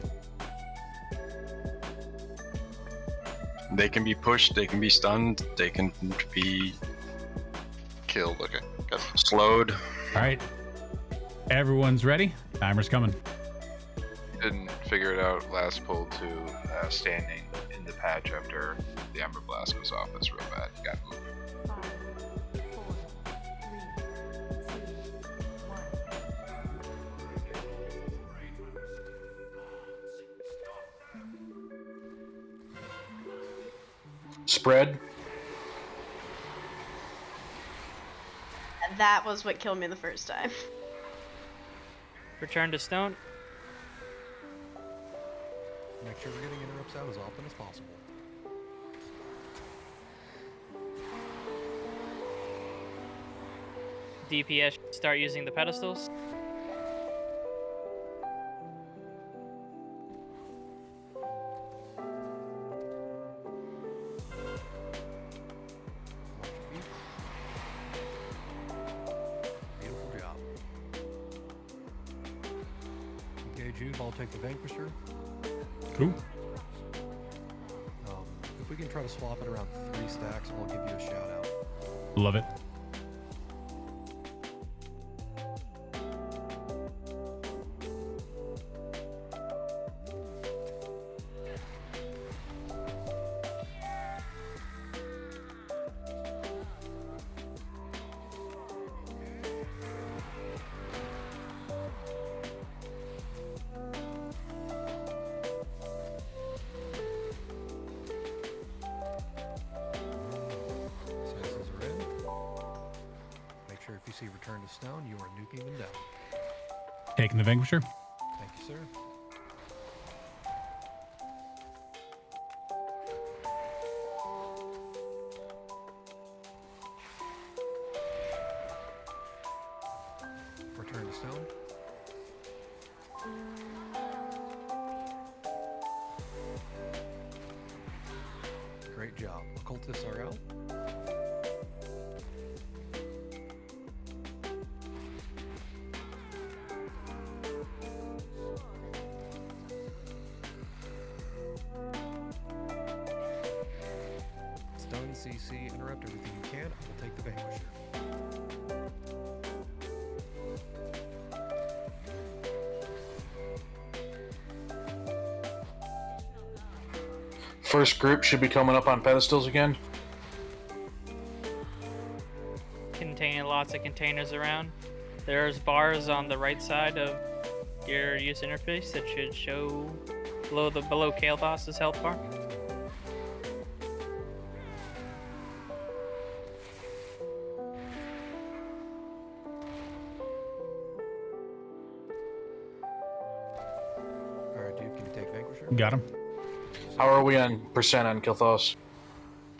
They can be pushed, they can be stunned, they can be killed. Okay. Slowed. All right. Everyone's ready? Timer's coming. Didn't figure it out last pull to standing in the patch after the Ember Blast goes off. That's real bad. Got moved. 5, 4, 3, 2, 1. Spread. And that was what killed me the first time. Return to stone. Make sure we're getting interrupts out as often as possible. DPS should start using the pedestals. Beautiful job. Okay, Jude, I'll take the Vanquisher. Cool. If we can try to swap it around 3 stacks, I'll give you a shout out. Love it. If you see Return to Stone, you are nuking them down. Taking the Vanquisher. Thank you, sir. Return to Stone. Great job. Occultists are out. Stun, CC, interrupt everything you can. I will take the Vanquisher. First group should be coming up on pedestals again. Containing lots of containers around. There's bars on the right side of your use interface that should show below Kale Boss's health bar. Alright, dude, can you take Vanquisher? Got him. How are we on percent on Kilthos?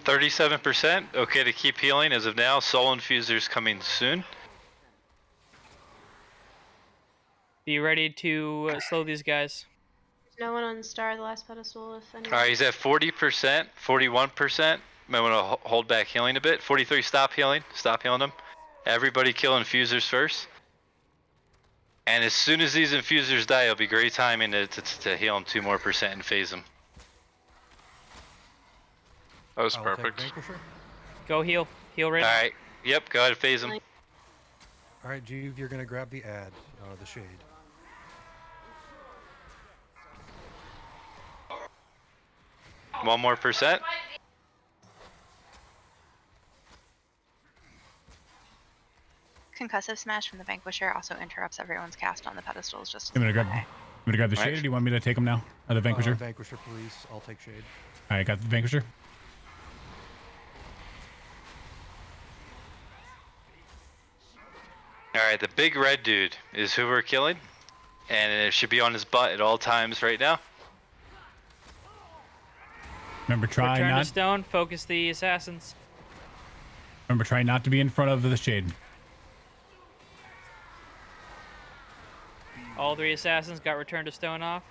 37%. Okay to keep healing as of now. Soul Infuser's coming soon. Be ready to slow these guys. No one on Star, the last pedestal, if anyone. Alright, he's at 40%, 41%. Might want to hold back healing a bit. 43, stop healing. Stop healing them. Everybody kill infusers first. And as soon as these infusers die, it'll be great timing to heal them 2% more and phase them. That was I will take perfect. Vanquisher. Go heal. Heal right now. Alright. Yep, go ahead and phase him. All right, Juve, you're gonna grab the ad, the shade. One more percent. Concussive Smash from the Vanquisher also interrupts everyone's cast on the pedestals. Just I'm gonna grab the shade, or do you want me to take him now? The Vanquisher? Vanquisher, please. I'll take shade. All right, got the Vanquisher. Alright, the big red dude is who we're killing. And it should be on his butt at all times right now. Remember, try Return to not. stone. Focus the assassins. Remember, try not to be in front of the shade. All 3 assassins got returned to stone off.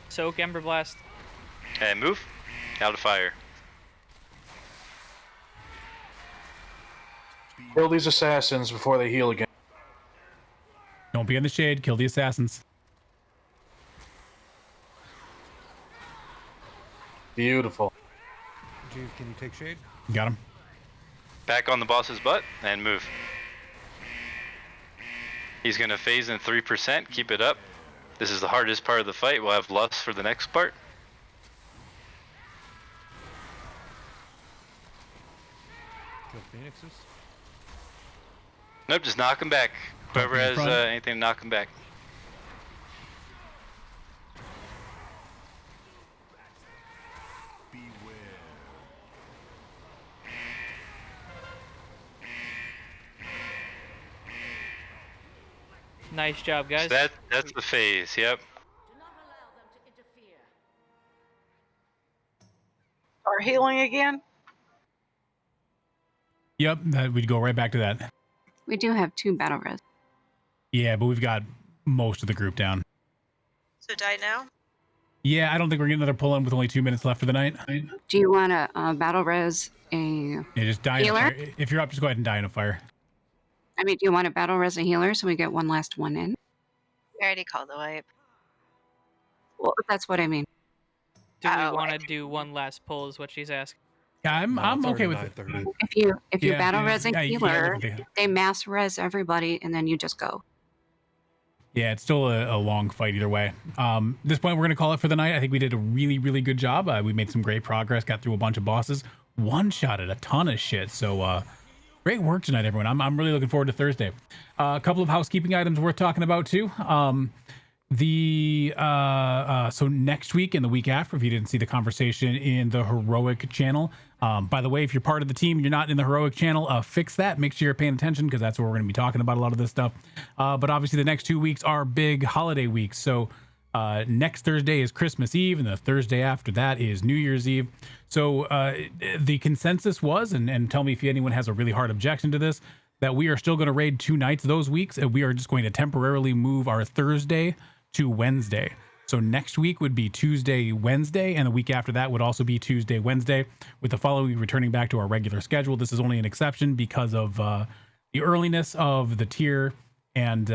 Soak Ember Blast. And move. Out of fire. Kill these assassins before they heal again. Don't be in the shade. Kill the assassins. Beautiful. Juve, can you take shade? Got him. Back on the boss's butt and move. He's gonna phase in 3%. Keep it up. This is the hardest part of the fight. We'll have lust for the next part. Kill Phoenixes. Nope, just knock him back. Whoever has front. anything, knock him back. Nice job, guys. So that's the phase. Yep. Start healing again. Yep, we'd go right back to that. We do have 2 battle res. Yeah, but we've got most of the group down. So die now? Yeah, I don't think we're getting another pull-in with only 2 minutes left for the night. Do you want to battle res a Yeah, just die in a healer? fire. If you're up, just go ahead and die in a fire. I mean, do you want to battle res a healer so we get one last one in? We already called the wipe. Well, that's what I mean. Do we want to do one last pull? Is what she's asking. Yeah, I'm okay with it. If you Yeah, battle yeah, res a yeah, healer, yeah. they mass res everybody, and then you just go. Yeah, it's still a long fight either way. At this point, we're going to call it for the night. I think we did a really, really good job. We made some great progress, got through a bunch of bosses, one-shotted a ton of shit. So great work tonight, everyone. I'm really looking forward to Thursday. A couple of housekeeping items worth talking about, too. So next week and the week after, if you didn't see the conversation in the Heroic channel, by the way, if you're part of the team, you're not in the Heroic channel, fix that. Make sure you're paying attention because that's where we're going to be talking about a lot of this stuff. But obviously the next 2 weeks are big holiday weeks. So next Thursday is Christmas Eve, and the Thursday after that is New Year's Eve. So the consensus was, and tell me if anyone has a really hard objection to this, that we are still going to raid 2 nights those weeks, and we are just going to temporarily move our Thursday to Wednesday. So next week would be Tuesday, Wednesday, and the week after that would also be Tuesday, Wednesday, with the following returning back to our regular schedule. This is only an exception because of the earliness of the tier, and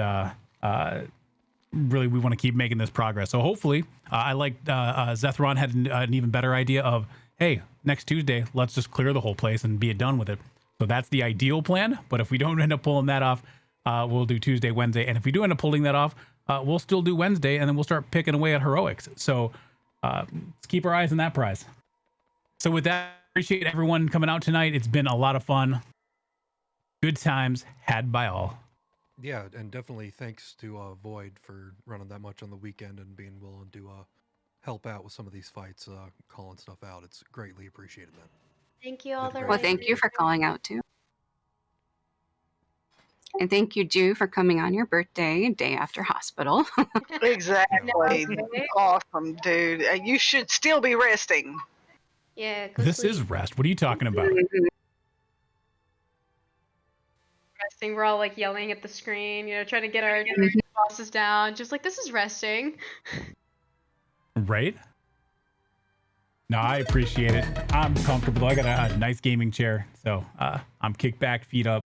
really we want to keep making this progress. So hopefully, I like Zethron had an even better idea of, hey, next Tuesday, let's just clear the whole place and be done with it. So that's the ideal plan, but if we don't end up pulling that off, we'll do Tuesday, Wednesday, and if we do end up pulling that off, we'll still do Wednesday, and then we'll start picking away at Heroics. So let's keep our eyes on that prize. So with that, appreciate everyone coming out tonight. It's been a lot of fun. Good times had by all. Yeah, and definitely thanks to Void for running that much on the weekend and being willing to help out with some of these fights, calling stuff out. It's greatly appreciated, man. Thank you all the Well, thank you for calling out too. And thank you, Ju, for coming on your birthday, day after hospital. Exactly. Awesome, dude. You should still be resting. Yeah. This is rest. What are you talking about? Resting. We're all like yelling at the screen, trying to get our bosses down. Just like, this is resting. Right? No, I appreciate it. I'm comfortable. I got a nice gaming chair, so I'm kicked back, feet up.